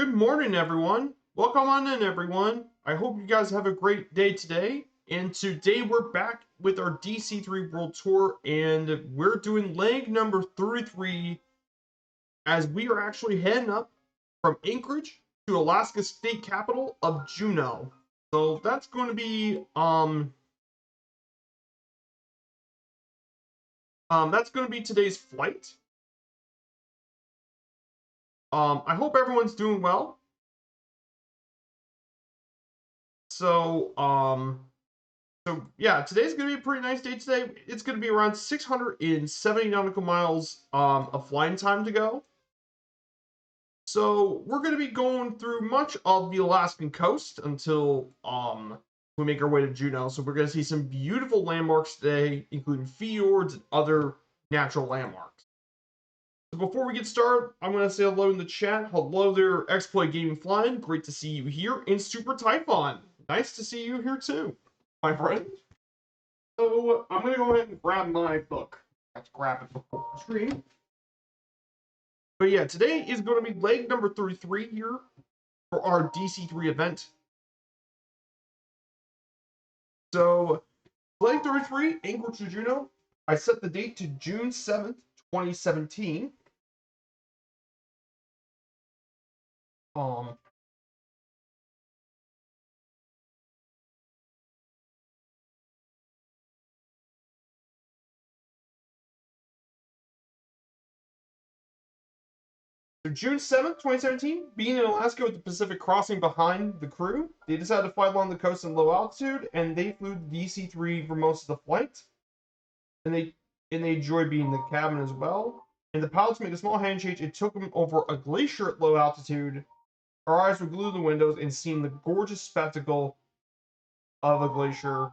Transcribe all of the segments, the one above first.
Good morning, everyone. Welcome on in, everyone. I hope you guys have a great day today. And today we're back with our DC-3 World Tour, and we're doing leg number 33 as we are actually heading up from Anchorage to Alaska's state capital of Juneau. So that's going to be today's flight. I hope everyone's doing well. So yeah, today's gonna be a pretty nice day today. It's gonna be around 670 nautical miles of flying time to go. So we're gonna be going through much of the Alaskan coast until we make our way to Juneau. So we're gonna see some beautiful landmarks today, including fjords and other natural landmarks. So before we get started, I'm gonna say hello in the chat. Hello there, Exploit Gaming Flying. Great to see you here. And Super Typhon. Nice to see you here too, my friend. So I'm going to go ahead and grab my book. Let's grab it before the screen. But yeah, today is going to be leg number 33 here for our DC-3 event. So leg 33, Anchorage to Juneau. I set the date to June 7th, 2017. So June 7th, 2017, being in Alaska with the Pacific crossing behind the crew, they decided to fly along the coast in low altitude, and they flew the DC-3 for most of the flight. And they enjoyed being in the cabin as well. And the pilots made a small handshake. It took them over a glacier at low altitude. Our eyes were glued to the windows and seeing the gorgeous spectacle of a glacier.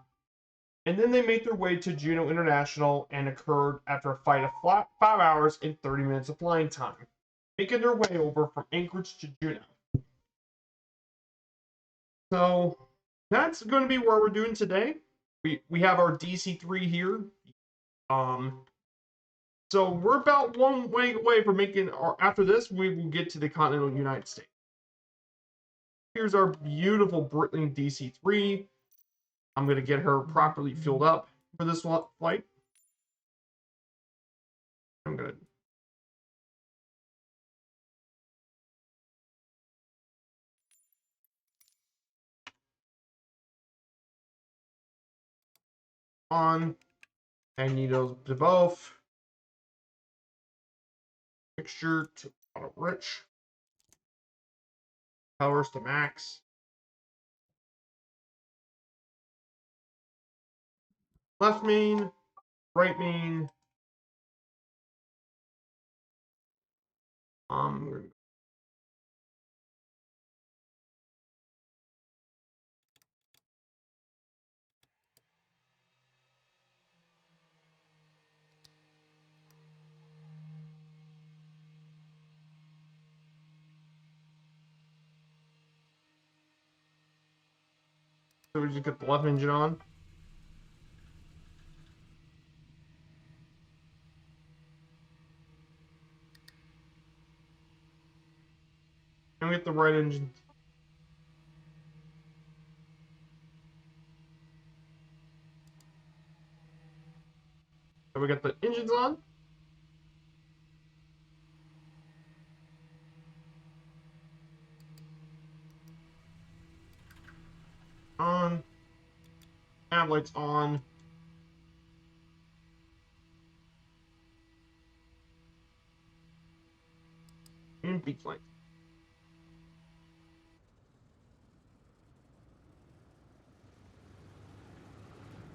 And then they made their way to Juneau International and occurred after a flight of 5 hours and 30 minutes of flying time, making their way over from Anchorage to Juneau. So that's going to be what we're doing today. We have our DC-3 here. So we're about one way away from making, or after this, we will get to the continental United States. Here's our beautiful Breitling DC-3. I'm going to get her properly filled up for this flight. I'm good. On. Magnetos to both. Mixture to auto rich. Powers to max. Left main. Right main. So we just get the left engine on. And we get the right engine. So we got the engines on. On. Nav lights on. And beach lights.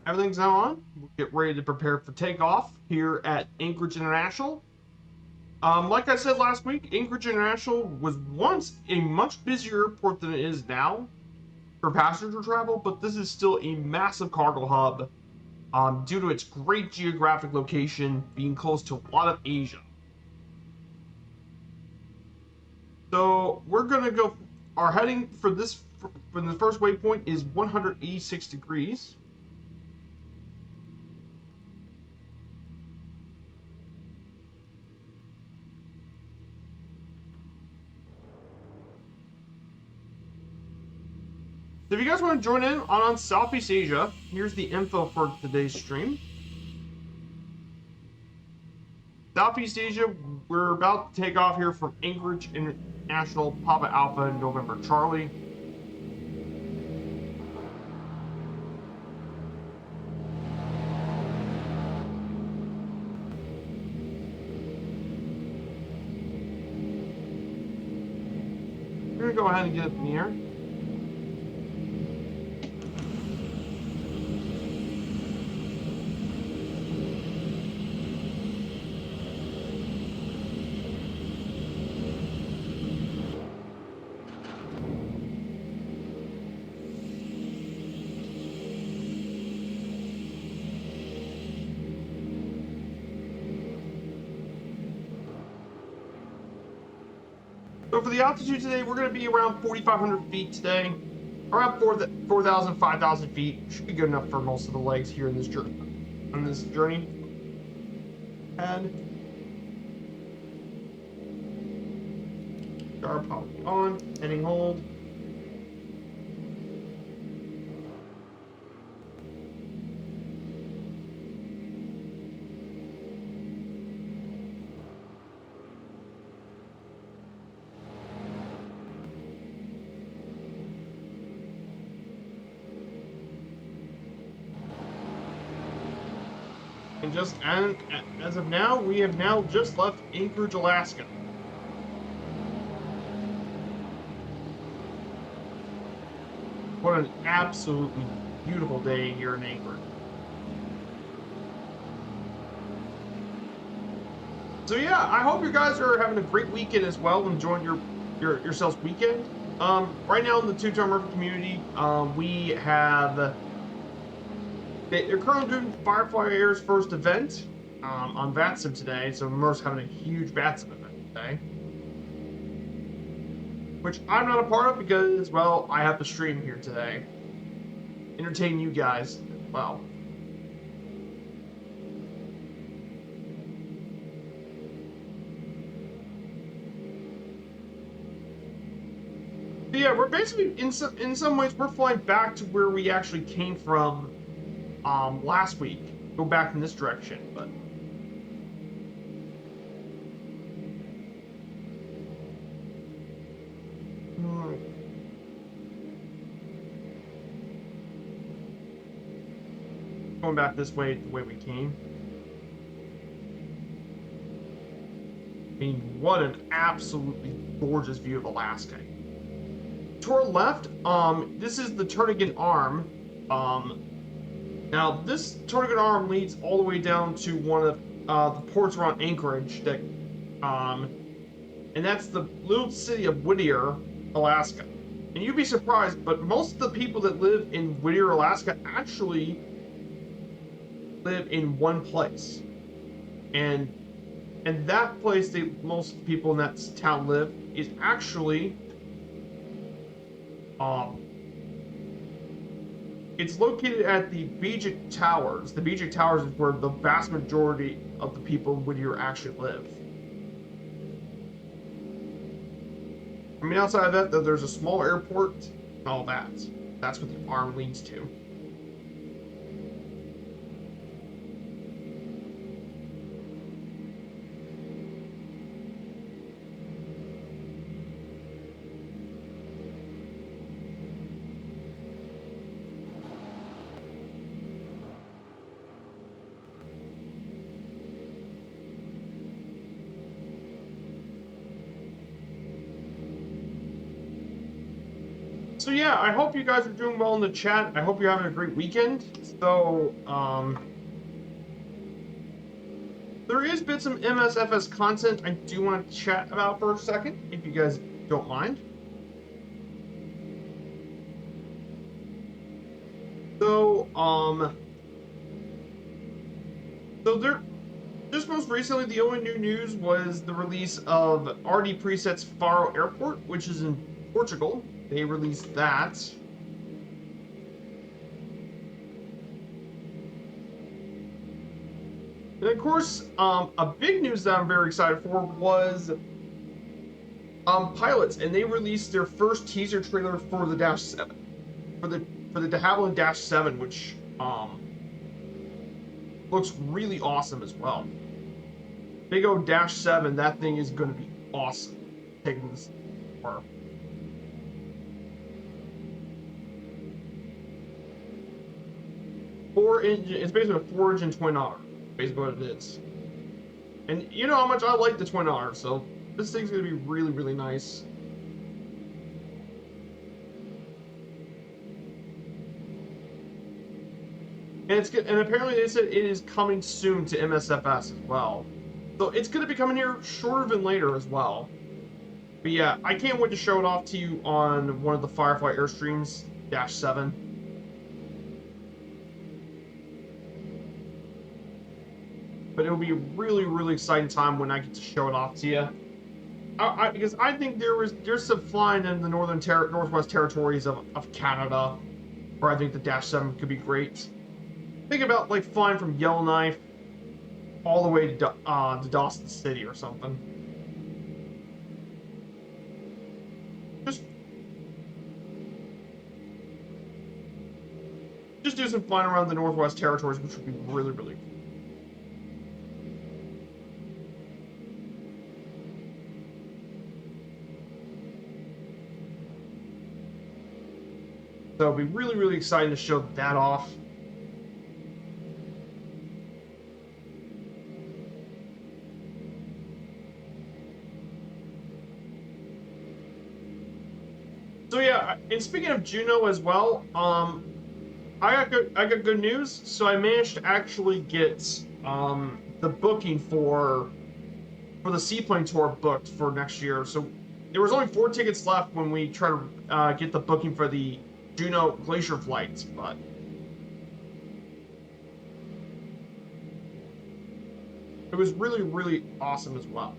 Everything's now on. We'll get ready to prepare for takeoff here at Anchorage International. Like I said last week, Anchorage International was once a much busier airport than it is now for passenger travel, but this is still a massive cargo hub due to its great geographic location being close to a lot of Asia. So we're gonna go. Our heading for this for the first waypoint is 186 degrees. So if you guys want to join in on Southeast Asia, here's the info for today's stream. Southeast Asia, we're about to take off here from Anchorage International, Papa Alpha, November Charlie. We're going to go ahead and get up in the air. So for the altitude today, we're going to be around 4,500 feet today. Around 4,000, 5,000 feet. Should be good enough for most of the legs here in this journey. And jar power on, heading hold. And as of now, we have now just left Anchorage, Alaska. What an absolutely beautiful day here in Anchorage. So yeah, I hope you guys are having a great weekend as well, enjoying yourselves weekend. Right now in the Two-Tone Murphy community, we have. They're currently doing Firefly Air's first event on VATSIM today, so Mer's having a huge VATSIM event today. Which I'm not a part of because, well, I have to stream here today. Entertain you guys as well. But yeah, we're basically, in some ways, we're flying back to where we actually came from last week. Go back in this direction, but going back this way, the way we came. I mean, what an absolutely gorgeous view of Alaska. To our left, this is the Turnagain Arm. Now, this Turnagain Arm leads all the way down to one of the ports around Anchorage, that, and that's the little city of Whittier, Alaska. And you'd be surprised, but most of the people that live in Whittier, Alaska, actually live in one place, and that place most people in that town live is actually it's located at the Bejic Towers. The Bejic Towers is where the vast majority of the people in Whittier actually live. I mean, outside of that, there's a small airport and all that. That's what the arm leads to. So yeah, I hope you guys are doing well in the chat. I hope you're having a great weekend. So, there is been some MSFS content I do want to chat about for a second, if you guys don't mind. So, just most recently, the only new news was the release of RD Preset's Faro Airport, which is in Portugal. They released that. And of course, a big news that I'm very excited for was pilots, and they released their first teaser trailer for the Dash 7. for the de Havilland Dash 7, which looks really awesome as well. Big O Dash 7, that thing is going to be awesome. Taking this far. It's basically a 4-engine twin otter. Basically what it is. And you know how much I like the twin otter, so this thing's going to be really, really nice. And apparently they said it is coming soon to MSFS as well. So it's going to be coming here shorter than later as well. But yeah, I can't wait to show it off to you on one of the Firefly Airstreams Dash 7. But it'll be a really, really exciting time when I get to show it off to you. Because I think there's some flying in the Northwest Territories of Canada where I think the Dash 7 could be great. Think about like flying from Yellowknife all the way to Dawson City or something. Just do some flying around the Northwest Territories, which would be really, really cool. So it'll be really, really exciting to show that off. So yeah, and speaking of Juneau as well, I got good news. So I managed to actually get the booking for the seaplane tour booked for next year. So there was only 4 tickets left when we tried to get the booking for the Juneau Glacier flights, but it was really, really awesome as well.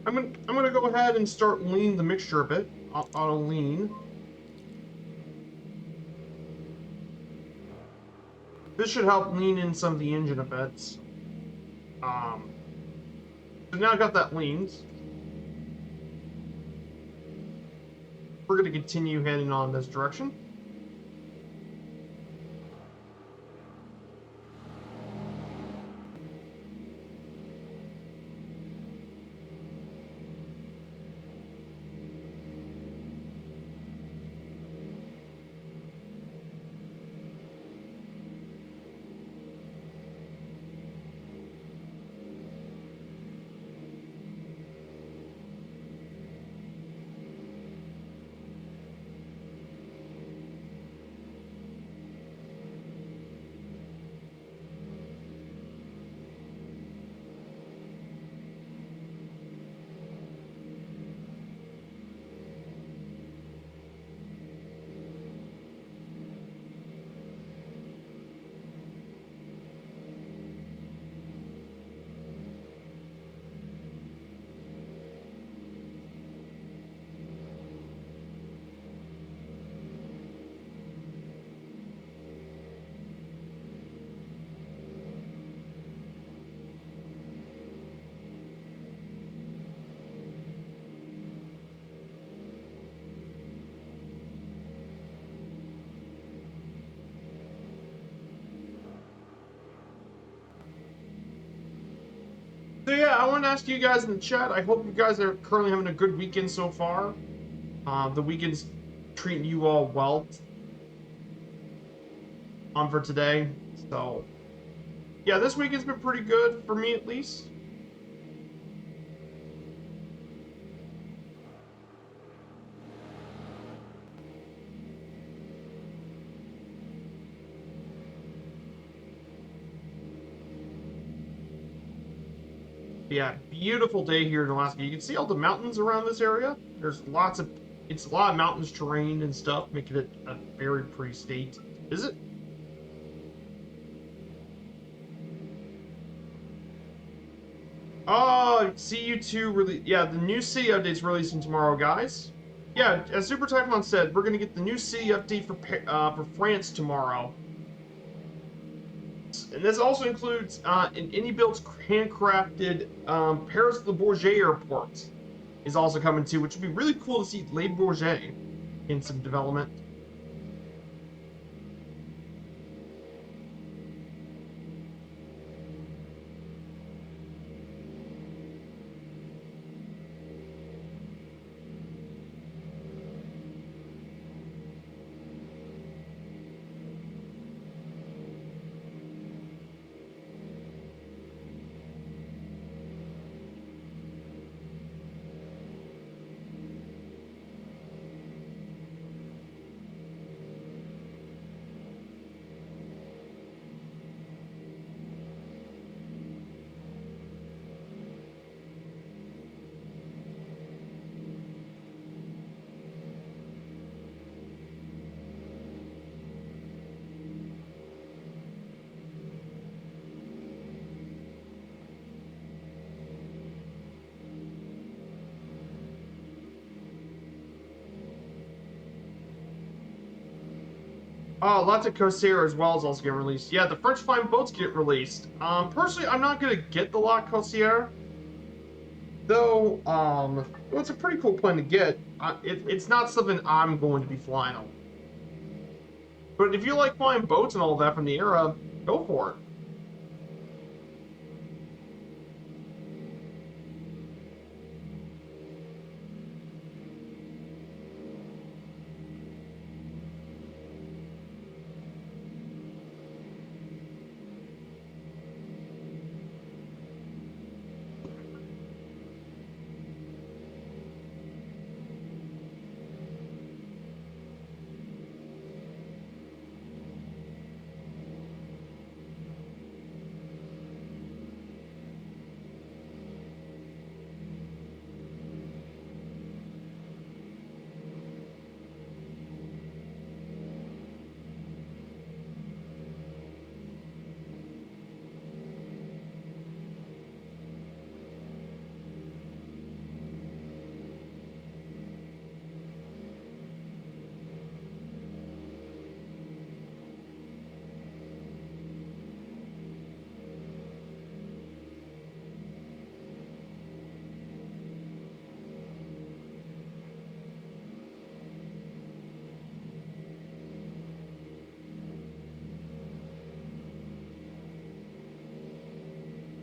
I'm gonna go ahead and start leaning the mixture a bit. I'll lean. This should help lean in some of the engine a bit. So now I got that leaned. We're gonna continue heading on this direction. So yeah, I want to ask you guys in the chat. I hope you guys are currently having a good weekend so far. The weekend's treating you all well for today. So yeah, this weekend's been pretty good for me at least. Yeah, beautiful day here in Alaska. You can see all the mountains around this area. It's a lot of mountains terrain and stuff, making it a very pretty state to visit. Oh, CU2 really, yeah, the new city update's releasing tomorrow, guys. Yeah, as Super Typhon said, we're gonna get the new city update for France tomorrow. And this also includes an indie-built handcrafted Paris Le Bourget airport is also coming too, which would be really cool to see Le Bourget in some development. Oh, lots of Corsair as well is also getting released. Yeah, the French flying boats get released. Personally, I'm not gonna get the La Corsair, though. Well, it's a pretty cool plane to get. It's not something I'm going to be flying on. But if you like flying boats and all that from the era, go for it.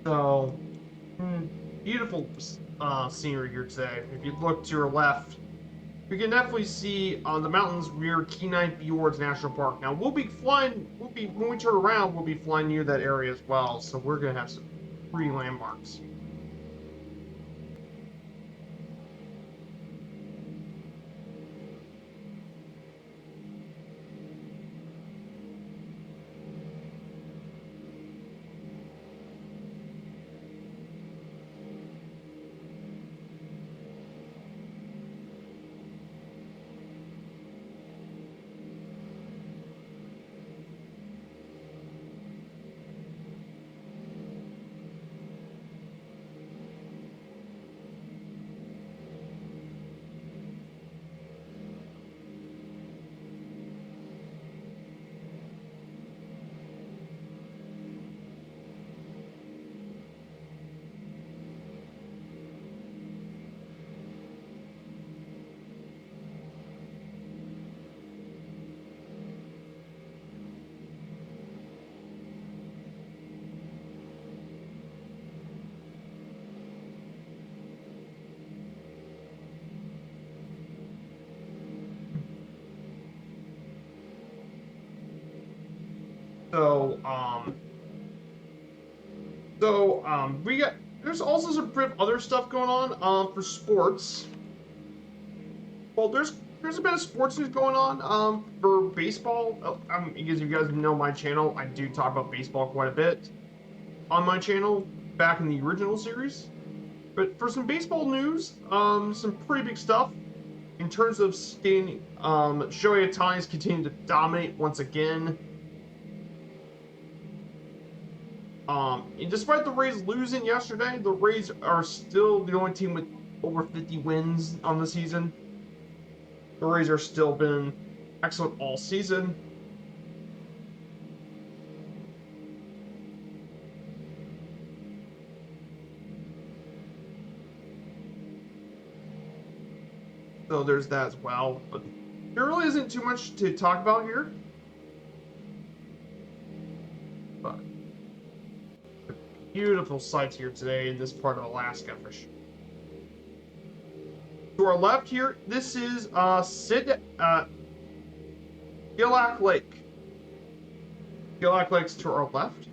So, beautiful scenery here today. If you look to your left, you can definitely see the mountains near Kenai Fjords National Park. Now we'll be flying. When we turn around, we'll be flying near that area as well. So we're gonna have some pretty landmarks. So, we got, there's also some pretty other stuff going on, for sports. Well, there's a bit of sports news going on, for baseball. Because you guys know my channel, I do talk about baseball quite a bit on my channel back in the original series. But for some baseball news, some pretty big stuff in terms of skating. Shohei Ohtani is continuing to dominate once again. And despite the Rays losing yesterday, the Rays are still the only team with over 50 wins on the season. The Rays are still been excellent all season. So there's that as well. But there really isn't too much to talk about here. But beautiful sights here today in this part of Alaska for sure. To our left here, this is Gilak Lake. Gilak Lake's to our left.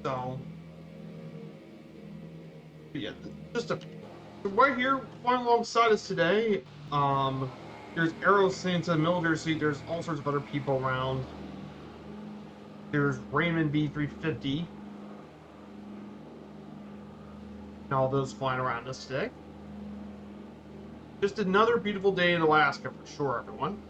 So, yeah, just a right here, flying alongside us today. There's Aero Santa Military Suite. There's all sorts of other people around. There's Raymond B350. And all those flying around us today. Just another beautiful day in Alaska for sure, everyone.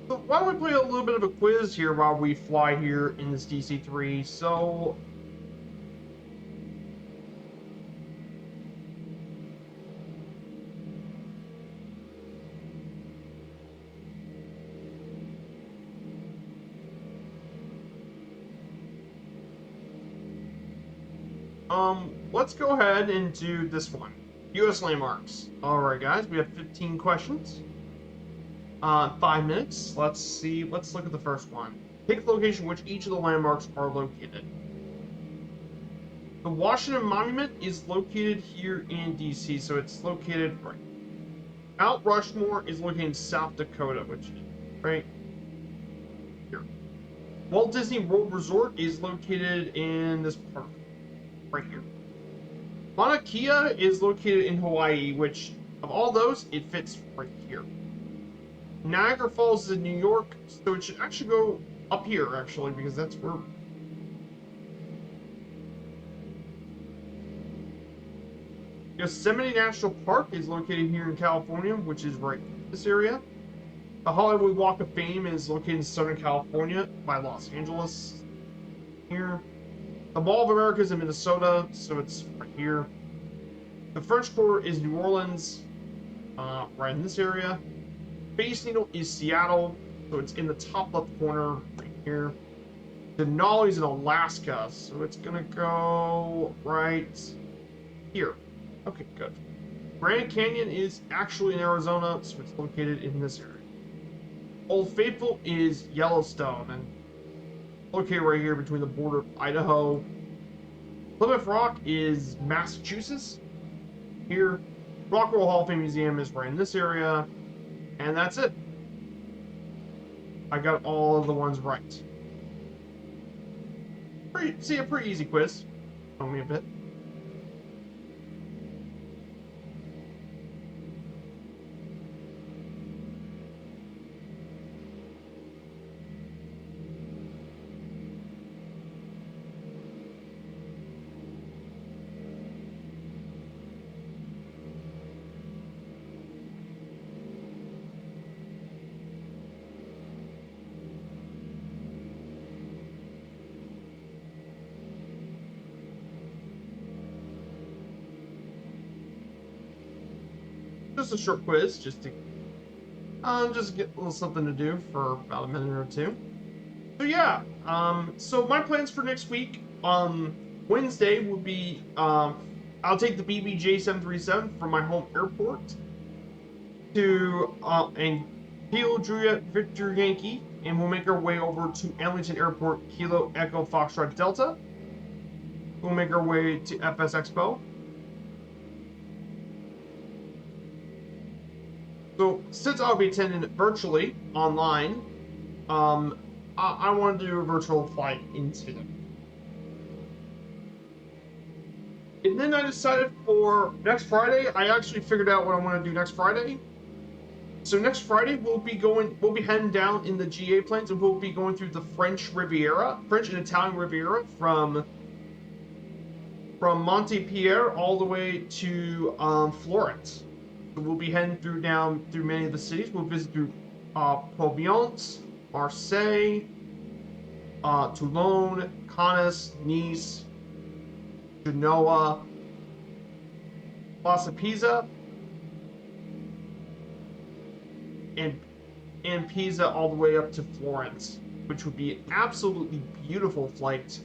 So why don't we play a little bit of a quiz here while we fly here in this DC-3? So, let's go ahead and do this one. U.S. landmarks. All right, guys, we have 15 questions. 5 minutes. Let's see. Let's look at the first one. Pick the location in which each of the landmarks are located. The Washington Monument is located here in DC, so it's located right. Mount Rushmore is located in South Dakota, which is right here. Walt Disney World Resort is located in this park right here. Mauna Kea is located in Hawaii, which of all those, it fits right here. Niagara Falls is in New York, so it should actually go up here, actually, because that's where... Yosemite National Park is located here in California, which is right in this area. The Hollywood Walk of Fame is located in Southern California by Los Angeles. Here. The Mall of America is in Minnesota, so it's right here. The French Quarter is New Orleans, right in this area. Space Needle is Seattle, so it's in the top left corner right here. Denali is in Alaska, so it's gonna go right here. Okay, good. Grand Canyon is actually in Arizona, so it's located in this area. Old Faithful is Yellowstone, and located right here between the border of Idaho. Plymouth Rock is Massachusetts. Here, Rock and Roll Hall of Fame Museum is right in this area, and that's it. I got all of the ones right. A pretty easy quiz. Tell me a bit. Just a short quiz, just to get a little something to do for about a minute or two. So yeah, so my plans for next week, Wednesday will be, I'll take the BBJ 737 from my home airport to and Kilo Juliet Victor Yankee, and we'll make our way over to Arlington Airport, Kilo Echo Foxtrot Delta. We'll make our way to FS Expo. So since I'll be attending it virtually online, I want to do a virtual flight into them. And then I decided for next Friday, I actually figured out what I want to do next Friday. So next Friday we'll be heading down in the GA planes, and we'll be going through the French and Italian Riviera from Montpellier all the way to Florence. So we'll be heading through many of the cities. We'll visit through Provence, Marseille, Toulon, Cannes, Nice, Juneau, Lassa Pisa, and Pisa all the way up to Florence, which would be an absolutely beautiful flight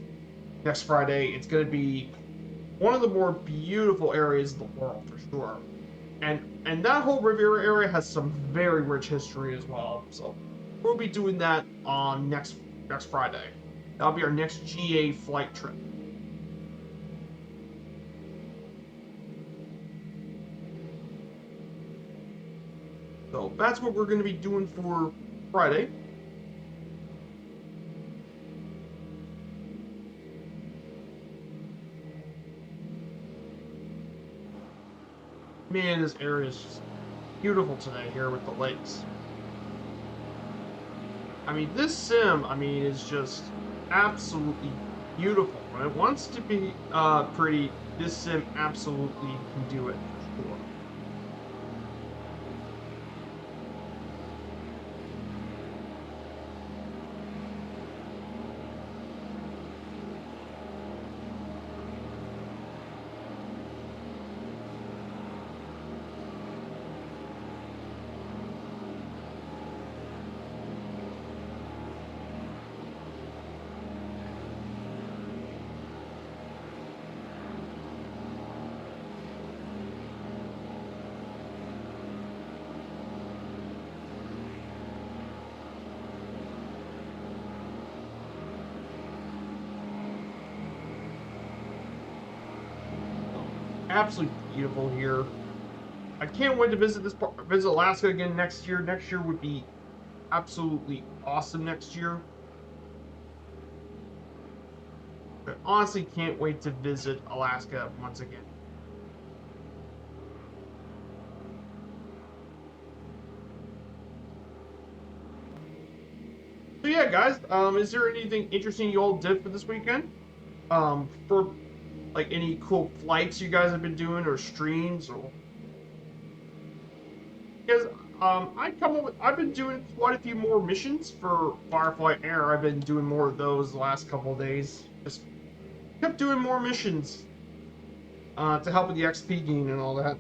next Friday. It's going to be one of the more beautiful areas of the world for sure. And that whole Riviera area has some very rich history as well. So we'll be doing that on next Friday. That'll be our next GA flight trip. So that's what we're going to be doing for Friday. Man, this area is just beautiful today here with the lakes. I mean, this sim, is just absolutely beautiful. When it wants to be pretty, this sim absolutely can do it for sure. Absolutely beautiful here. I can't wait to visit Alaska again next year. Next year would be absolutely awesome next year. I honestly can't wait to visit Alaska once again. So yeah, guys, is there anything interesting you all did for this weekend? For like any cool flights you guys have been doing or streams or because I've been doing quite a few more missions for Firefly Air. I've been doing more of those the last couple of days. Just kept doing more missions. to help with the XP gain and all that.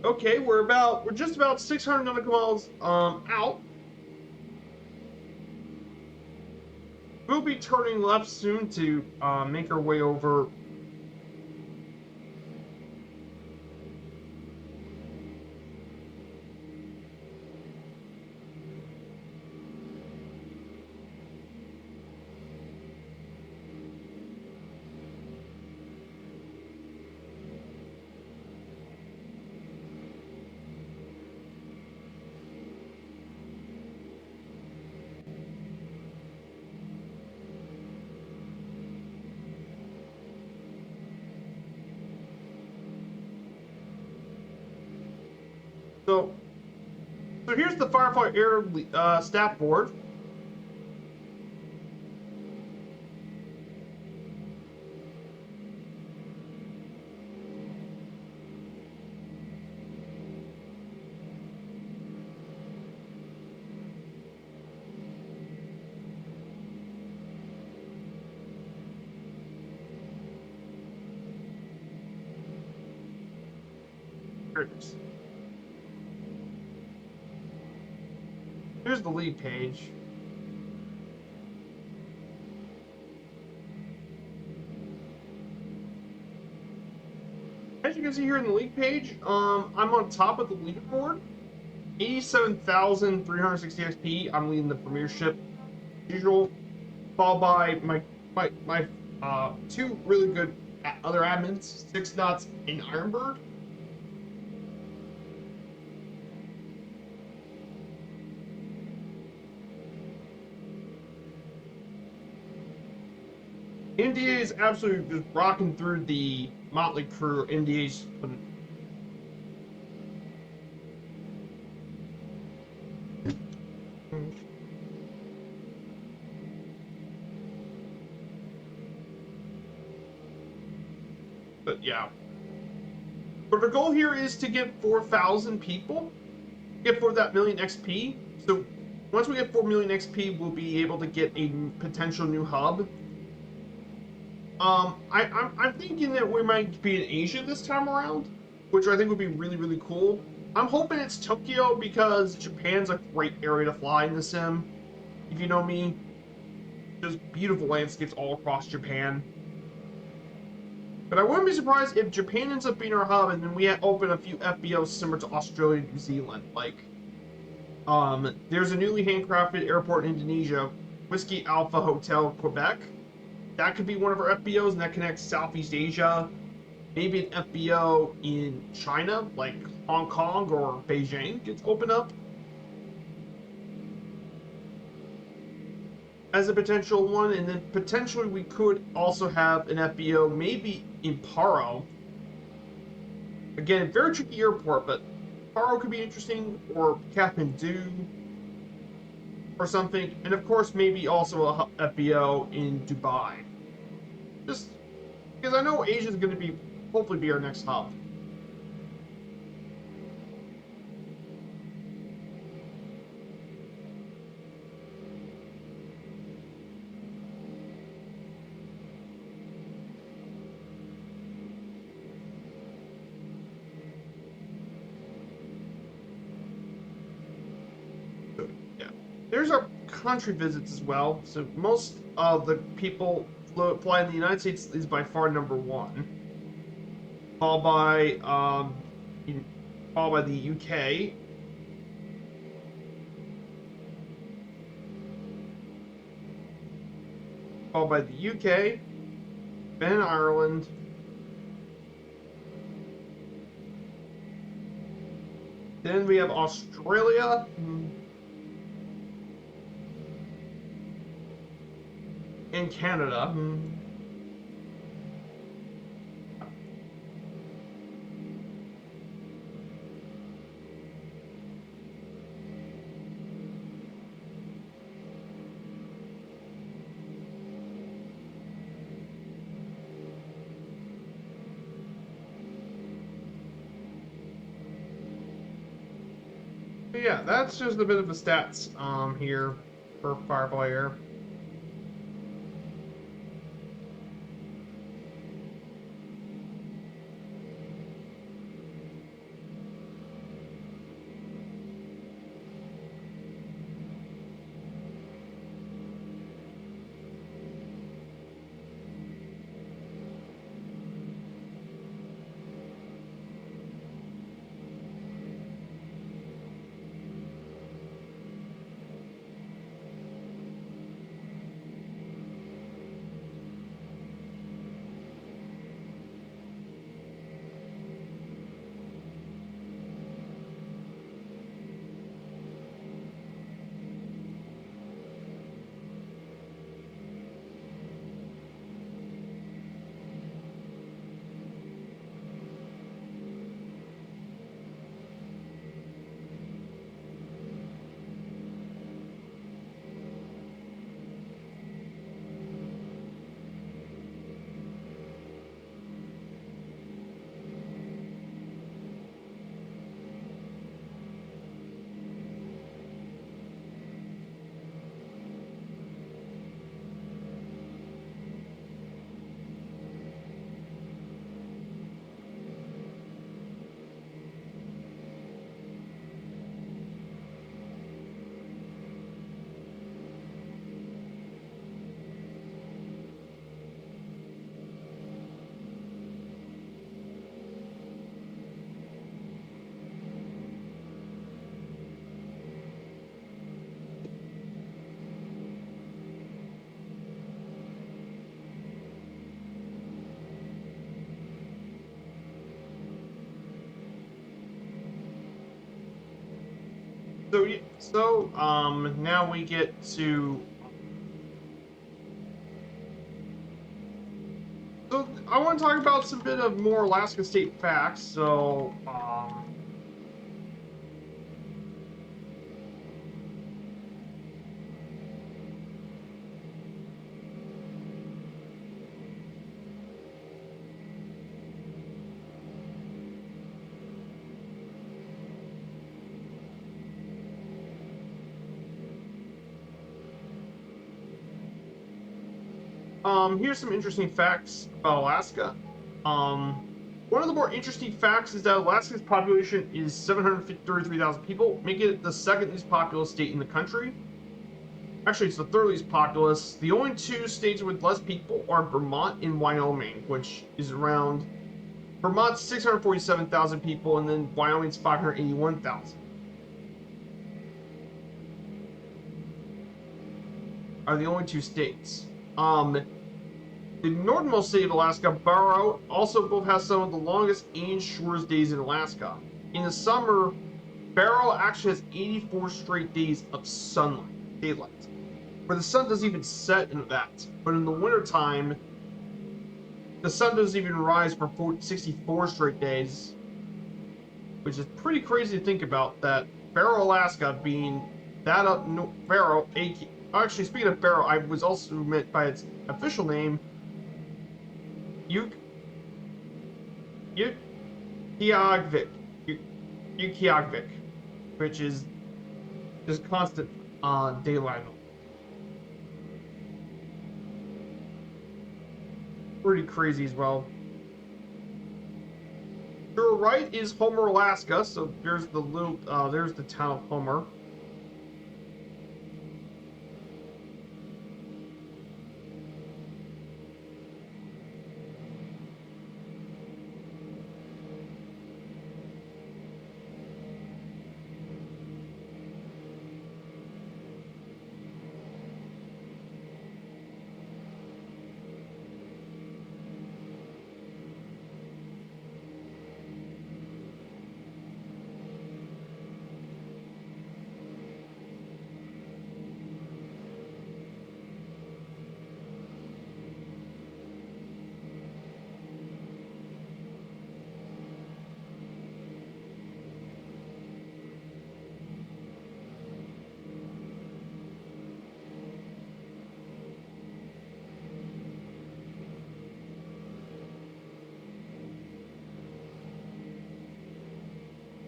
Okay, we're just about 600 nautical miles out. We'll be turning left soon to make our way over. So here's the Firefly Air staff board. Here it is. Here's the lead page. As you can see here in the league page, I'm on top of the leaderboard. 87,360 XP. I'm leading the premiership, usual, followed by my two really good other admins, 6 Knots and Ironbird. NDA is absolutely just rocking through the motley crew. NDA's but yeah. But the goal here is to get 4,000 people, get for that million XP. So once we get 4 million XP, we'll be able to get a potential new hub. I'm thinking that we might be in Asia this time around, which I think would be really, really cool. I'm hoping it's Tokyo because Japan's a great area to fly in the sim. If you know me, just beautiful landscapes all across Japan. But I wouldn't be surprised if Japan ends up being our hub and then we open a few FBOs similar to Australia and New Zealand. Like, there's a newly handcrafted airport in Indonesia, Whiskey Alpha Hotel, Quebec. That could be one of our FBOs, and that connects Southeast Asia. Maybe an FBO in China, like Hong Kong or Beijing, gets opened up as a potential one. And then potentially we could also have an FBO maybe in Paro. Again, very tricky airport, but Paro could be interesting, or Kathmandu, or something. And of course, maybe also a FBO in Dubai. Just because I know Asia is going to hopefully be our next hub. So, yeah. There's our country visits as well. So most of the people fly in the United States is by far number one, followed by the UK. followed by the UK, then Ireland, then we have Australia, and Canada. But yeah, that's just a bit of the stats here for Firefly Air. Now we get to. So I want to talk about some bit of more Alaska state facts. Here's some interesting facts about Alaska. One of the more interesting facts is that Alaska's population is 733,000 people, making it the second least populous state in the country. Actually, it's the third least populous. The only two states with less people are Vermont and Wyoming, which is around Vermont's 647,000 people, and then Wyoming's 581,000. Are the only two states. The northernmost state of Alaska, Barrow, also both has some of the longest and shortest days in Alaska. In the summer, Barrow actually has 84 straight days of sunlight, daylight, where the sun doesn't even set in that. But in the wintertime, the sun doesn't even rise for 64 straight days, which is pretty crazy to think about, that Barrow, Alaska being that up Barrow, actually speaking of Barrow, I was also meant by its official name, Utqiagvik, which is just constant daylight. Pretty crazy as well. To the right is Homer, Alaska. So there's there's the town of Homer.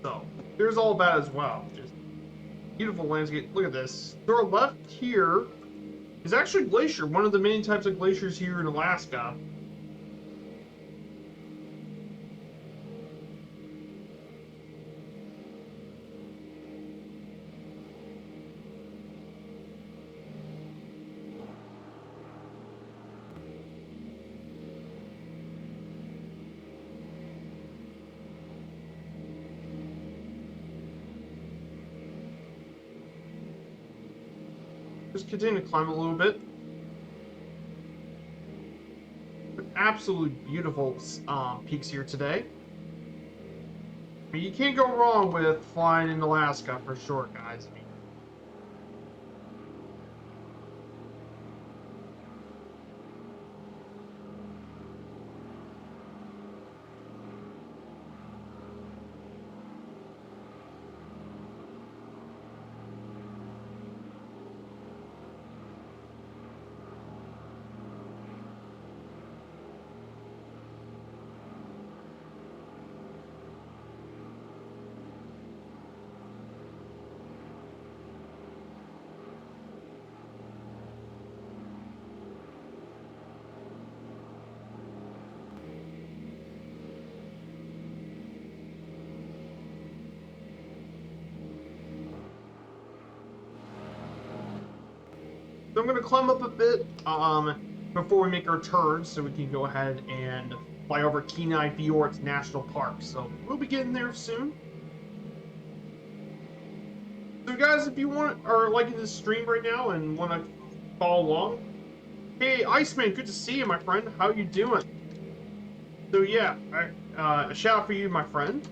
So there's all that as well. Just beautiful landscape. Look at this. To our left here is actually a glacier, one of the many types of glaciers here in Alaska. Just continue to climb a little bit. But absolutely beautiful peaks here today. I mean, you can't go wrong with flying in Alaska for sure, guys. I mean, so I'm going to climb up a bit before we make our turn so we can go ahead and fly over Kenai Fjords National Park. So we'll be getting there soon. So guys, if you are liking this stream right now and want to follow along, hey Iceman, good to see you, my friend. How you doing? So yeah, a shout out for you, my friend.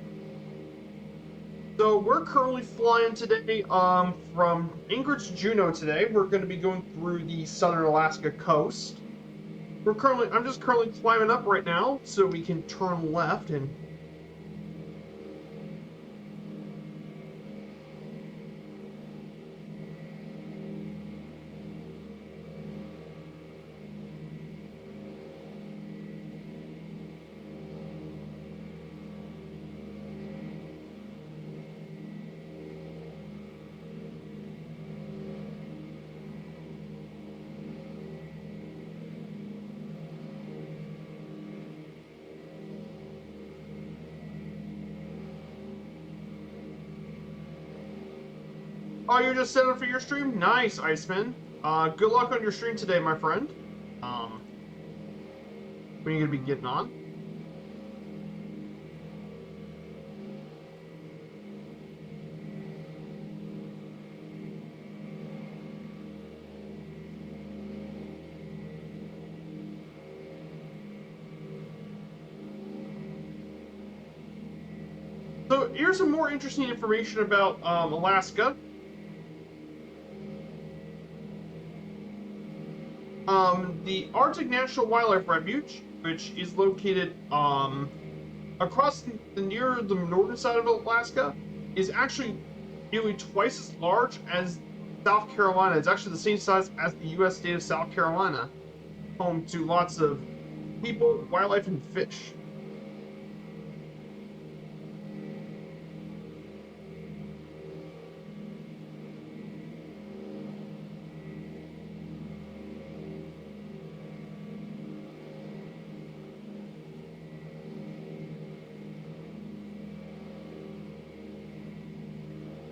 So we're currently flying today from Anchorage to Juneau today. We're going to be going through the southern Alaska coast. I'm just currently climbing up right now so we can turn left and oh, you're just setting up for your stream? Nice, Iceman. Good luck on your stream today, my friend. When are you gonna be getting on? So here's some more interesting information about Alaska. The Arctic National Wildlife Refuge, which is located across near the northern side of Alaska, is actually nearly twice as large as South Carolina. It's actually the same size as the U.S. state of South Carolina, home to lots of people, wildlife, and fish.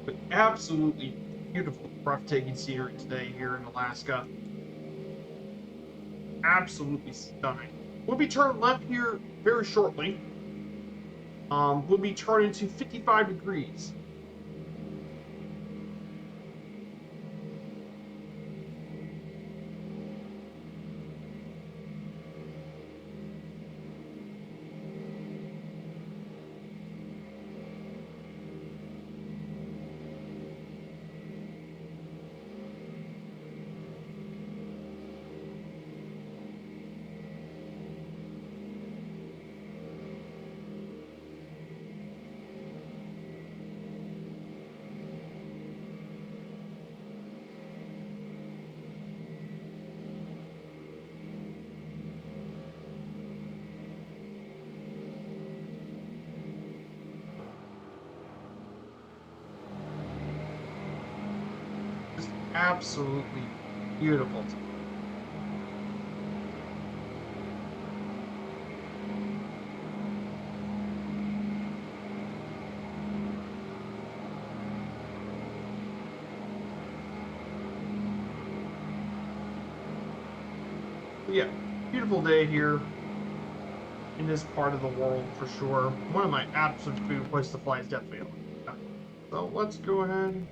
But absolutely beautiful, breathtaking scenery today here in Alaska. Absolutely stunning. We'll be turning left here very shortly. We'll be turning to 55 degrees. absolutely beautiful. But yeah, beautiful day here in this part of the world for sure. One of my absolute favorite places to fly is definitely Alaska. So let's go ahead.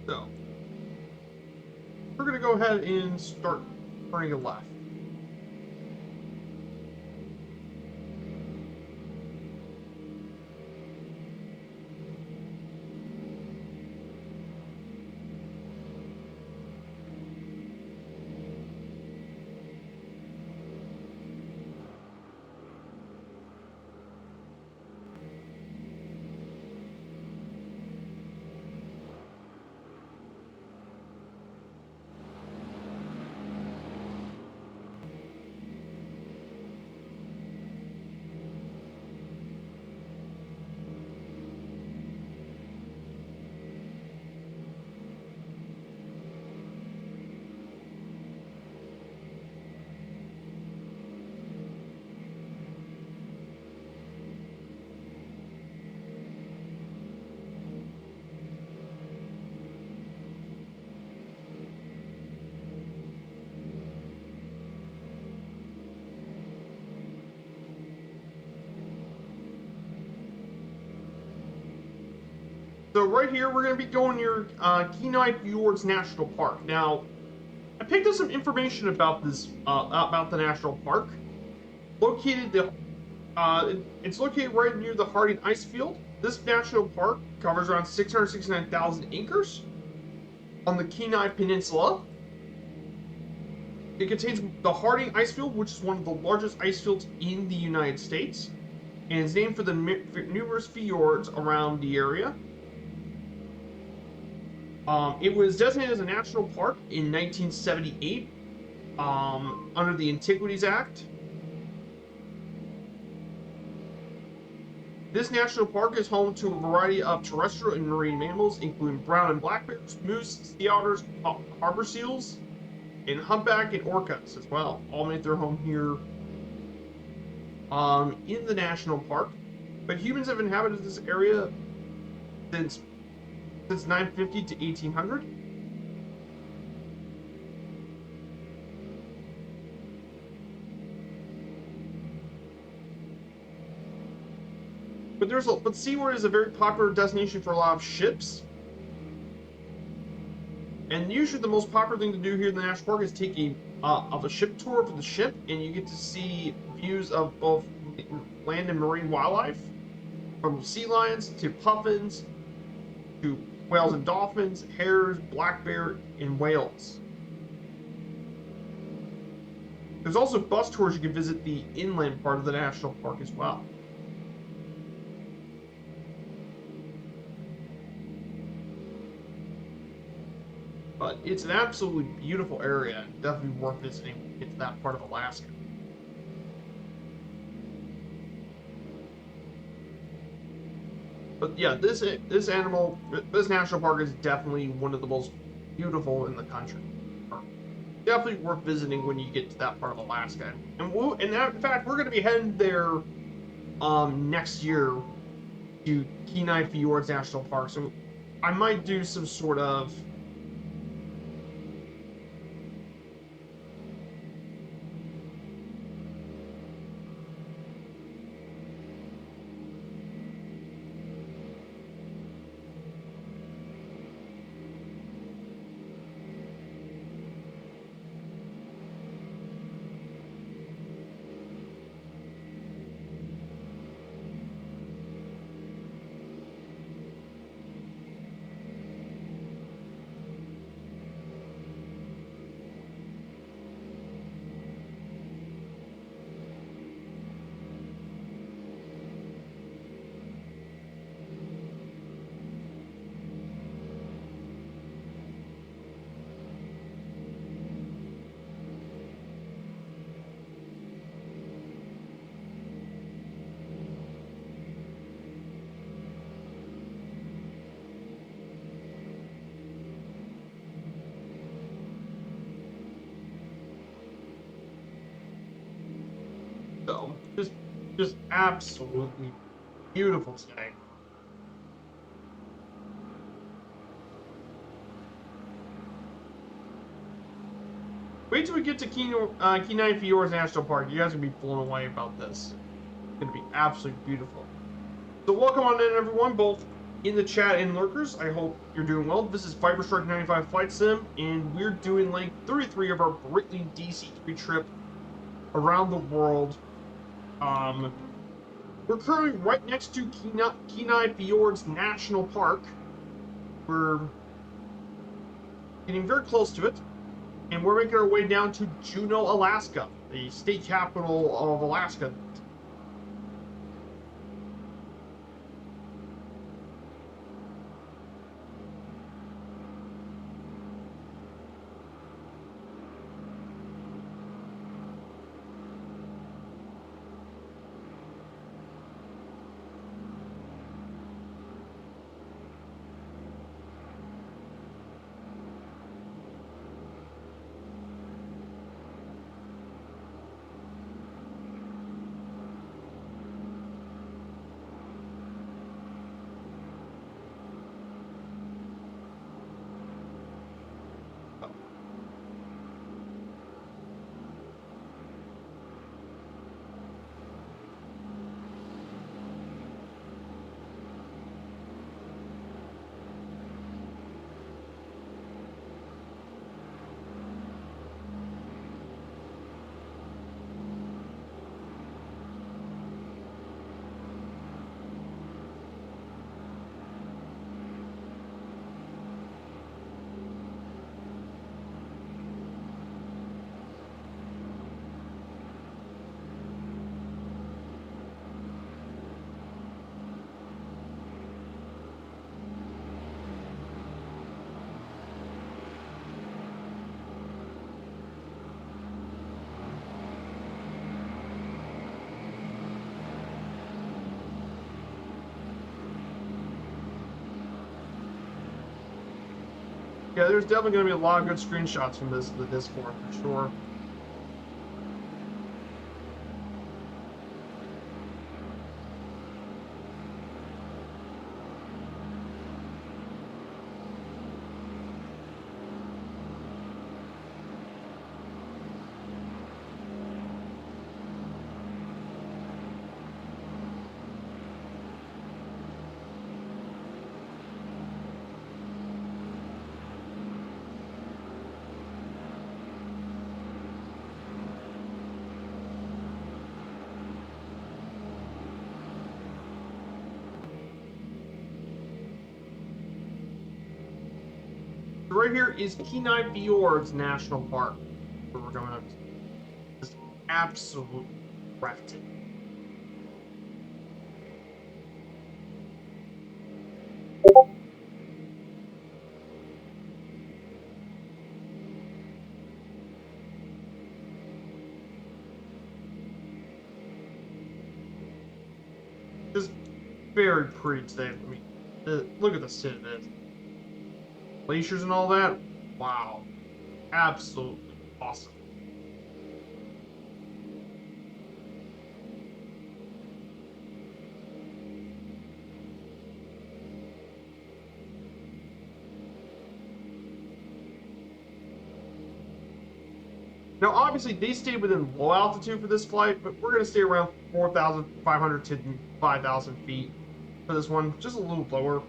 So we're gonna go ahead and start turning it left. So right here, we're going to be going near Kenai Fjords National Park. Now, I picked up some information about this, about the national park. It's located right near the Harding Ice Field. This national park covers around 669,000 acres on the Kenai Peninsula. It contains the Harding Ice Field, which is one of the largest ice fields in the United States, and is named for the numerous fjords around the area. It was designated as a national park in 1978 under the Antiquities Act. This national park is home to a variety of terrestrial and marine mammals, including brown and black bears, moose, sea otters, harbor seals, and humpback and orcas as well. All made their home here in the national park. But humans have inhabited this area since 950 to 1800. But Seaward is a very popular destination for a lot of ships. And usually the most popular thing to do here in the national park is take a ship tour of the ship, and you get to see views of both land and marine wildlife, from sea lions to puffins to whales and dolphins, hares, black bear, and whales. There's also bus tours you can visit the inland part of the national park as well. But it's an absolutely beautiful area, and definitely worth visiting when you get to that part of Alaska. But yeah, this national park is definitely one of the most beautiful in the country. Definitely worth visiting when you get to that part of Alaska. And in fact, we're going to be heading there next year to Kenai Fjords National Park. So I might do some sort of so just absolutely beautiful today. Wait till we get to Kenai Fjords National Park. You guys are gonna be blown away about this. It's gonna be absolutely beautiful. So welcome on in, everyone, both in the chat and lurkers. I hope you're doing well. This is Fiberstrike 95 Flight Sim, and we're doing like 33 of our Breitling DC-3 trip around the world. We're currently right next to Kenai Fjords National Park. We're getting very close to it, and we're making our way down to Juneau, Alaska, the state capital of Alaska. Yeah, there's definitely going to be a lot of good screenshots from the Discord for sure. Right here is Kenai Fjords National Park, where we're going up to. Just absolutely breathtaking. Just very pretty today. I mean, look at the sit of it. Glaciers and all that. Wow. Absolutely awesome. Now, obviously, they stayed within low altitude for this flight, but we're going to stay around 4,500 to 5,000 feet for this one, just a little lower.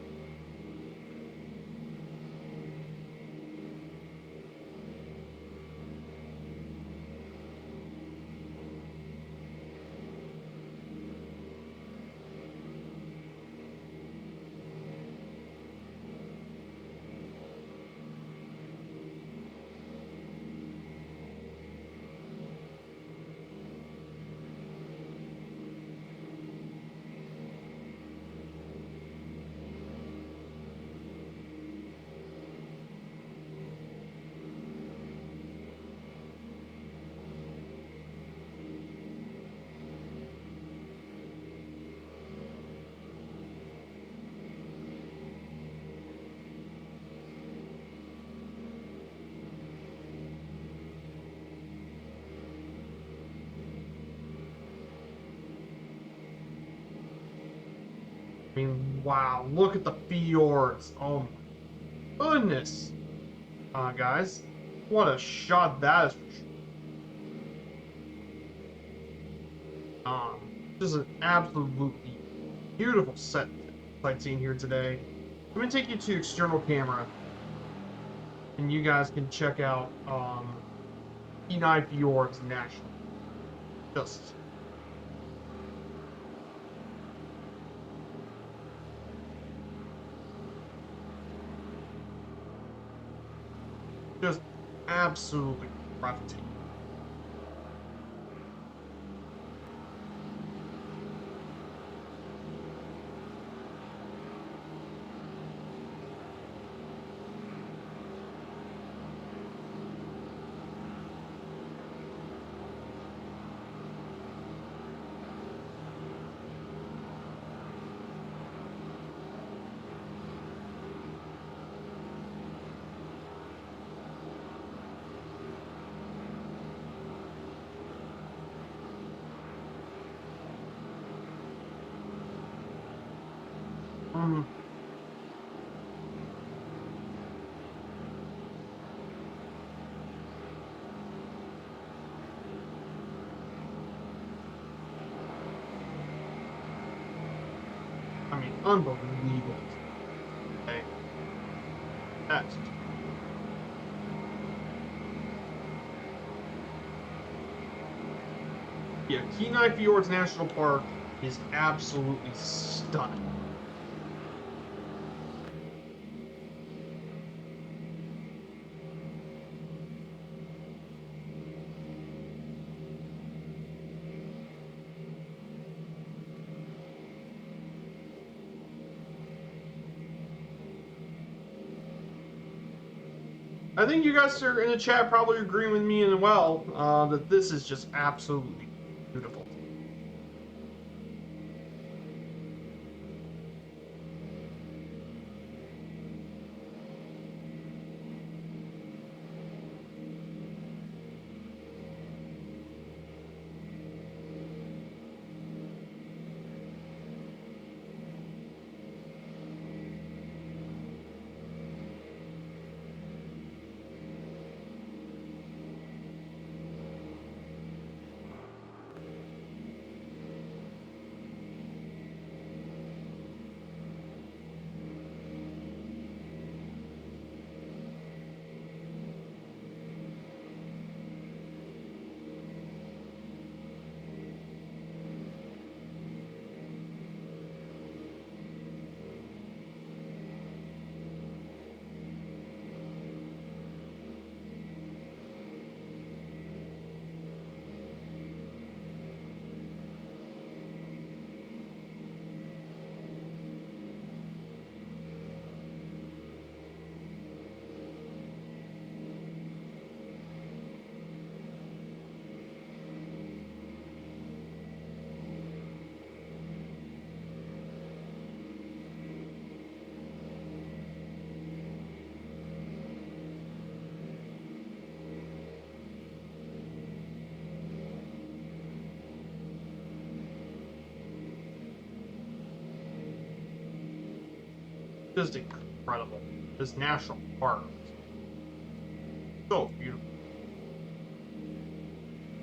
I mean, wow, look at the fjords. Oh my goodness. Guys, what a shot that is for sure. Just an absolutely beautiful sightseeing here today. I'm going to take you to external camera, and you guys can check out Kenai Fjords National. Just just absolutely breathtaking. Um, I mean, unbelievable. Okay. That's yeah, Kenai Fjords National Park is absolutely stunning. I think you guys are in the chat probably agreeing with me as well that this is just absolutely beautiful. Just incredible. This national park. So beautiful.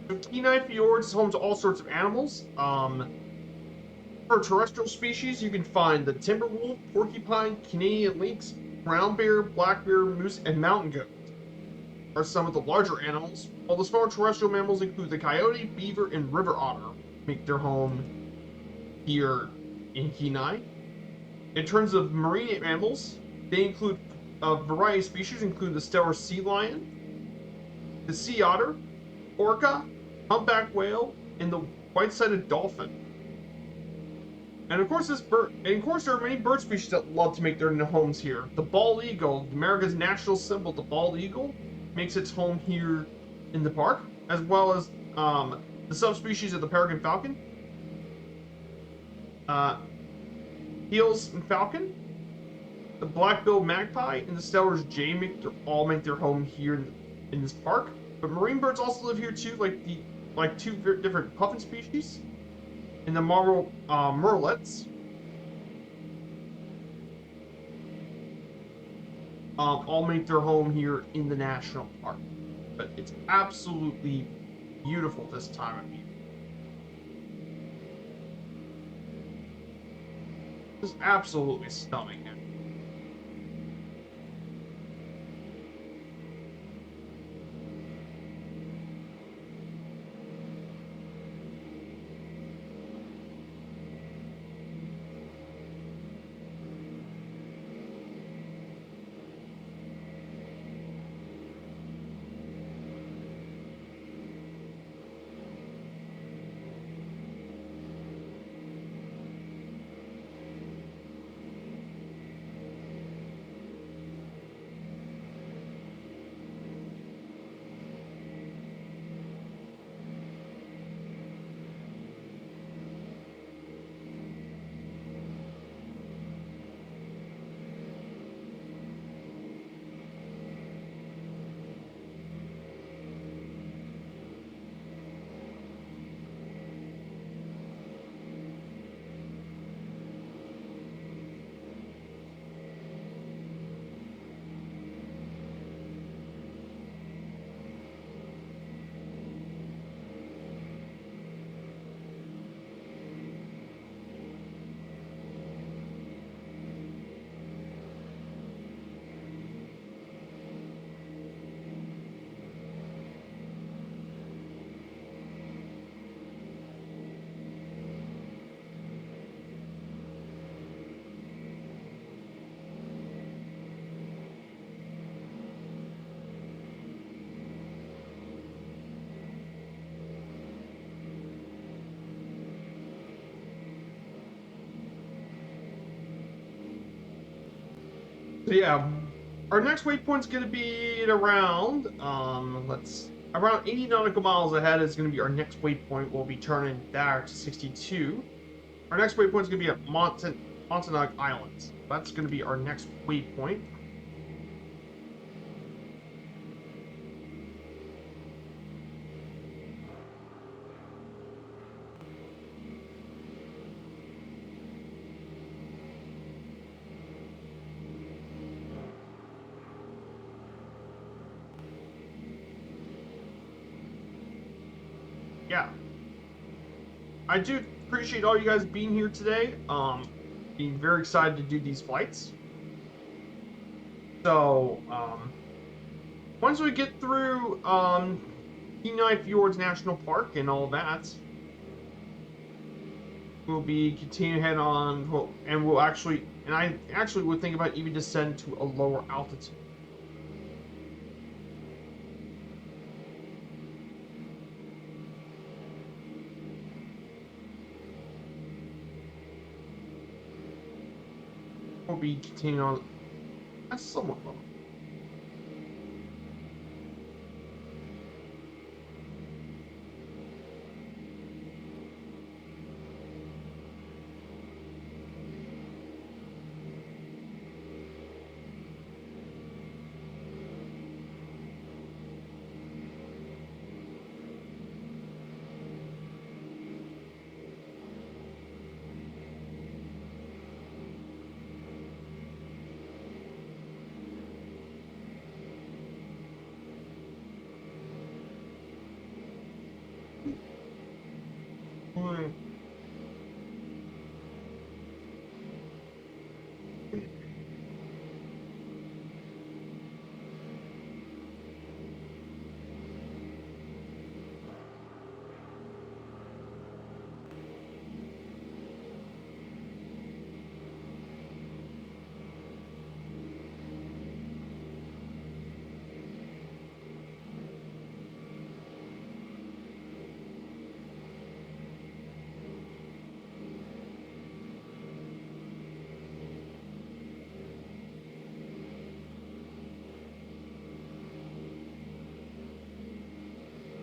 So Kenai Fjords is home to all sorts of animals. For terrestrial species, you can find the timber wolf, porcupine, Canadian lynx, brown bear, black bear, moose, and mountain goat are some of the larger animals, while the smaller terrestrial mammals include the coyote, beaver, and river otter, make their home here in Kenai. In terms of marine mammals, they include a variety of species, include the stellar sea lion, the sea otter, orca, humpback whale, and the white-sided dolphin. And of course, there are many bird species that love to make their homes here. The bald eagle, America's national symbol, the bald eagle, makes its home here in the park, as well as the subspecies of the peregrine falcon, Heels and falcon, the black-billed magpie, and the Steller's jay all make their home here in this park. But marine birds also live here too, like two different puffin species, and the murrelets. All make their home here in the national park. But it's absolutely beautiful this time of year. Just absolutely stunning. So yeah, our next waypoint's going to be at around around 80 nautical miles ahead is going to be our next waypoint. We'll be turning back to 62. Our next waypoint is going to be at Montauk Islands. That's going to be our next waypoint. Yeah, I do appreciate all you guys being here today. Being very excited to do these flights. So, once we get through Kenai Fjords National Park and all that, we'll be continuing head on, and I actually would think about even descend to a lower altitude. We'll be continuing on a somewhat low.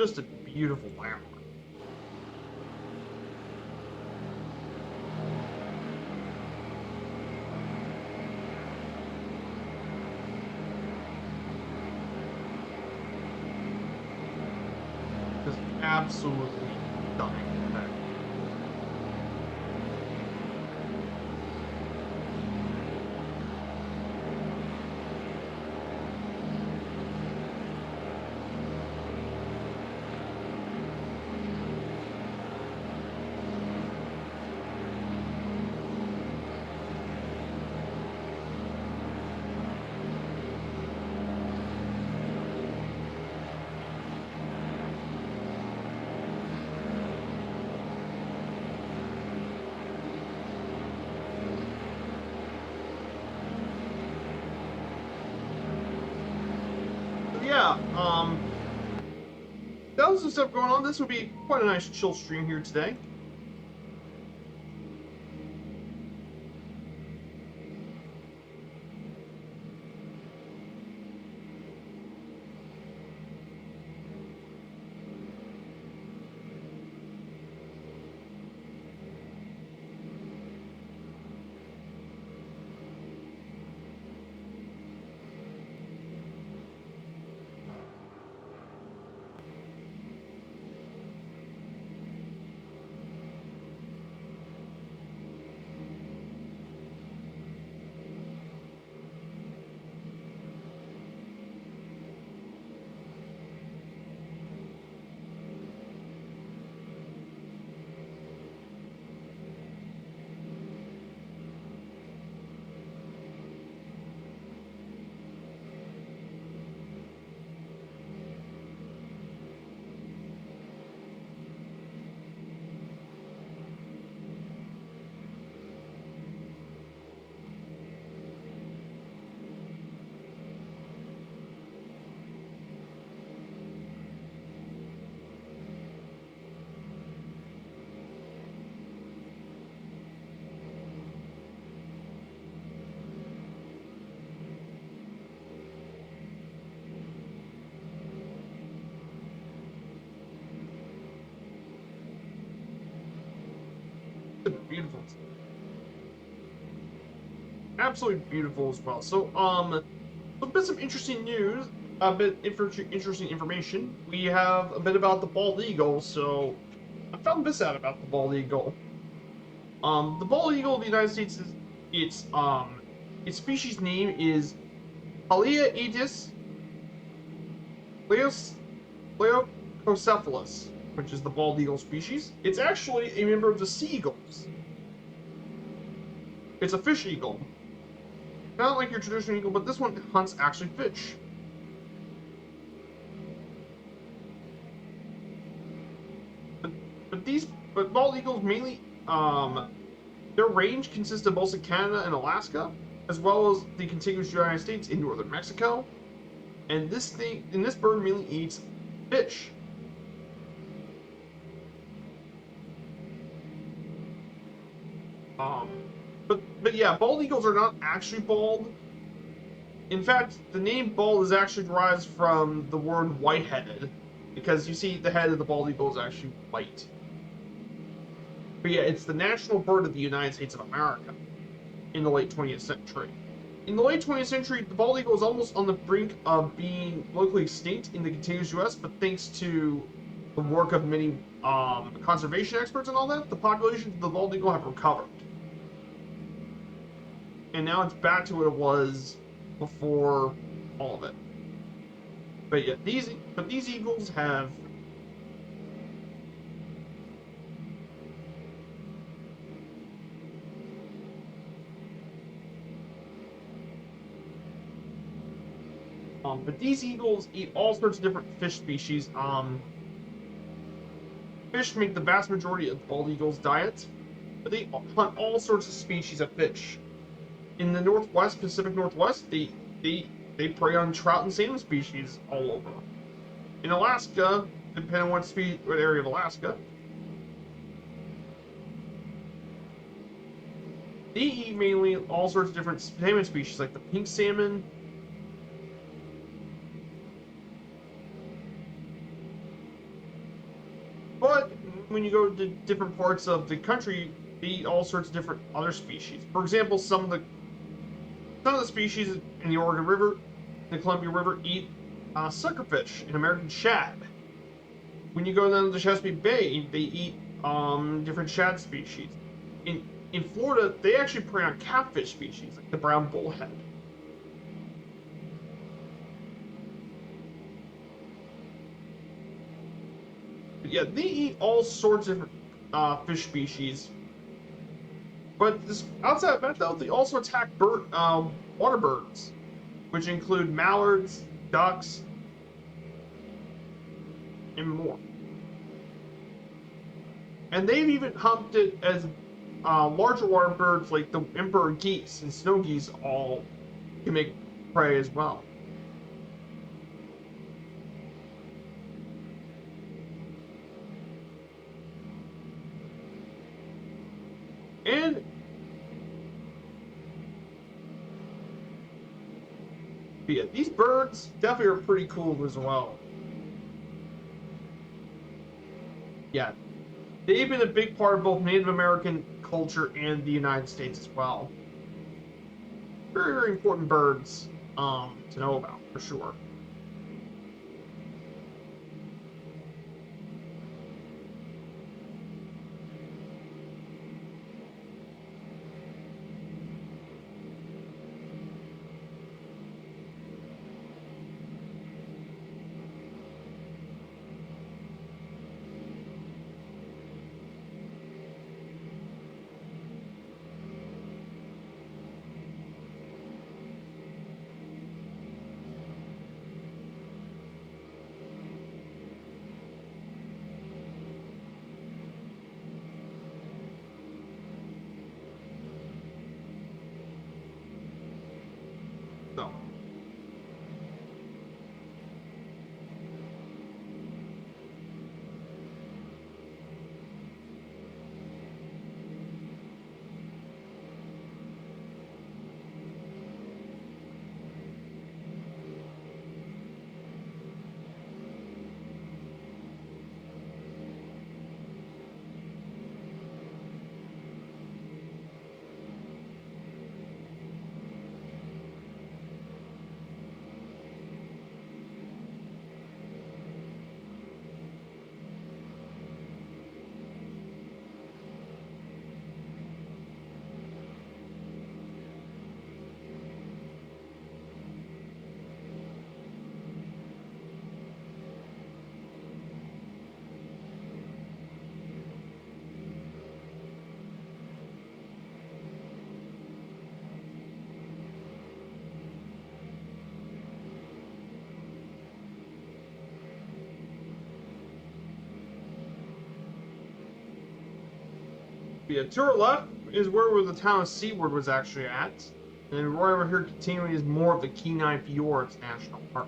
Just a beautiful landmark. Just absolutely stunning. Yeah, that was the stuff going on. This would be quite a nice chill stream here today. Beautiful. Absolutely beautiful as well. So, a bit some interesting news, a bit interesting information. We have a bit about the bald eagle. So, I found this out about the bald eagle. The bald eagle of the United States is its species name is Haliaeetus leucocephalus, which is the bald eagle species. It's actually a member of the sea eagles. It's a fish eagle. Not like your traditional eagle, but this one hunts actually fish. But bald eagles mainly, their range consists of mostly Canada and Alaska, as well as the contiguous United States in northern Mexico. And this bird mainly eats fish. Um, but yeah, bald eagles are not actually bald. In fact, the name bald is actually derives from the word white-headed, because you see the head of the bald eagle is actually white. But yeah, it's the national bird of the United States of America in the late 20th century. In the late 20th century, the bald eagle was almost on the brink of being locally extinct in the contiguous U.S., but thanks to the work of many conservation experts and all that, the population of the bald eagle have recovered. And now it's back to what it was before all of it. But yeah, these eagles have but these eagles eat all sorts of different fish species. Fish make the vast majority of the bald eagle's diet, but they hunt all sorts of species of fish. In the Northwest, Pacific Northwest, they prey on trout and salmon species all over. In Alaska, depending on what area of Alaska, they eat mainly all sorts of different salmon species, like the pink salmon. when you go to different parts of the country, they eat all sorts of different other species. For example, some of the species in the Oregon River, the Columbia River, eat suckerfish and American shad. When you go down to the Chesapeake Bay, they eat different shad species. In Florida, they actually prey on catfish species like the brown bullhead. But yeah, they eat all sorts of fish species. But outside of that, though, they also attack water birds, which include mallards, ducks, and more. And they've even hunted as larger water birds like the emperor geese and snow geese all can make prey as well. And yeah, these birds definitely are pretty cool as well. Yeah, they've been a big part of both Native American culture and the United States as well. Very, very important birds to know about, for sure. So, yeah, to our left is where the town of Seaward was actually at. And right over here continuing is more of the Kenai Fjords National Park.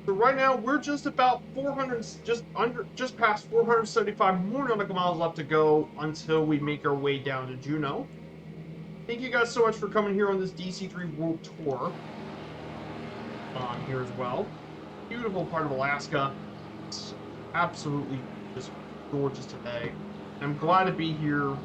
So right now we're just about 400, just past 475 more nautical miles left to go until we make our way down to Juneau. Thank you guys so much for coming here on this DC-3 World Tour. here as well. Beautiful part of Alaska. It's absolutely just gorgeous today. I'm glad to be here.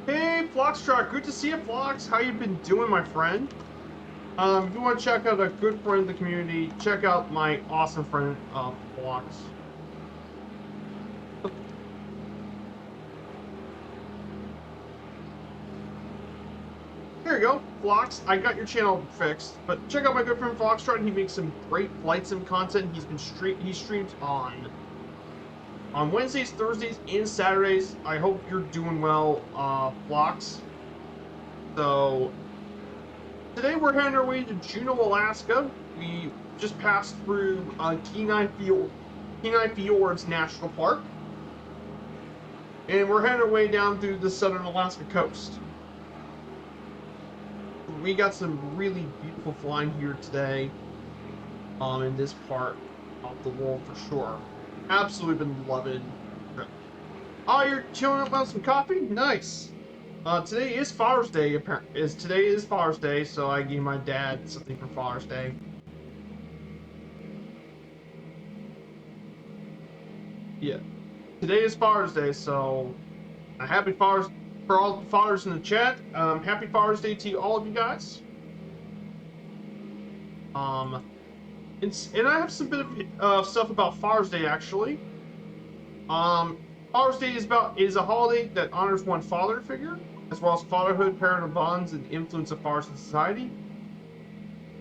Hey, Floxtrot, good to see you, Flox. How you been doing, my friend? If you want to check out a good friend of the community, check out my awesome friend, Flox. There you go, Flox. I got your channel fixed, but check out my good friend Floxtrot. He makes some great flight sim content. He streams on Wednesdays, Thursdays, and Saturdays. I hope you're doing well, Flox. So today we're heading our way to Juneau, Alaska. We just passed through Kenai Fjords National Park, and we're heading our way down through the southern Alaska coast. We got some really beautiful flying here today, in this part of the world for sure. Absolutely been loving. Oh, you're chilling out with some coffee? Nice. Today is Father's Day. Today is Father's Day, so I gave my dad something for Father's Day. Yeah. Today is Father's Day, so a happy Father's for all the fathers in the chat. Happy Father's Day to all of you guys. And I have some bit of stuff about Father's Day actually. Father's Day is a holiday that honors one father figure, as well as fatherhood, parental bonds, and the influence of fathers in society.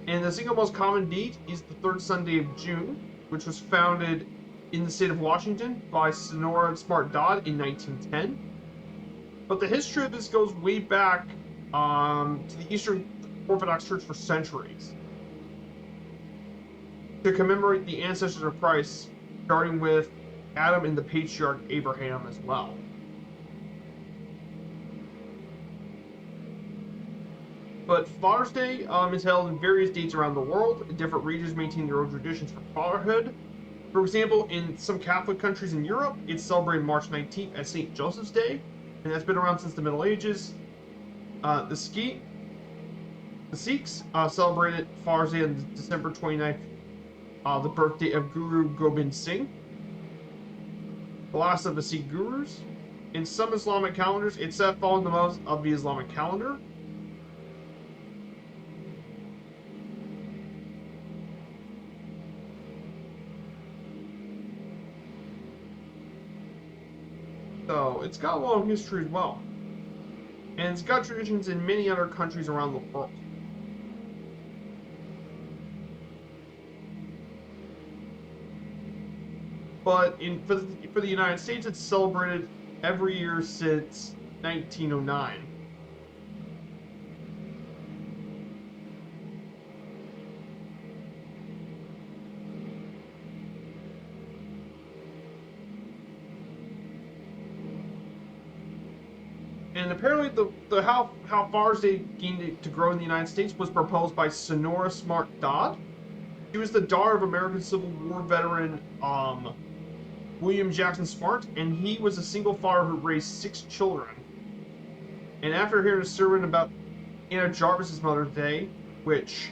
And the single most common date is the third Sunday of June, which was founded in the state of Washington by Sonora Smart Dodd in 1910. But the history of this goes way back to the Eastern Orthodox Church for centuries, to commemorate the ancestors of Christ, starting with Adam and the patriarch Abraham as well. But Father's Day is held in various dates around the world. Different regions maintain their own traditions for fatherhood. For example, in some Catholic countries in Europe, it's celebrated March 19th as St. Joseph's Day, and that's been around since the Middle Ages. The Sikhs celebrated Father's Day on December 29th, the birthday of Guru Gobind Singh, the last of the Sikh gurus. In some Islamic calendars, it's set following the months of the Islamic calendar. So it's got a long history as well, and it's got traditions in many other countries around the world. But for the United States, it's celebrated every year since 1909. And apparently, how Father's Day gained to grow in the United States was proposed by Sonora Smart Dodd. She was the daughter of American Civil War veteran William Jackson Smart, and he was a single father who raised 6 children. And after hearing a sermon about Anna Jarvis's Mother's Day, which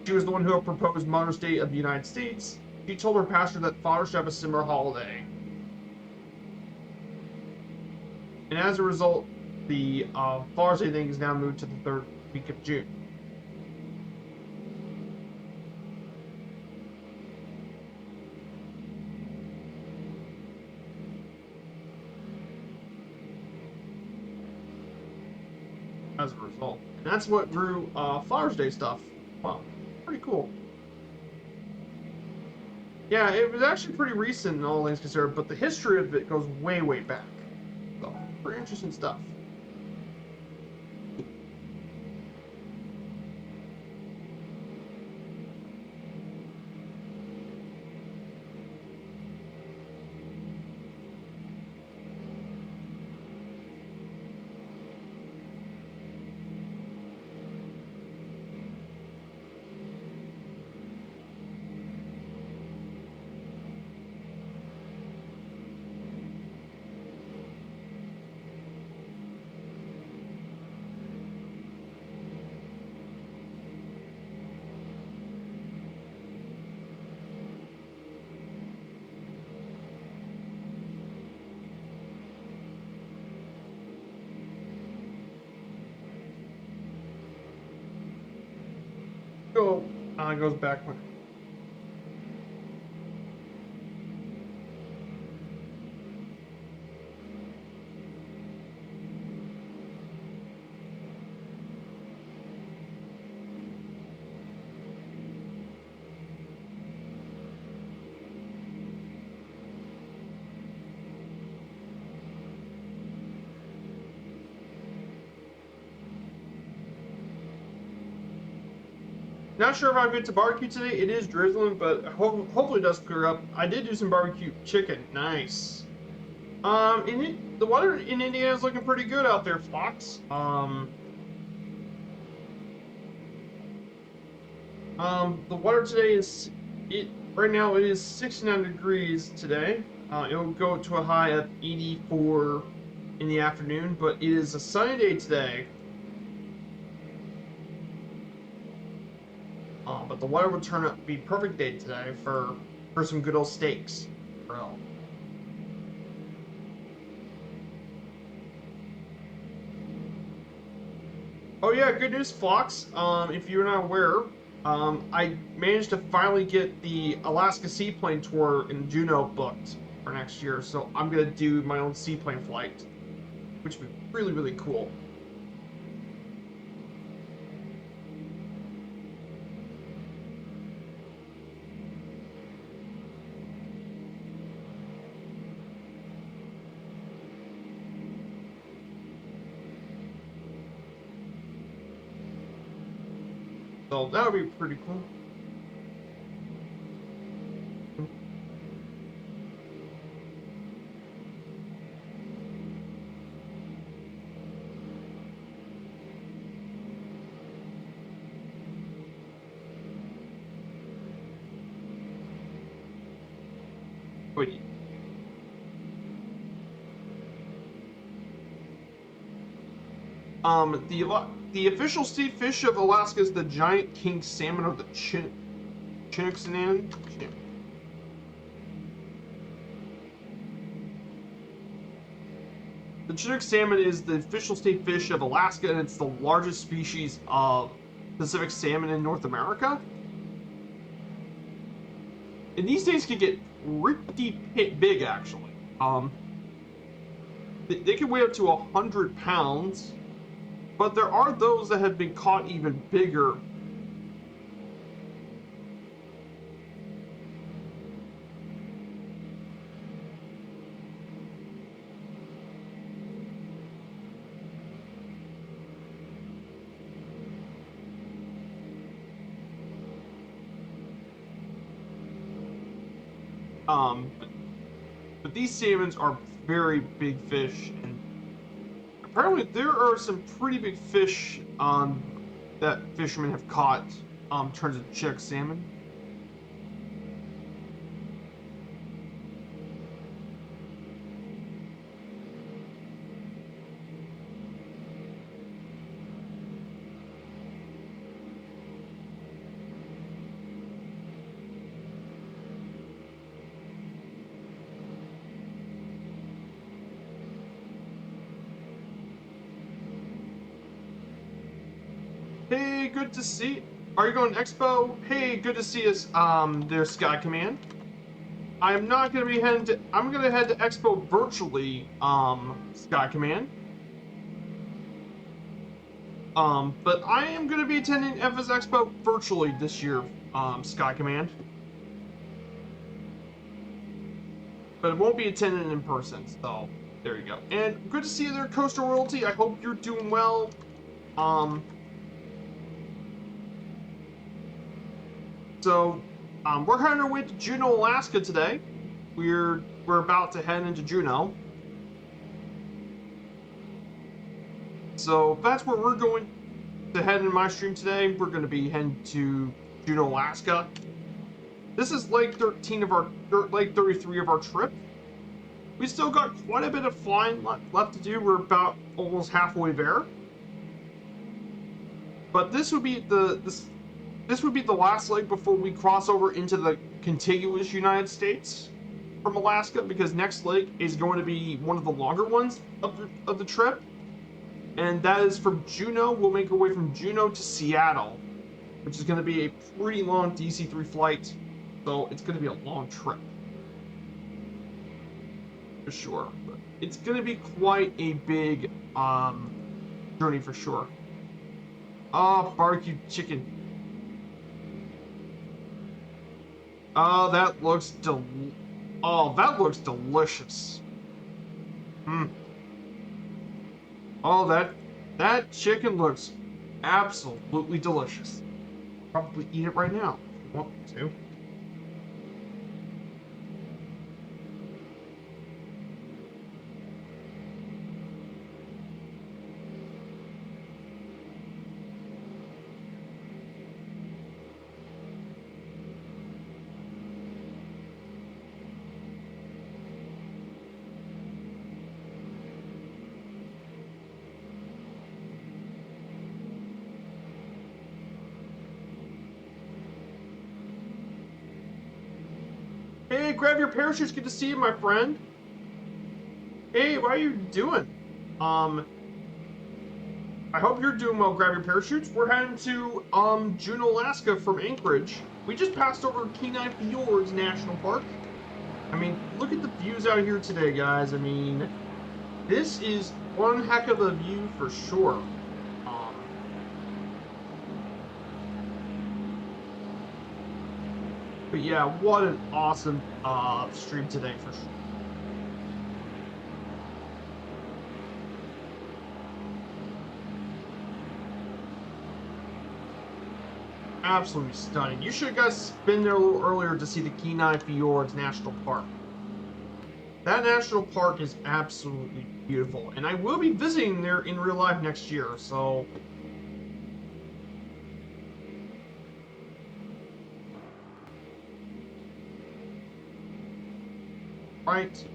She was the one who proposed Mother's Day of the United States. She told her pastor that fathers should have a similar holiday. And as a result, the Father's Day thing is now moved to the third week of June. As a result. And that's what drew Father's Day stuff. Wow, pretty cool. Yeah, it was actually pretty recent in all things considered, but the history of it goes way, way back. So, pretty interesting stuff. So, goes back when. Not sure if I'm good to barbecue today. It is drizzling, but hopefully it does clear up. I did do some barbecue chicken. Nice. The weather in Indiana is looking pretty good out there, Fox. The weather today is right now it is 69 degrees today. It'll go to a high of 84 in the afternoon, but it is a sunny day today. But the weather will turn out to be perfect day today for some good old steaks. Grill. Oh yeah, good news, Fox. If you're not aware, I managed to finally get the Alaska Seaplane Tour in Juneau booked for next year, so I'm gonna do my own seaplane flight, which would be really, really cool. So that would be pretty cool. Wait. The official sea fish of Alaska is the giant king salmon of the Chinook. The Chinook salmon is the official state fish of Alaska, and it's the largest species of Pacific salmon in North America. And these days can get pretty big, actually. They can weigh up to 100 pounds, but there are those that have been caught even bigger. But these salmons are very big fish, and apparently there are some pretty big fish that fishermen have caught in terms of Chinook salmon. good to see. Are you going to Expo? Hey, good to see us. There's Sky Command. I'm not gonna be heading to. I'm gonna head to Expo virtually. Sky Command. But I am gonna be attending FS Expo virtually this year. Sky Command. But it won't be attending in person. So there you go. And good to see you there, Coastal Royalty. I hope you're doing well. So, we're heading our way to Juneau, Alaska today. We're about to head into Juneau. So that's where we're going to head in my stream today. We're going to be heading to Juneau, Alaska. This is leg 13 of our leg 33 of our trip. We still got quite a bit of flying left to do. We're about almost halfway there. But this would be this would be the last leg before we cross over into the contiguous United States from Alaska, because next leg is going to be one of the longer ones of the trip, and that is from Juneau. We'll make our way from Juneau to Seattle, which is going to be a pretty long DC-3 flight, so it's going to be a long trip for sure. But it's going to be quite a big journey for sure. Oh, barbecue chicken. Oh, that looks delicious. Oh, that chicken looks absolutely delicious. Probably eat it right now if you want me to. Hey, grab your parachutes. Good to see you, my friend. Hey, what are you doing? I hope you're doing well. Grab your parachutes. We're heading to Juneau, Alaska from Anchorage. We just passed over Kenai Fjords National Park. I mean, look at the views out here today, guys. I mean, this is one heck of a view for sure. But yeah, what an awesome stream today for sure. Absolutely stunning. You should have guys been there a little earlier to see the Kenai Fjords National Park. That national park is absolutely beautiful, and I will be visiting there in real life next year, so right,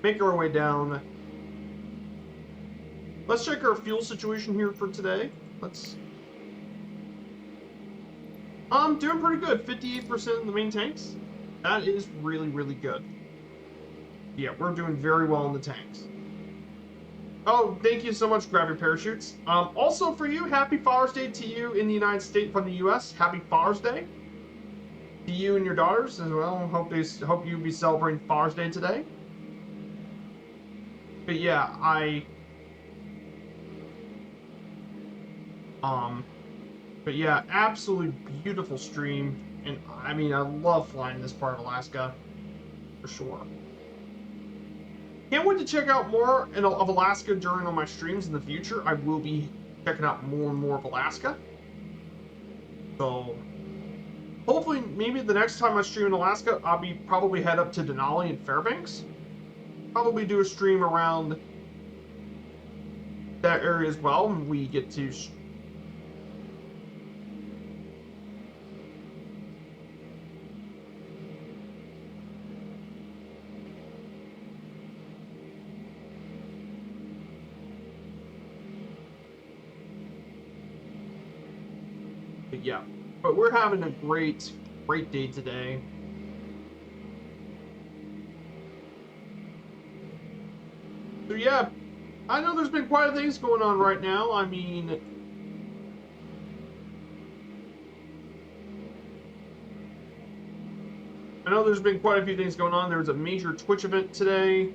make our way down. Let's check our fuel situation here for today. I'm doing pretty good. 58% in the main tanks. That is really, really good. Yeah, we're doing very well in the tanks. Oh, thank you so much, Grab Your Parachutes. Also for you, Happy Father's Day to you in the United States, from the U.S. Happy Father's Day to you and your daughters as well. Hope you be celebrating Father's Day today. But yeah, but yeah, absolutely beautiful stream, and I mean, I love flying this part of Alaska, for sure. Can't wait to check out more of Alaska during all my streams in the future. I will be checking out more and more of Alaska. So, hopefully, maybe the next time I stream in Alaska, I'll probably head up to Denali and Fairbanks. Probably do a stream around that area as well, and we get to yeah, but we're having a great day today. So yeah, I know there's been quite a things going on right now. I mean, I know there's been quite a few things going on. There was a major Twitch event today.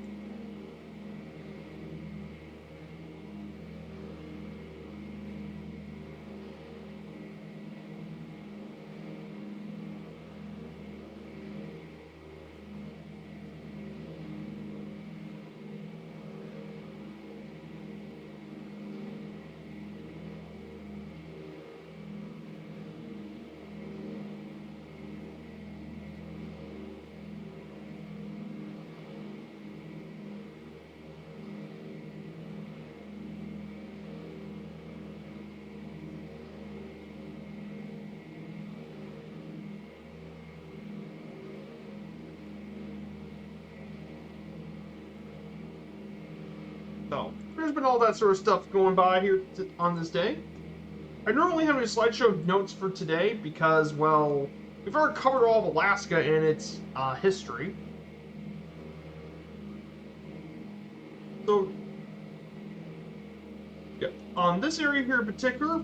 So there's been all that sort of stuff going by here on this day. I normally have a slideshow notes for today because, well, we've already covered all of Alaska and its history. So, yeah, on this area here in particular,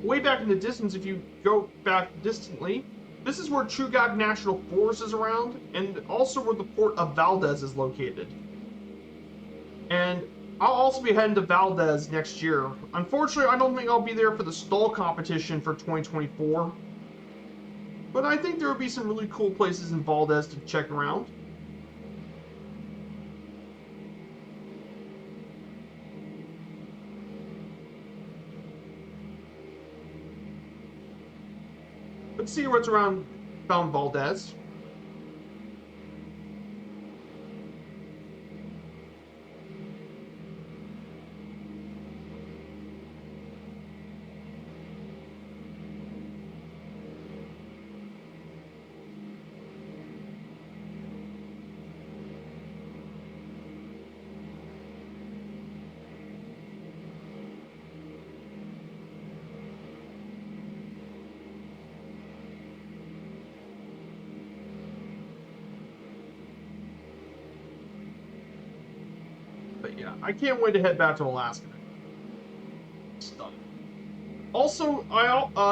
way back in the distance, if you go back distantly, this is where Chugach National Forest is around, and also where the port of Valdez is located. And I'll also be heading to Valdez next year. Unfortunately, I don't think I'll be there for the stall competition for 2024. But I think there will be some really cool places in Valdez to check around. Let's see what's around Valdez. But yeah, I can't wait to head back to Alaska. Stuff. Also,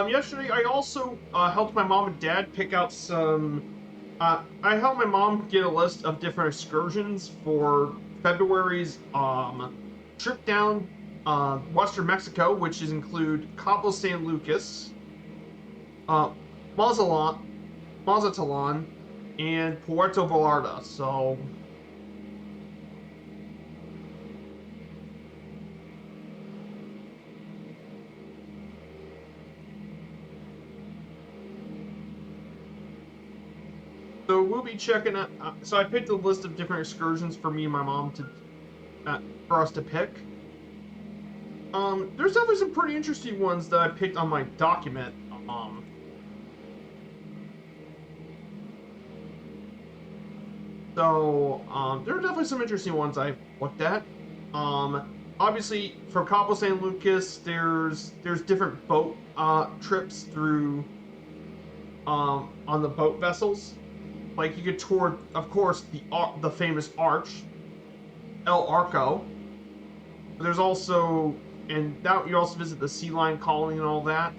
yesterday I also helped my mom and dad pick out some. I helped my mom get a list of different excursions for February's trip down western Mexico, which include Cabo San Lucas, Mazatlan, and Puerto Vallarta. So. So we'll be checking out. So I picked a list of different excursions for me and my mom for us to pick. There's definitely some pretty interesting ones that I picked on my document. There are definitely some interesting ones I looked at. Obviously, for Cabo San Lucas, there's different boat trips through on the boat vessels. Like, you could tour, of course, the famous arch, El Arco. There's also, and that you also visit the Sea Lion Colony and all that.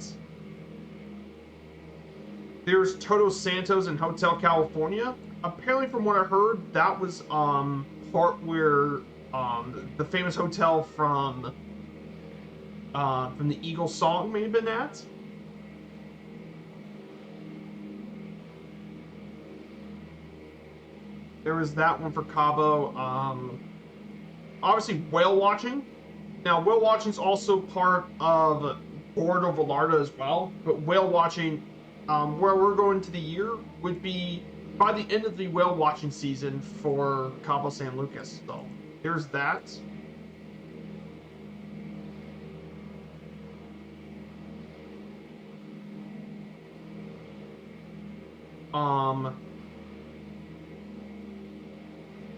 There's Todos Santos and Hotel California. Apparently, from what I heard, that was part where the famous hotel from the Eagle song may have been at. There was that one for Cabo. Obviously, whale watching. Now, whale watching is also part of Puerto Vallarta as well. But whale watching, where we're going to the year, would be by the end of the whale watching season for Cabo San Lucas. So there's that.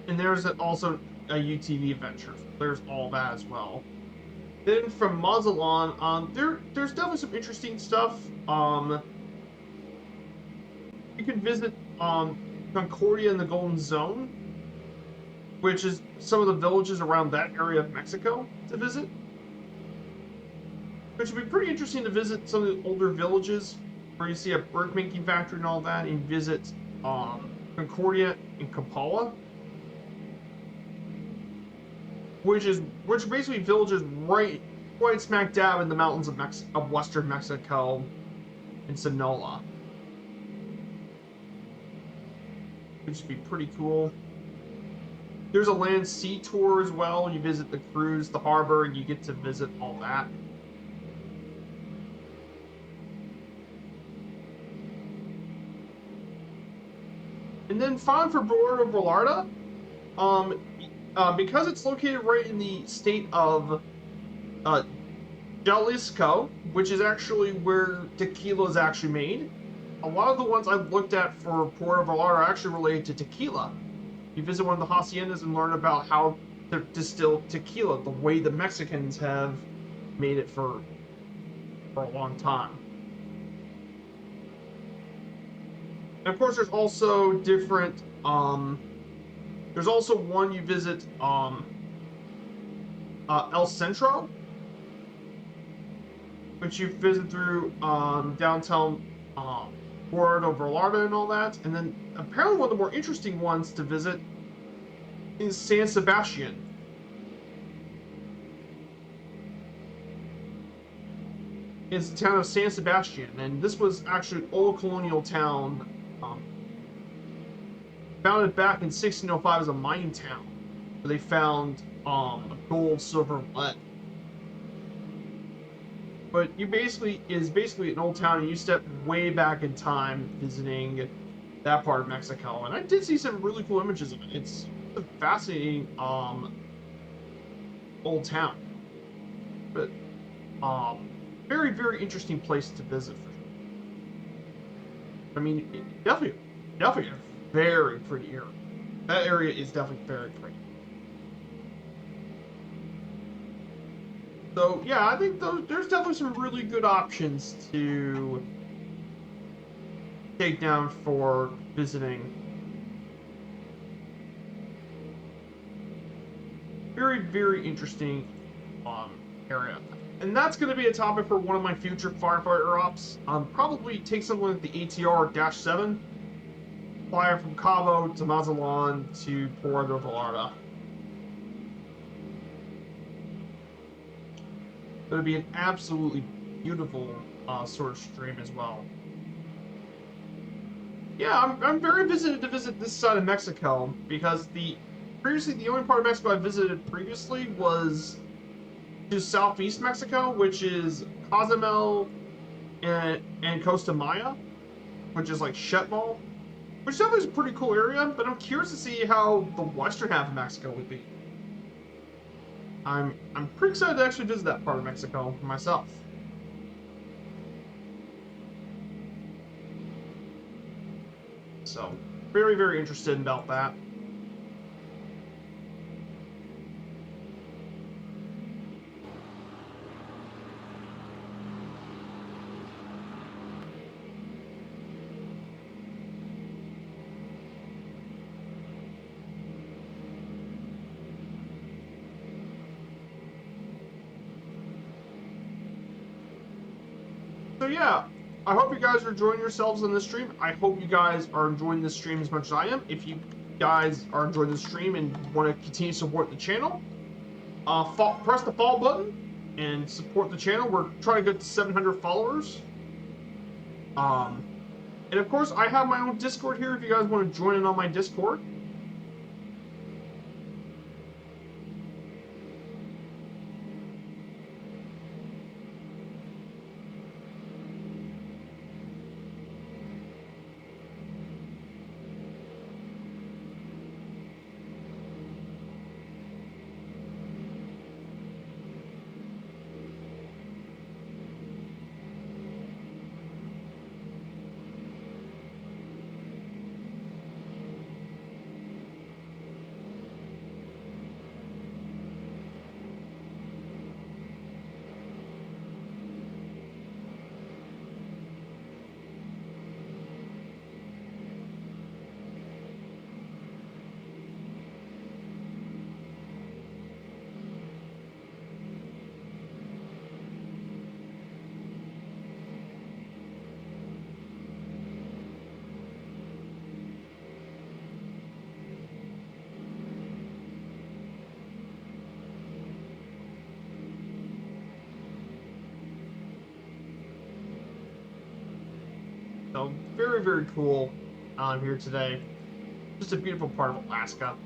And there's also a UTV adventure. There's all that as well. Then from Mazatlan, there's definitely some interesting stuff. You can visit Concordia and the Golden Zone, which is some of the villages around that area of Mexico to visit. Which would be pretty interesting to visit some of the older villages where you see a brick making factory and all that, and visit Concordia and Capala, which basically villages right smack dab in the mountains of western Mexico in Sonora, which would be pretty cool. There's a land sea tour as well. You visit the cruise, the harbor, and you get to visit all that. And then finally for Puerto Vallarta, because it's located right in the state of uh, Jalisco, which is actually where tequila is actually made. A lot of the ones I've looked at for Puerto Vallarta are actually related to tequila. You visit one of the haciendas and learn about how to distill tequila, the way the Mexicans have made it for a long time. And of course, there's also different. There's also one you visit El Centro, which you visit through downtown Puerto Vallarta and all that. And then apparently one of the more interesting ones to visit is San Sebastian. It's the town of San Sebastian, and this was actually an old colonial town, founded back in 1605 as a mining town, where they found gold, silver, and lead. But is basically an old town, and you step way back in time visiting that part of Mexico, and I did see some really cool images of it. It's a fascinating old town, but very, very interesting place to visit. I mean, definitely a very pretty area. That area is definitely very pretty. So yeah, I think there's definitely some really good options to take down for visiting. Very, very interesting area. And that's going to be a topic for one of my future firefighter ops. Probably take something like the ATR-7, fly from Cabo to Mazatlan to Puerto Vallarta. It's going to be an absolutely beautiful sort of stream as well. Yeah, I'm very excited to visit this side of Mexico because previously the only part of Mexico I visited previously was to southeast Mexico, which is Cozumel and Costa Maya, which is like Shetmal, which definitely is a pretty cool area. But I'm curious to see how the western half of Mexico would be. I'm pretty excited to actually visit that part of Mexico for myself. So very, very interested about that. So yeah, I hope you guys are enjoying yourselves on this stream. I hope you guys are enjoying this stream as much as I am. If you guys are enjoying the stream and want to continue to support the channel, press the follow button and support the channel. We're trying to get to 700 followers. And of course, I have my own Discord here if you guys want to join in on my Discord. So very, very cool here today. Just a beautiful part of Alaska.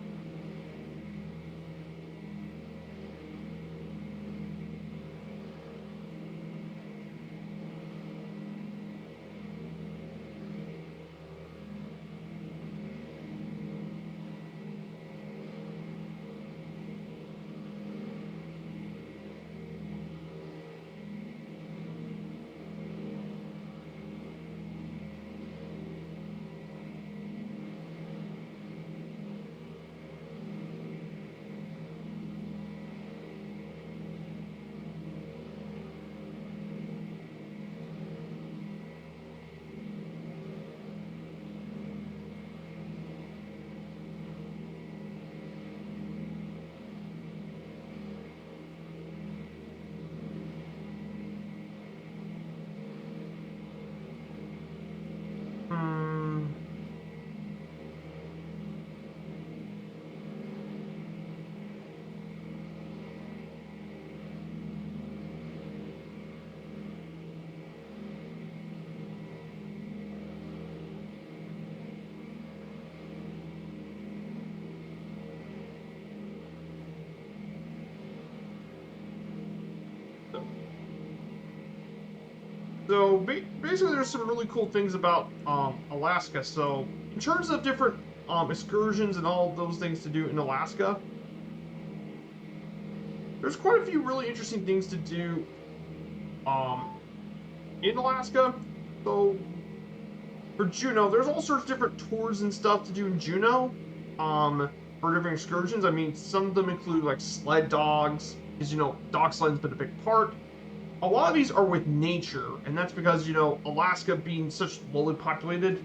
So basically, there's some really cool things about Alaska. So in terms of different excursions and all those things to do in Alaska, there's quite a few really interesting things to do um, in Alaska. So for Juneau, there's all sorts of different tours and stuff to do in Juneau for different excursions. I mean, some of them include like sled dogs, because dog sledding's been a big part. A lot of these are with nature, and that's because Alaska being such lowly populated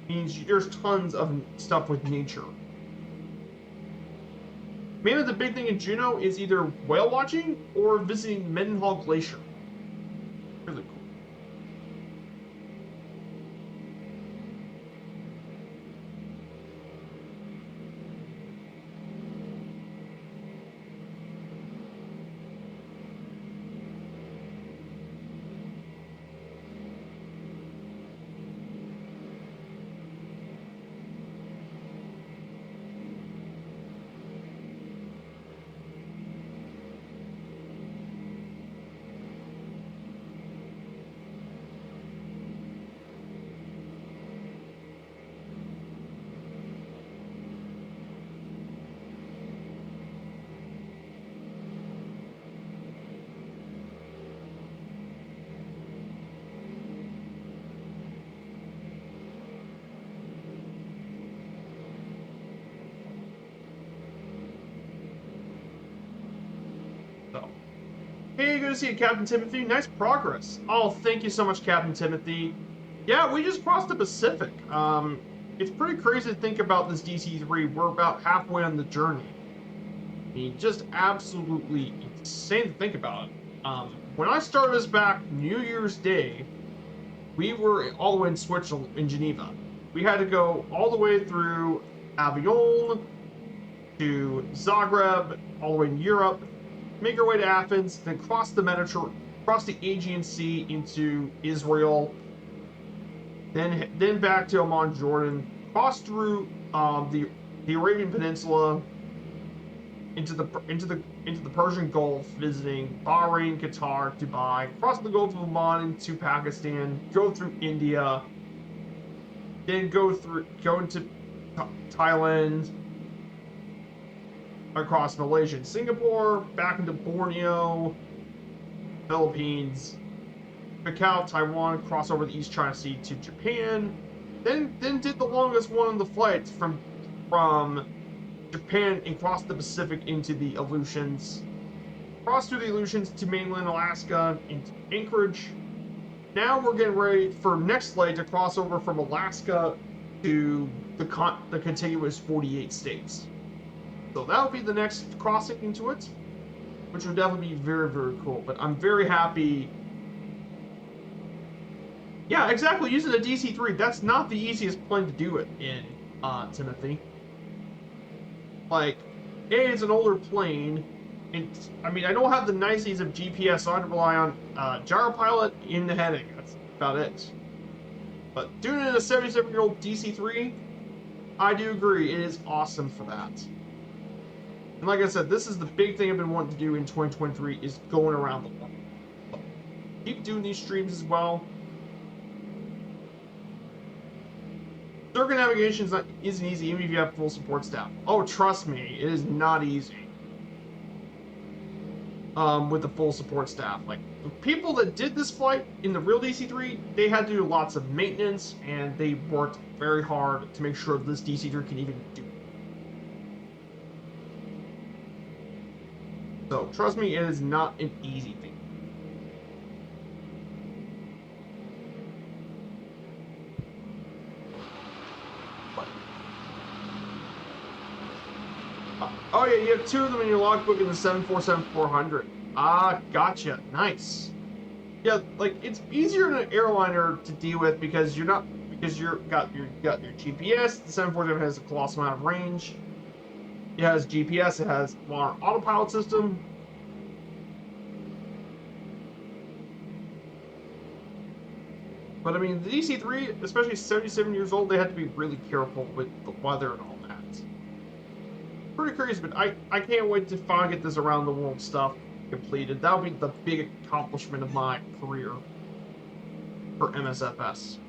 means there's tons of stuff with nature. Mainly the big thing in Juneau is either whale watching or visiting Mendenhall Glacier. Really cool. So, hey, good to see you, Captain Timothy. Nice progress. Oh, thank you so much, Captain Timothy. Yeah, we just crossed the Pacific. It's pretty crazy to think about this DC-3. We're about halfway on the journey. I mean, just absolutely insane to think about it. When I started this back New Year's Day, we were all the way in Switzerland, in Geneva. We had to go all the way through Avignon to Zagreb, all the way in Europe, make our way to Athens, then cross the Mediterranean, cross the Aegean Sea into Israel, then back to Amman, Jordan, cross through the Arabian Peninsula into the Persian Gulf, visiting Bahrain, Qatar, Dubai, cross the Gulf of Oman into Pakistan, go through India, then go into Thailand, across Malaysia and Singapore, back into Borneo, Philippines, Macau, Taiwan, cross over the East China Sea to Japan, then did the longest one on the flight from Japan and crossed the Pacific into the Aleutians, crossed through the Aleutians to mainland Alaska into Anchorage. Now we're getting ready for next leg to cross over from Alaska to the contiguous 48 states. So that'll be the next crossing into it, which would definitely be very, very cool. But I'm very happy. Yeah, exactly. Using the DC-3, that's not the easiest plane to do it in, Timothy. Like, A, it's an older plane. And, I mean, I don't have the niceties of GPS, so I have to rely on Gyropilot in the heading. That's about it. But doing it in a 77-year-old DC-3, I do agree, it is awesome for that. And like I said, this is the big thing I've been wanting to do in 2023 is going around the world. Keep doing these streams as well. Circuit navigation isn't easy, even if you have full support staff. Oh, trust me, it is not easy. With the full support staff. Like, the people that did this flight in the real DC-3, they had to do lots of maintenance, and they worked very hard to make sure this DC-3 can even do it. So, trust me, it is not an easy thing. Oh yeah, you have two of them in your logbook in the 747-400. Ah, gotcha. Nice. Yeah, like it's easier in an airliner to deal with because you're got your GPS. The 747 has a colossal amount of range. It has GPS. It has modern autopilot system. But I mean, the DC-3, especially 77 years old, they had to be really careful with the weather and all that. Pretty curious, but I can't wait to finally get this around the world stuff completed. That'll be the big accomplishment of my career for MSFS.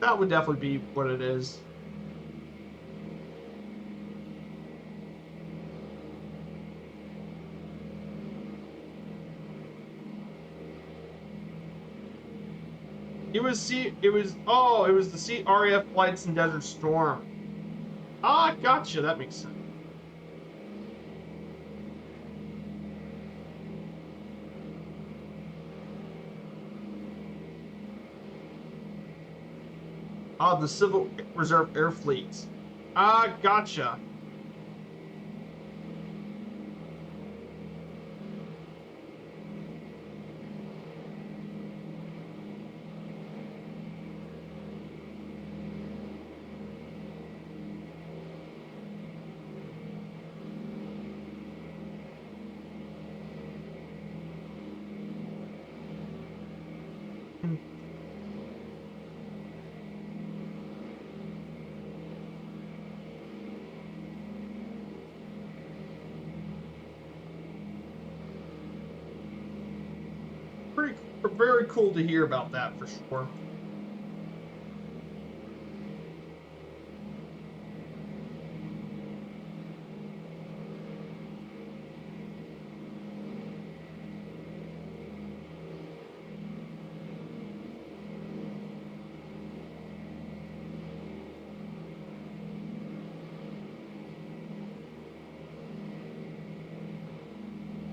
That would definitely be what it is. It was the RAF flights in Desert Storm. Ah, gotcha. That makes sense. Ah, the Civil Reserve Air Fleet. Ah, gotcha. Very cool to hear about that for sure.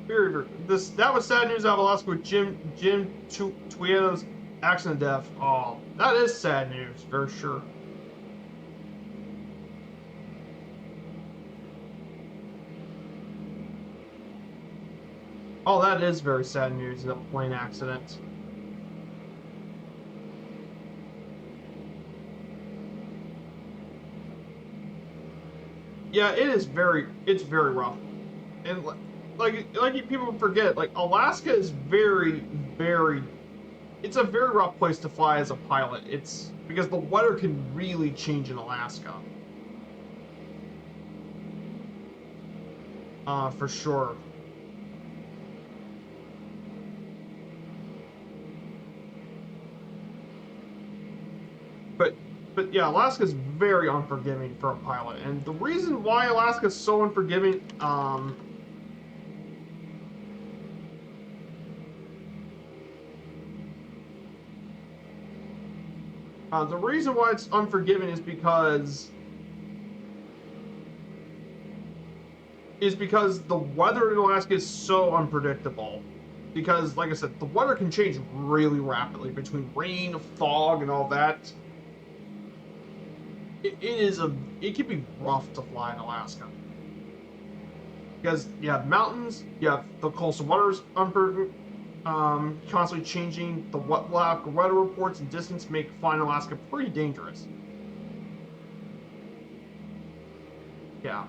That was sad news out of Alaska with Jim Tueto's accident death. Oh, that is sad news for sure. Oh, that is very sad news. The plane accident. Yeah, it's very rough, and like people forget, like Alaska is it's a very rough place to fly as a pilot. It's because the weather can really change in Alaska. For sure. But yeah, Alaska's very unforgiving for a pilot, and the reason why Alaska's so unforgiving, the reason why it's unforgiving is because the weather in Alaska is so unpredictable. Because, like I said, the weather can change really rapidly between rain, fog, and all that. It can be rough to fly in Alaska. Because you have mountains, you have the coastal waters constantly changing. The lack of weather reports and distance make flying in Alaska pretty dangerous. Yeah.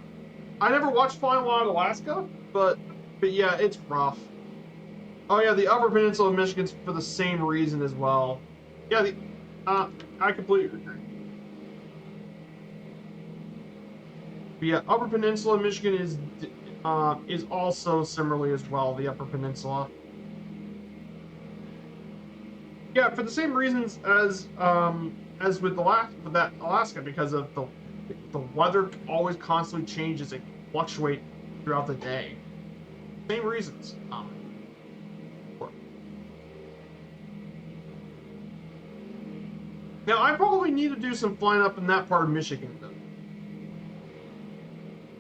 I never watched Flying Wild Alaska, but yeah, it's rough. Oh yeah, the Upper Peninsula of Michigan's for the same reason as well. Yeah, uh, I completely agree. But yeah, Upper Peninsula of Michigan is also similarly as well, the Upper Peninsula. Yeah, for the same reasons as with Alaska, because of the weather always constantly changes, it fluctuates throughout the day. Same reasons. Now I probably need to do some flying up in that part of Michigan though.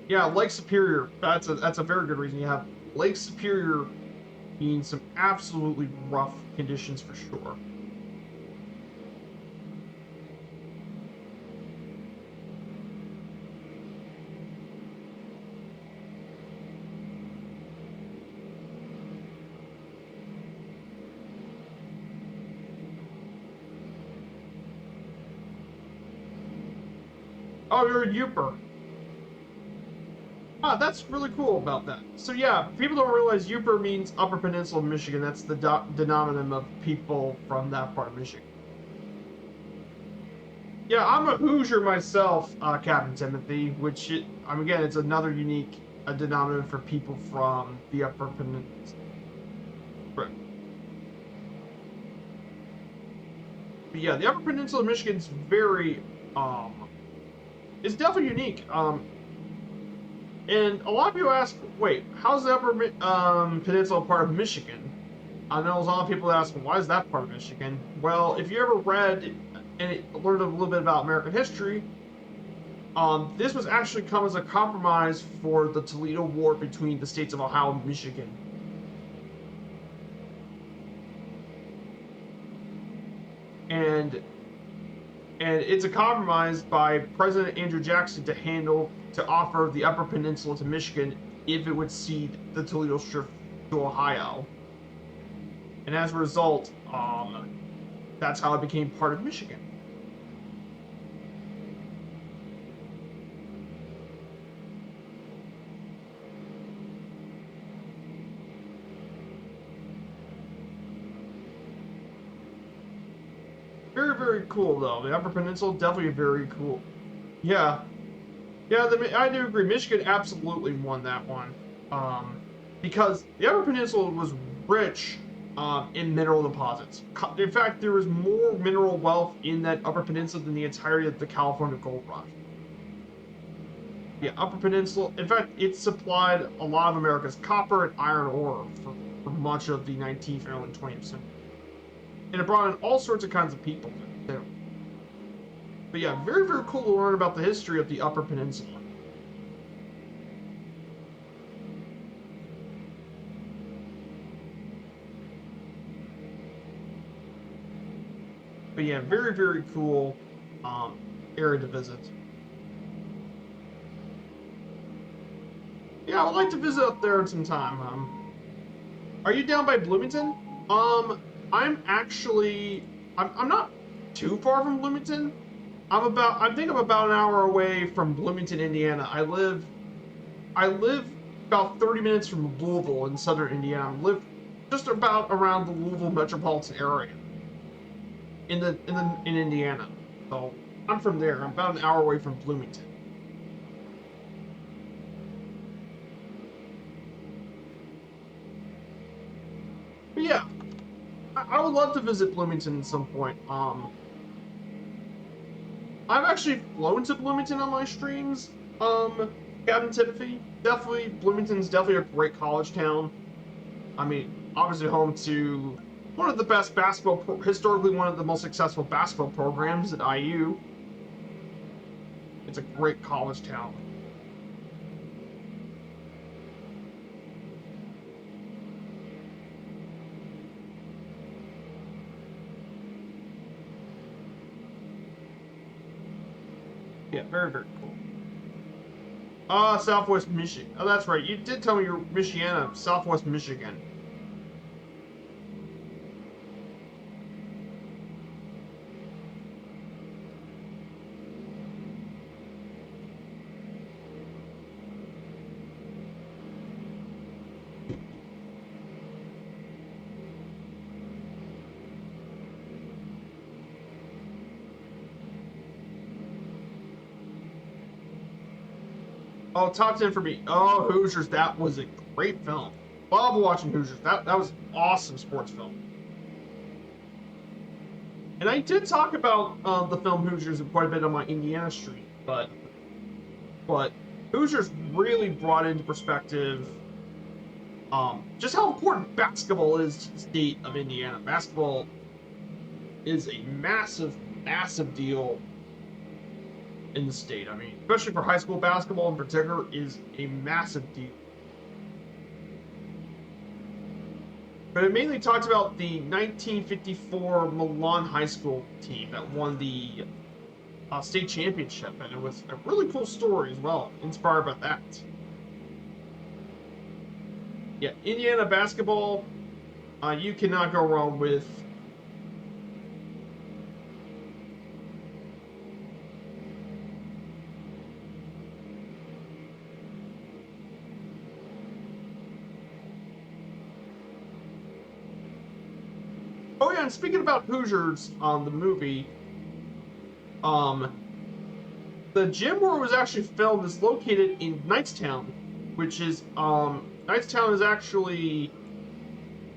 Yeah, Lake Superior. That's a very good reason. You have Lake Superior being some absolutely rough conditions for sure. Oh, you're a Youper. Ah, that's really cool about that. So yeah, people don't realize Youper means Upper Peninsula of Michigan. That's the denominator of people from that part of Michigan. Yeah, I'm a Hoosier myself, Captain Timothy. Again, it's another unique denominator for people from the Upper Peninsula. Right. But yeah, the Upper Peninsula of Michigan's very it's definitely unique. And a lot of people ask, wait, how's the Upper Peninsula part of Michigan? I know there's a lot of people that ask, why is that part of Michigan? Well, if you ever read and learned a little bit about American history, this was actually come as a compromise for the Toledo War between the states of Ohio and Michigan. And and it's a compromise by President Andrew Jackson to offer the Upper Peninsula to Michigan if it would cede the Toledo Strip to Ohio. And as a result, that's how it became part of Michigan. Very, very cool though. The Upper Peninsula definitely very cool. Yeah, yeah. I do agree. Michigan absolutely won that one, um, because the Upper Peninsula was rich in mineral deposits. In fact, there was more mineral wealth in that Upper Peninsula than the entirety of the California Gold Rush. Yeah, Upper Peninsula. In fact, it supplied a lot of America's copper and iron ore for much of the 19th and early 20th century, and it brought in all sorts of kinds of people too. But yeah, very, very cool to learn about the history of the Upper Peninsula. But yeah, very, very cool um, area to visit. Yeah, I would like to visit up there at some time. Are you down by Bloomington? Um, I'm actually, I'm not too far from Bloomington. I think I'm about an hour away from Bloomington, Indiana. I live about 30 minutes from Louisville in southern Indiana. I live just about around the Louisville metropolitan area in Indiana. So I'm from there. I'm about an hour away from Bloomington. But yeah, I would love to visit Bloomington at some point. I've actually flown to Bloomington on my streams. Captain Timothy, definitely Bloomington's definitely a great college town. I mean, obviously home to one of the best historically one of the most successful basketball programs at IU. It's a great college town. Yeah, very, very cool. Southwest Michigan. Oh, that's right. You did tell me you're Michiana, Southwest Michigan. Oh, top 10 for me. Oh, Hoosiers. That was a great film. Love watching Hoosiers. That was an awesome sports film. And I did talk about the film Hoosiers quite a bit on my Indiana stream, but Hoosiers really brought into perspective just how important basketball is to the state of Indiana. Basketball is a massive, massive deal in the state. I mean, especially for high school basketball in particular, is a massive deal. But it mainly talks about the 1954 Milan High School team that won the state championship, and it was a really cool story as well, inspired by that. Yeah, Indiana basketball, you cannot go wrong with. Oh yeah, and speaking about Hoosiers on the movie, the gym where it was actually filmed is located in Knightstown, which is Knightstown is actually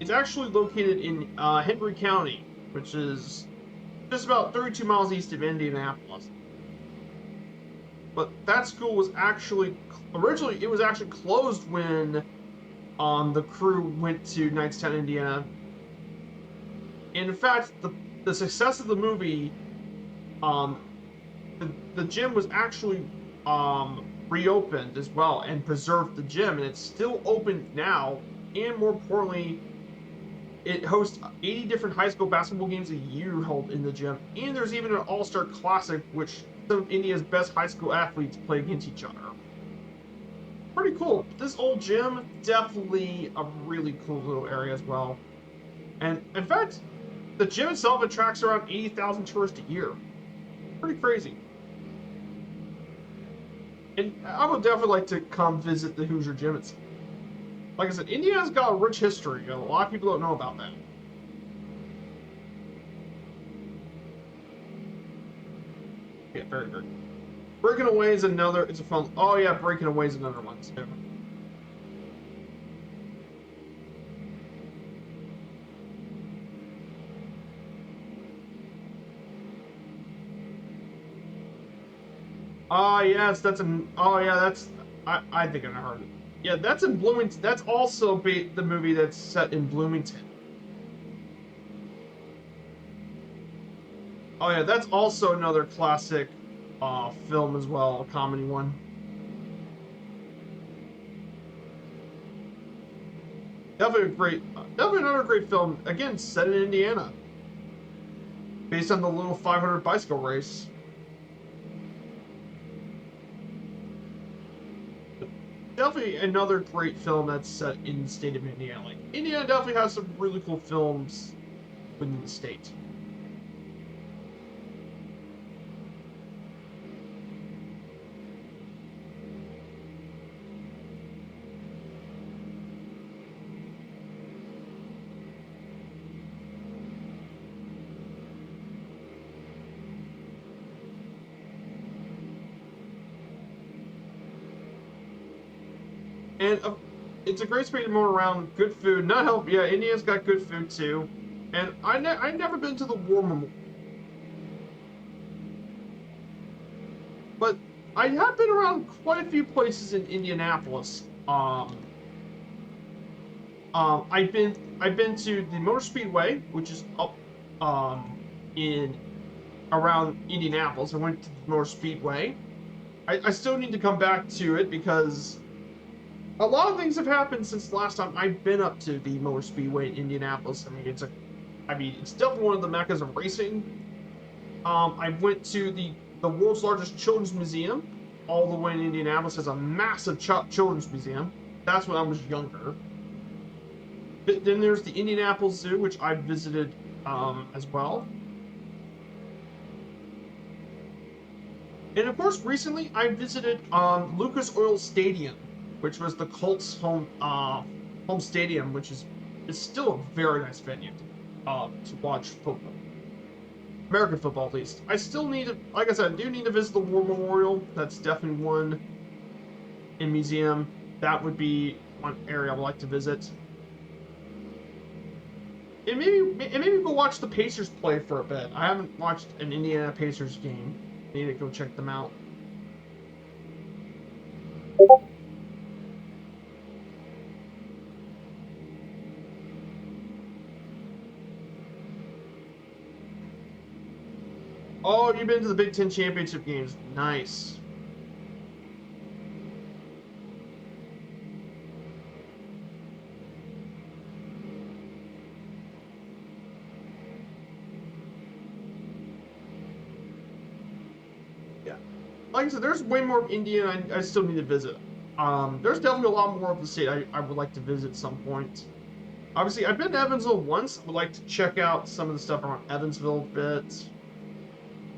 located in Henry County, which is just about 32 miles east of Indianapolis. But that school was actually originally closed when the crew went to Knightstown, Indiana. And in fact, the success of the movie, the gym was actually reopened as well and preserved the gym, and it's still open now. And more importantly, it hosts 80 different high school basketball games a year held in the gym, and there's even an all-star classic, which some of India's best high school athletes play against each other. Pretty cool. This old gym, definitely a really cool little area as well. And in fact, the gym itself attracts around 80,000 tourists a year. Pretty crazy. And I would definitely like to come visit the Hoosier Gym itself. Like I said, Indiana's got a rich history. A lot of people don't know about that. Yeah, very, very. Breaking Away is another. It's a fun. Oh yeah, Breaking Away is another one too. Oh yes, that's an. Oh yeah, that's. I think I heard it. Yeah, that's in Bloomington. That's also the movie that's set in Bloomington. Oh yeah, that's also another classic film as well, a comedy one. Definitely another great film. Again, set in Indiana, based on the little 500 bicycle race. Definitely another great film that's set in the state of Indiana. Like, Indiana definitely has some really cool films within the state. And it's a great space to move around. Good food, not healthy. Yeah, Indiana's got good food too. And I've never been to the War Memorial, but I have been around quite a few places in Indianapolis. I've been to the Motor Speedway, which is up in around Indianapolis. I went to the Motor Speedway. I still need to come back to it because a lot of things have happened since the last time I've been up to the Motor Speedway in Indianapolis. I mean, it's definitely one of the meccas of racing. I went to the world's largest children's museum, all the way in Indianapolis. Has a massive children's museum. That's when I was younger. But then there's the Indianapolis Zoo, which I visited as well. And of course, recently I visited Lucas Oil Stadium, which was the Colts' home stadium, which is still a very nice venue to watch football. American football, at least. I still need to, like I said, I do need to visit the War Memorial. That's definitely one. and museum. That would be one area I would like to visit. And maybe go watch the Pacers play for a bit. I haven't watched an Indiana Pacers game. I need to go check them out. Oh, you've been to the Big Ten championship games. Nice. Yeah. Like I said, there's way more of Indiana I still need to visit. There's definitely a lot more of the state I would like to visit at some point. Obviously, I've been to Evansville once. I would like to check out some of the stuff around Evansville a bit.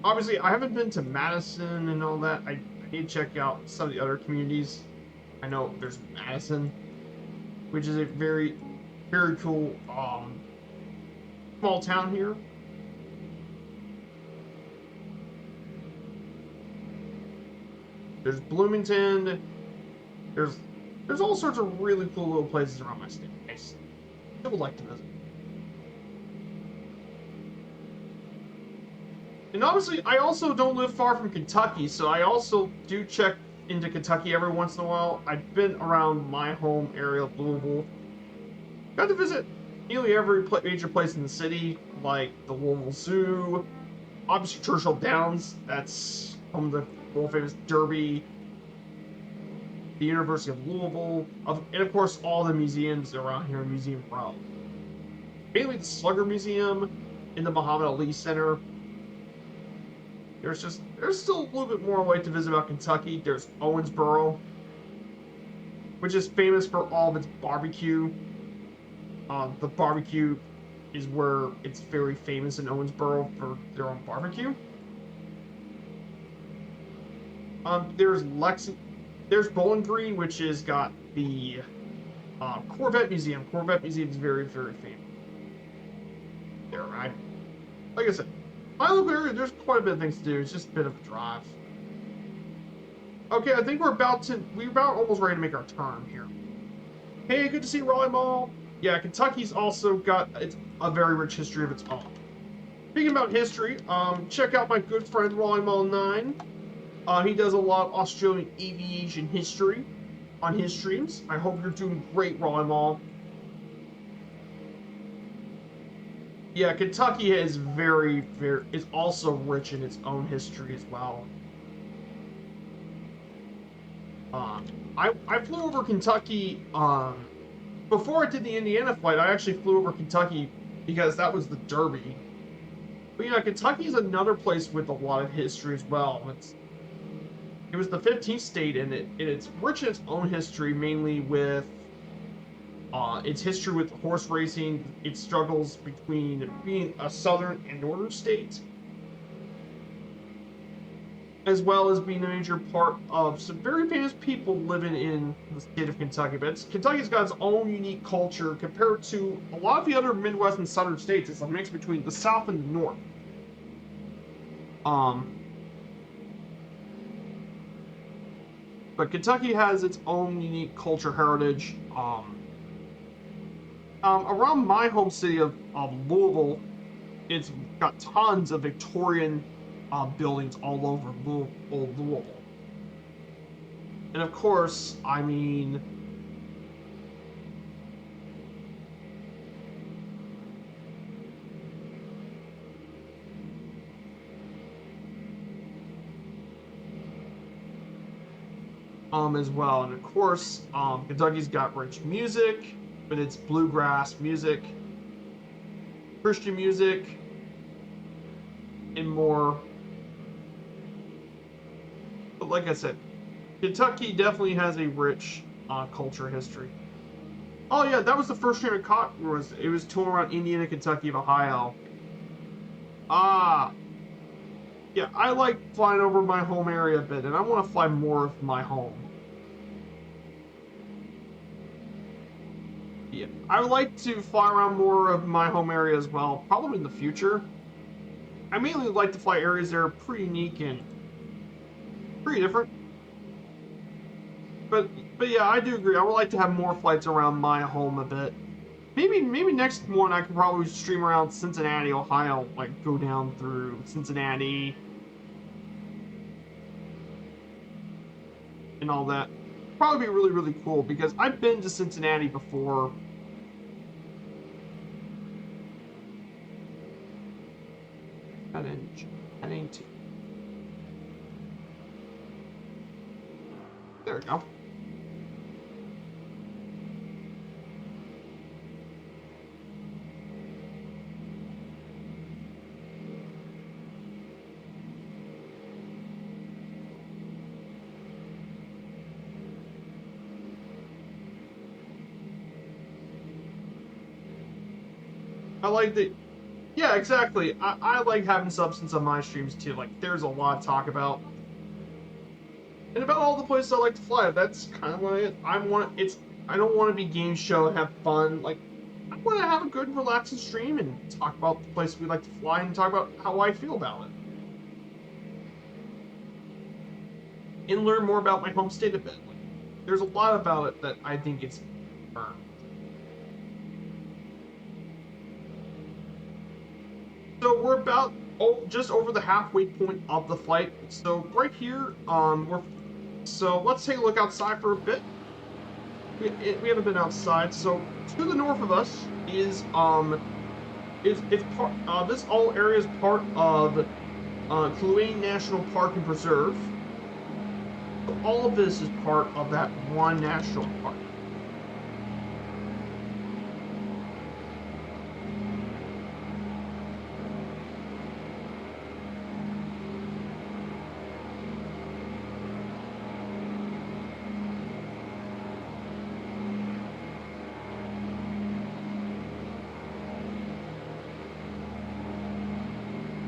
Obviously, I haven't been to Madison and all that. I need to check out some of the other communities. I know there's Madison, which is a very, very cool small town here. There's Bloomington. There's all sorts of really cool little places around my state. I still would like to visit. And obviously, I also don't live far from Kentucky, so I also do check into Kentucky every once in a while. I've been around my home area, Louisville. Got to visit nearly every major place in the city, like the Louisville Zoo, obviously Churchill Downs, that's home of the world famous Derby, the University of Louisville, and of course all the museums around here in Museum Row. Mainly the Slugger Museum in the Muhammad Ali Center. There's still a little bit more away to visit about Kentucky. There's Owensboro, which is famous for all of its barbecue. The barbecue is where it's very famous in Owensboro for their own barbecue. There's Bowling Green, which has got the Corvette Museum. Corvette Museum is very, very famous. Like I said, my local area, there's quite a bit of things to do. It's just a bit of a drive. Okay, I think we're about almost ready to make our turn here. Hey, good to see Raleigh Mall. Yeah, Kentucky's also got a very rich history of its own. Speaking about history, check out my good friend Raleigh Mall 9. He does a lot of Australian aviation history on his streams. I hope you're doing great, Raleigh Mall. Yeah, Kentucky is is also rich in its own history as well. I flew over Kentucky before I did the Indiana flight. I actually flew over Kentucky because that was the Derby. But yeah, Kentucky is another place with a lot of history as well. It was the 15th state, and it's rich in its own history, mainly with its history with horse racing, its struggles between being a southern and northern state, as well as being a major part of some very famous people living in the state of Kentucky. But Kentucky's got its own unique culture compared to a lot of the other Midwest and southern states. It's a mix between the South and the North. But Kentucky has its own unique culture heritage. Around my home city of Louisville, it's got tons of Victorian buildings all over old Louisville. And of course, I mean, as well. And of course, Kentucky's got rich music, with its bluegrass music, Christian music, and more. But like I said, Kentucky definitely has a rich culture history. Oh yeah, that was the first train I caught. It was touring around Indiana, Kentucky, and Ohio. Yeah, I like flying over my home area a bit, and I want to fly more of my home. Yeah, I would like to fly around more of my home area as well, probably in the future. I mainly like to fly areas that are pretty unique and pretty different. but yeah, I do agree. I would like to have more flights around my home a bit. Maybe next one I could probably stream around Cincinnati, Ohio, like go down through Cincinnati and all that. Probably be really really cool because I've been to Cincinnati before. That ain't. There we go. I like that. Yeah, exactly. I like having substance on my streams too. Like, there's a lot to talk about, and about all the places I like to fly. That's kind of what I want. It's I don't want to be game show, have fun. Like, I want to have a good, relaxing stream and talk about the places we like to fly and talk about how I feel about it, and learn more about my home state a bit. Like, there's a lot about it that I think it's earned. So we're about just over the halfway point of the flight. So right here, so let's take a look outside for a bit. We haven't been outside. So to the north of us is it's part this all area is part of Kluane National Park and Preserve. So all of this is part of that one national park.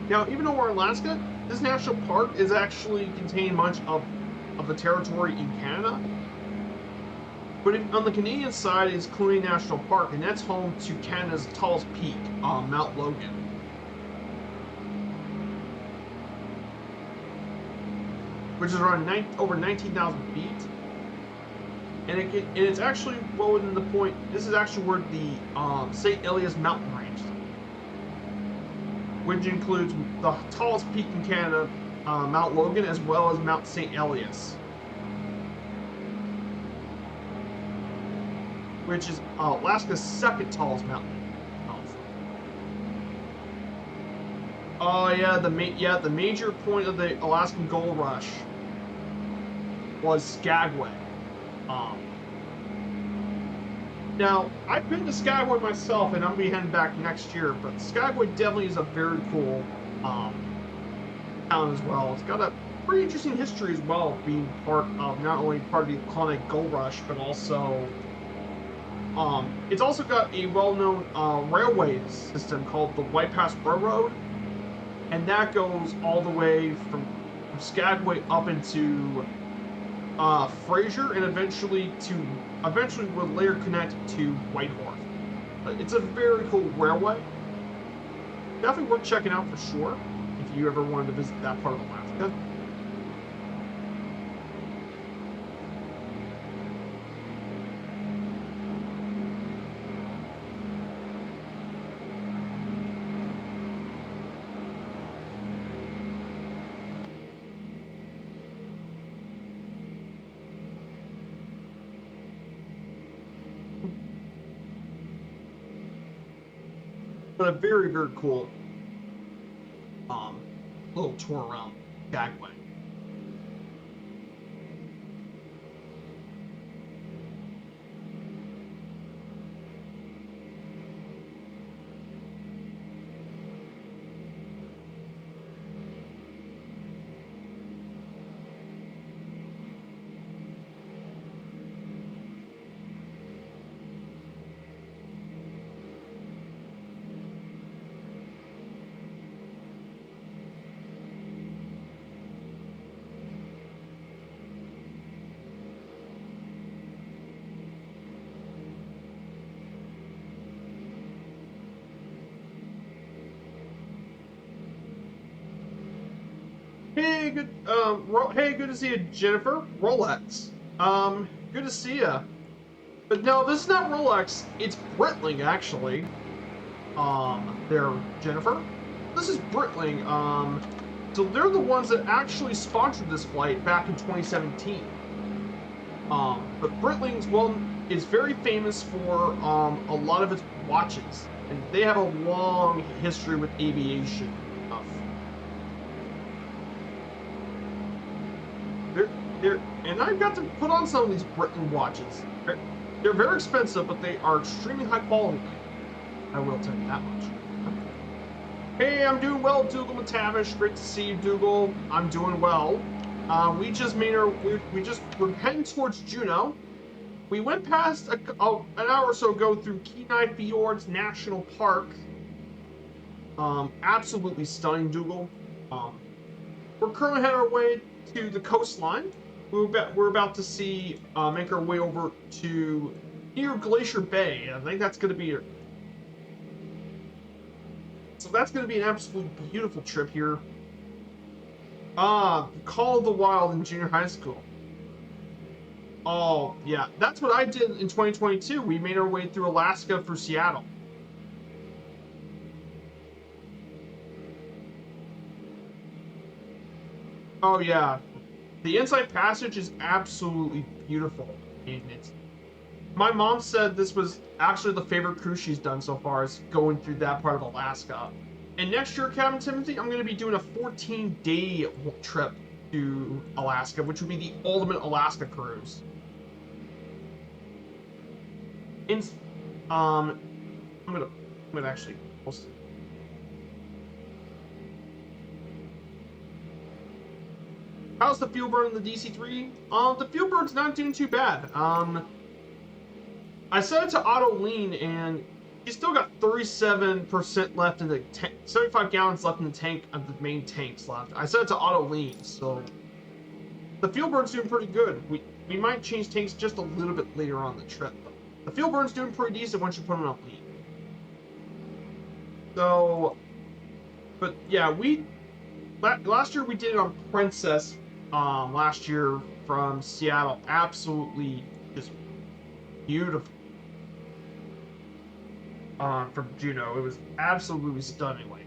Now, even though we're in Alaska, this national park is actually contained much of the territory in Canada. But on the Canadian side is Kluane National Park, and that's home to Canada's tallest peak, Mount Logan. Which is around over 19,000 feet. And it's actually well within the point. This is actually where the St. Elias mountain range is, which includes the tallest peak in Canada, Mount Logan, as well as Mount St. Elias, which is Alaska's second tallest mountain. Oh yeah, the major point of the Alaskan Gold Rush was Skagway. Now, I've been to Skagway myself, and I'm going to be heading back next year, but Skagway definitely is a very cool town as well. It's got a pretty interesting history as well, being part of not only part of the Klondike Gold Rush, but also it's also got a well-known railway system called the White Pass Railroad, and that goes all the way from Skagway up into Fraser, and eventually will later connect to Whitehorse. It's a very cool railway. Definitely worth checking out for sure if you ever wanted to visit that part of Alaska. But a very, very cool little tour around Skagway. Hey, good. Hey, good to see you, Jennifer. Rolex. Good to see ya. But no, this is not Rolex. It's Breitling, actually. They're Jennifer. This is Breitling. So they're the ones that actually sponsored this flight back in 2017. But Breitling's is very famous for a lot of its watches, and they have a long history with aviation stuff. And I've got to put on some of these Breitling watches. They're very expensive, but they are extremely high quality. I will tell you that much. Hey, I'm doing well, Dougal McTavish. Great to see you, Dougal. I'm doing well. We just made we're heading towards Juneau. We went past an hour or so ago through Kenai Fjords National Park. Absolutely stunning, Dougal. We're currently heading our way to the coastline. We're about to make our way over to near Glacier Bay. I think that's going to be so that's going to be an absolutely beautiful trip here. Call of the Wild in junior high school. Oh, yeah. That's what I did in 2022. We made our way through Alaska for Seattle. Oh, yeah. The Inside Passage is absolutely beautiful. And my mom said this was actually the favorite cruise she's done so far, is going through that part of Alaska. And next year, Captain Timothy, I'm going to be doing a 14-day trip to Alaska, which would be the ultimate Alaska cruise. I'm gonna actually post it. How's the fuel burn in the DC-3? The fuel burn's not doing too bad. I set it to auto lean, and you still got 37% left in the tank, 75 gallons left in the tank of the main tanks left. I set it to auto lean, so the fuel burn's doing pretty good. We might change tanks just a little bit later on the trip, but the fuel burn's doing pretty decent once you put it on lean. So, but yeah, last year we did it on Princess. Last year from Seattle, absolutely just beautiful. From Juneau, it was absolutely stunning. Like,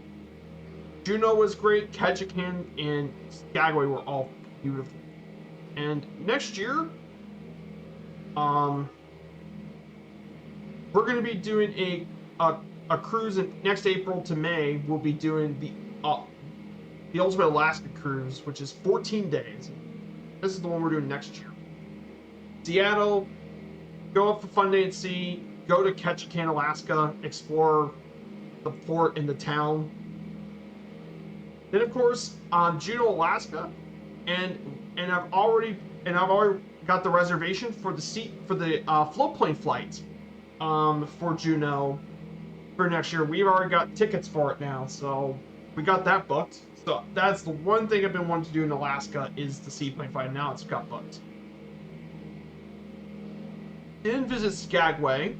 Juneau was great. Ketchikan and Skagway were all beautiful. And next year, we're going to be doing a cruise in next April to May. We'll be doing the Ultimate Alaska Cruise, which is 14 days. This is the one we're doing next year. Seattle, go up for Fun Day at Sea, go to Ketchikan, Alaska, explore the port and the town. Then, of course, Juneau, Alaska, and I've already got the reservation for the floatplane flight for Juneau for next year. We've already got tickets for it now, so we got that booked. So that's the one thing I've been wanting to do in Alaska, is the seaplane flight. Now it's got booked. Then visit Skagway.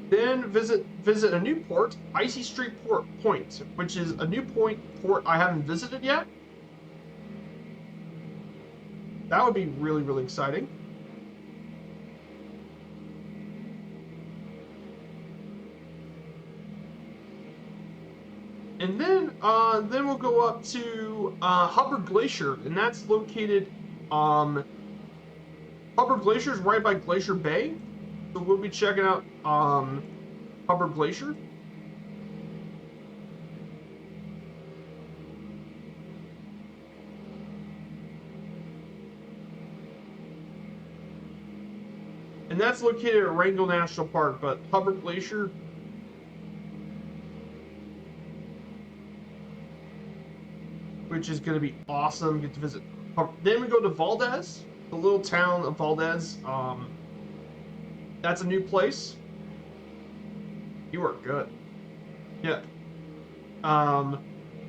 Then visit a new port, Icy Street Point, which is a new port I haven't visited yet. That would be really, really exciting. And then we'll go up to Hubbard Glacier, and that's located. Hubbard Glacier is right by Glacier Bay, so we'll be checking out Hubbard Glacier. And that's located at Wrangell National Park, but Hubbard Glacier, which is going to be awesome. Get to visit. Then we go to Valdez, the little town of Valdez. That's a new place. You are good. Yeah.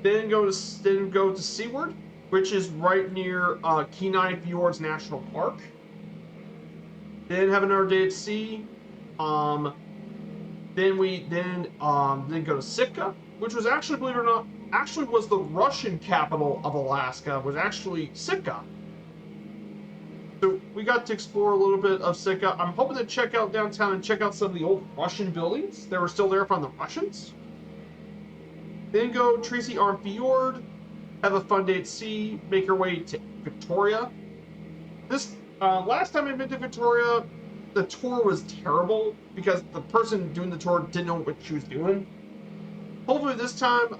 Then go to Seward, which is right near Kenai Fjords National Park. Then have another day at sea. Then go to Sitka, which was actually, believe it or not, was the Russian capital of Alaska. Was actually Sitka. we got to explore a little bit of Sitka. I'm hoping to check out downtown and check out some of the old Russian buildings that were still there from the Russians. Then go Tracy Arm Fjord, have a fun day at sea, make our way to Victoria. This last time I've been to Victoria, the tour was terrible because the person doing the tour didn't know what she was doing. Hopefully this time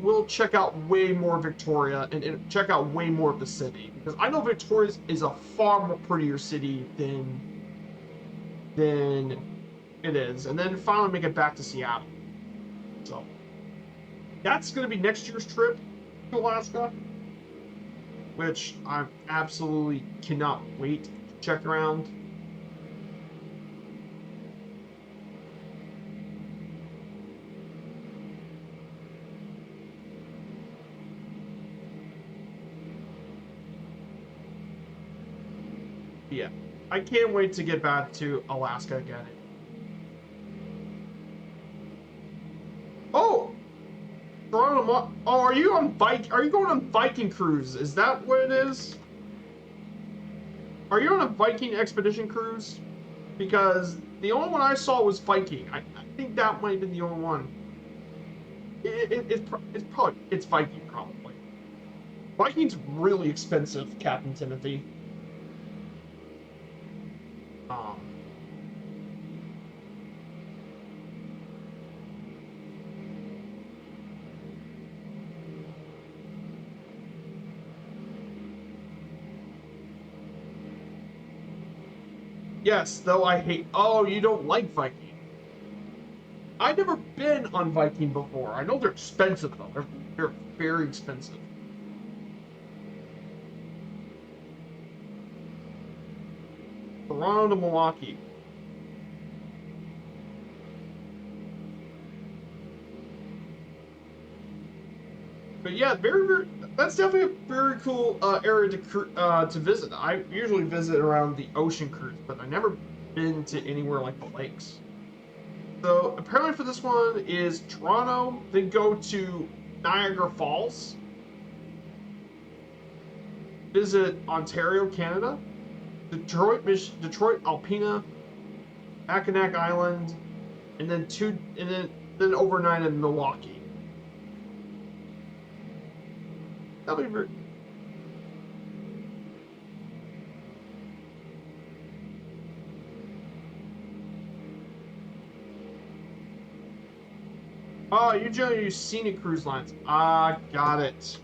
we'll check out way more Victoria and check out way more of the city, because I know Victoria is a far more prettier city than it is, and then finally make it back to Seattle. So that's going to be next year's trip to Alaska, which I absolutely cannot wait to check around. Yeah, I can't wait to get back to Alaska again. Oh, Toronto. Oh, are you on bike? Are you going on Viking cruise? Is that what it is? Are you on a Viking expedition cruise? Because the only one I saw was Viking. I think that might have been the only one. It's Viking probably. Viking's really expensive, Captain Timothy. Yes, though I hate. Oh, you don't like Viking. I've never been on Viking before. I know they're expensive though. They're very expensive. Toronto to Milwaukee. But yeah, that's definitely a very cool area to visit. I usually visit around the ocean cruise, but I've never been to anywhere like the lakes. So apparently for this one is Toronto, then go to Niagara Falls, visit Ontario, Canada, Detroit, Detroit, Alpena, Mackinac Island, and then overnight in Milwaukee. That'll be very. Oh, you generally use scenic cruise lines. Ah, got it.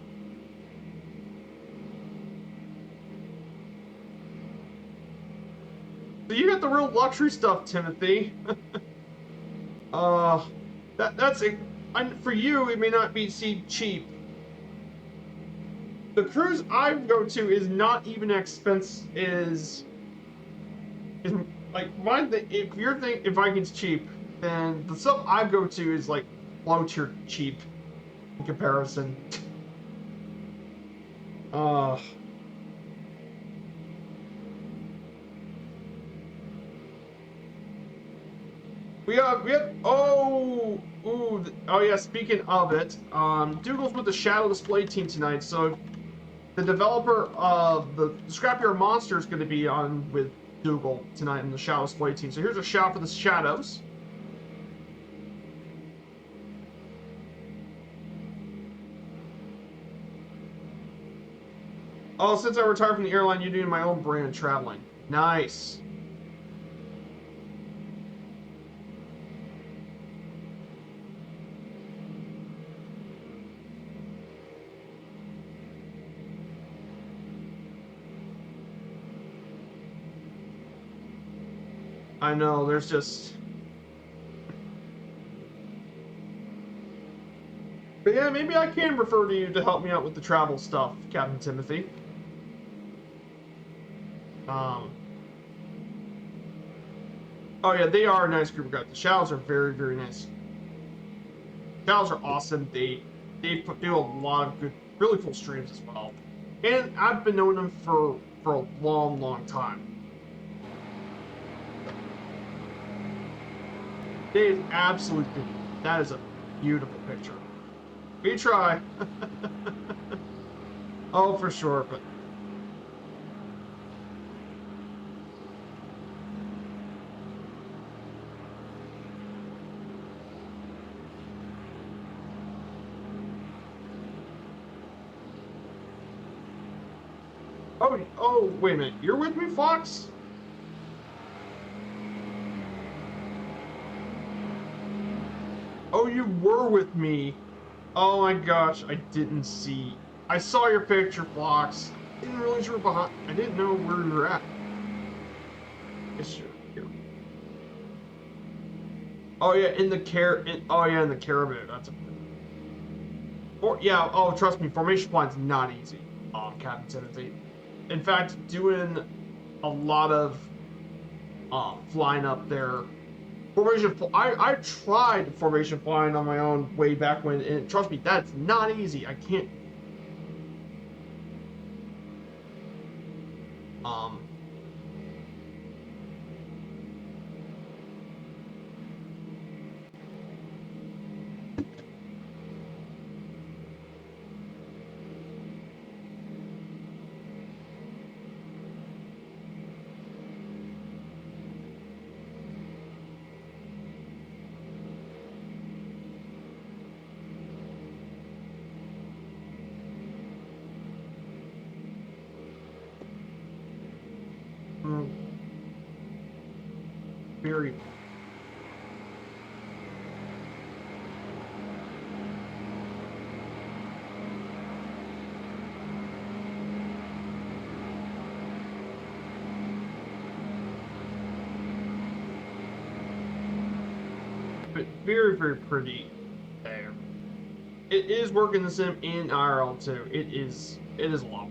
So you got the real luxury stuff, Timothy. uh, that's it. For you, it may not be cheap. The cruise I go to is not even expense is like mine. If you're thinking if Viking's cheap, then the stuff I go to is like low tier cheap in comparison. We have oh yeah, speaking of it, Dougal's with the Shadow Display team tonight, so the developer of the Scrapyard Monster is going to be on with Dougal tonight in the Shadow Display team. So here's a shot for the Shadows. Oh, since I retired from the airline, you're doing my own brand traveling. Nice. I know, there's just... But yeah, maybe I can refer to you to help me out with the travel stuff, Captain Timothy. Oh yeah, they are a nice group of guys. The Shadows are very, very nice. Shadows are awesome. They do a lot of good, really cool streams as well. And I've been knowing them for a long, long time. It is absolutely, that is a beautiful picture. We try. Oh, for sure, but Oh, wait a minute. You're with me, Fox? Oh, you were with me. Oh my gosh, I didn't see. I saw your picture, Fox. Didn't realize you were behind. I didn't know where you were at. Yes, you're here. Oh yeah, in the oh yeah, in the caribou. That's a. Or yeah. Oh, trust me, formation flying's not easy. Captain Timothy. In fact, doing a lot of flying up there. I tried formation flying on my own way back when, and trust me, that's not easy. I can't. Um, mm, very, but very, very pretty there. It is working the sim in IRL too. It is a lot.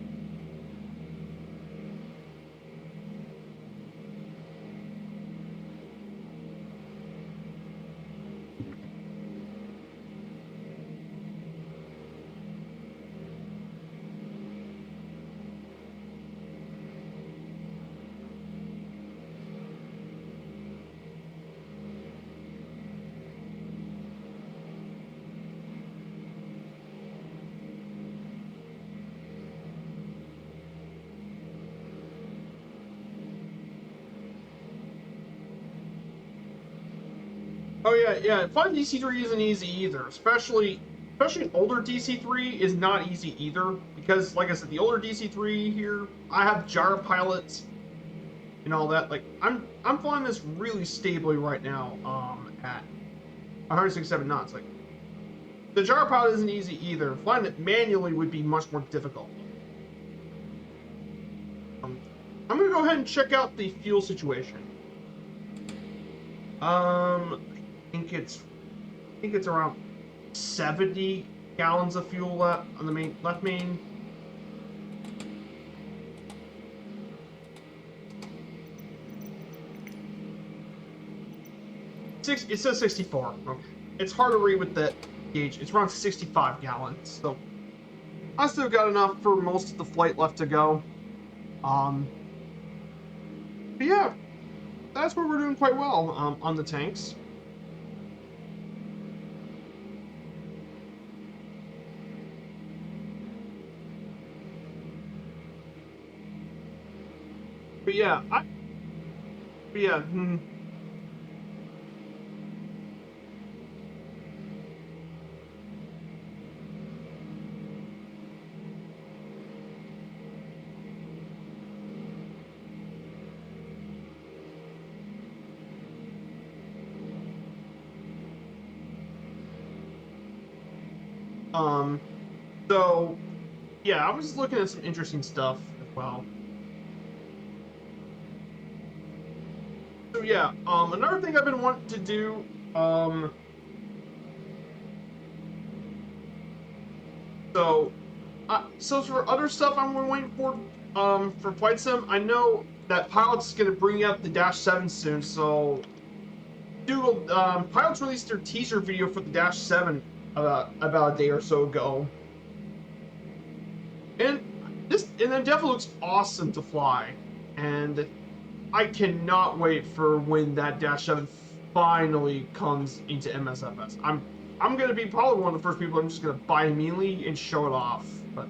Oh yeah, yeah. Flying DC-3 isn't easy either, especially an older DC-3 is not easy either because, like I said, the older DC-3 here, I have gyro pilots and all that. Like I'm flying this really stably right now, at 167 knots. Like the gyro pilot isn't easy either. Flying it manually would be much more difficult. Um, I'm gonna go ahead and check out the fuel situation. I think it's around 70 gallons of fuel left on the left main. It says 64. Okay. It's hard to read with the gauge. It's around 65 gallons. So I still got enough for most of the flight left to go. Um, but yeah, that's where we're doing quite well, on the tanks. But yeah, but yeah, um, so yeah, I was looking at some interesting stuff as well. So yeah, another thing I've been wanting to do, um, so so for other stuff I'm waiting for Flight Sim, I know that Pilot's gonna bring out the Dash 7 soon, so Pilots released their teaser video for the Dash 7 about a day or so ago. And it definitely looks awesome to fly. And I cannot wait for when that Dash 7 finally comes into MSFS. I'm gonna be probably one of the first people I'm just gonna buy immediately and show it off. But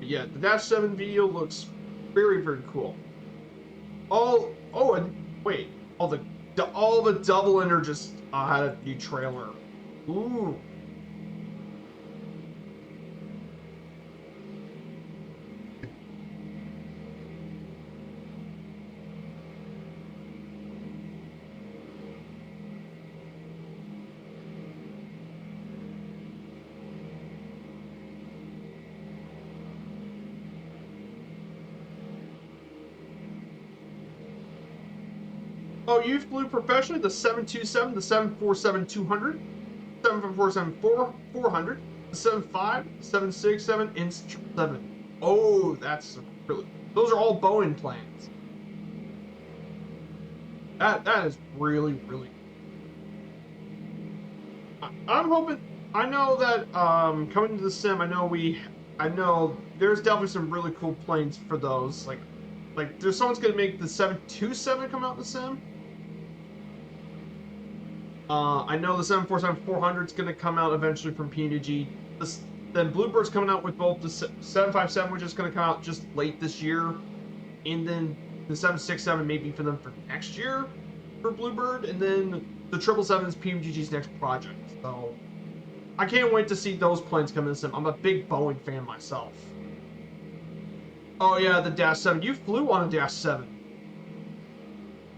yeah, the Dash 7 video looks very, very cool. And wait, all the double ender just had a new trailer. Ooh. Oh, you flew professionally the 727, the 747-200, 747-400, the 75, 767, and 777. Oh, that's really. Those are all Boeing planes. That is really, really. I'm hoping. I know that coming to the sim, I know there's definitely some really cool planes for those. Like there's someone's gonna make the 727 come out in the sim. I know the 747-400 is going to come out eventually from PANC-PAJN. Then Bluebird's coming out with both the 757, which is going to come out just late this year, and then the 767 maybe for them for next year for Bluebird, and then the 777 is PANC-PAJN's next project. So I can't wait to see those planes come in the sim. I'm a big Boeing fan myself. Oh yeah, the Dash 7. You flew on a Dash 7.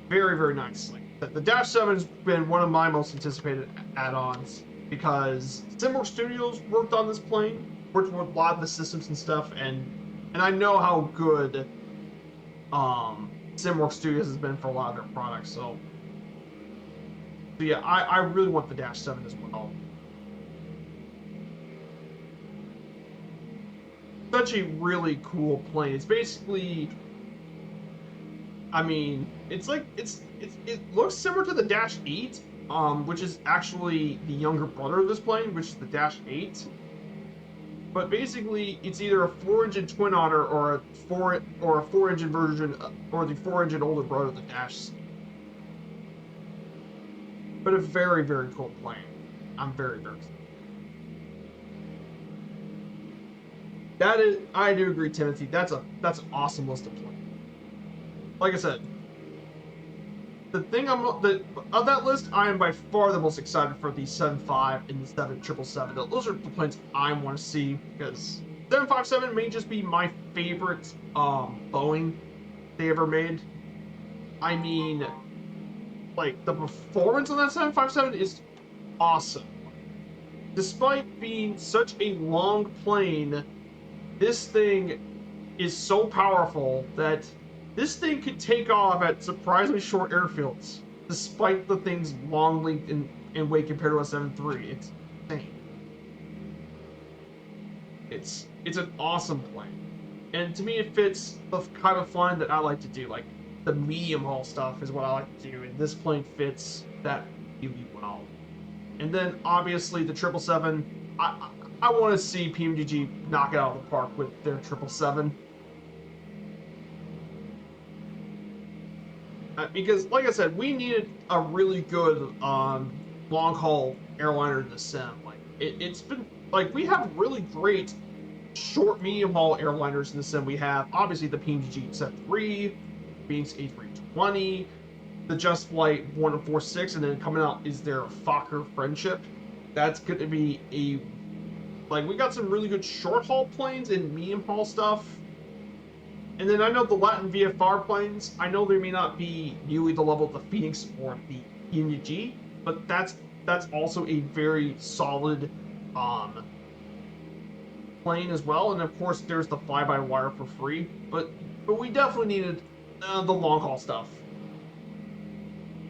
Very, very nicely. The Dash 7 has been one of my most anticipated add-ons because SimWorks Studios worked on this plane, worked with a lot of the systems and stuff, and I know how good SimWorks Studios has been for a lot of their products. So yeah, I really want the Dash 7 as well. Such a really cool plane. It's basically, I mean, it looks similar to the Dash 8, which is actually the younger brother of this plane, which is the Dash 8. But basically, it's either a 4-engine twin otter or a 4-engine version, or the 4-engine older brother of the Dash. But a very, very cool plane. I'm very, very excited. That is, I do agree, Timothy. That's an awesome list of planes. Like I said, of that list, I am by far the most excited for the 7.5 and the 777. Those are the planes I want to see because 757 may just be my favorite Boeing they ever made. I mean, like the performance on that 757 is awesome. Despite being such a long plane, this thing is so powerful that this thing could take off at surprisingly short airfields, despite the thing's long length in weight compared to a 7.3. It's insane. It's an awesome plane, and to me, it fits the kind of flying that I like to do. Like the medium haul stuff is what I like to do, and this plane fits that really well. And then obviously the 777. I want to see PANC-PAJN knock it out of the park with their 777. Because, like I said, we needed a really good long-haul airliner in the sim. Like it's been like we have really great short, medium-haul airliners in the sim. We have obviously the PANC-PAJN Z3, Phoenix A320, the Just Flight 146, and then coming out is their Fokker Friendship. That's going to be we got some really good short-haul planes and medium-haul stuff. And then I know the Latin VFR planes, I know they may not be nearly the level of the Phoenix or the PANC-PAJN, but that's also a very solid plane as well. And of course, there's the fly-by-wire for free, but we definitely needed the long-haul stuff.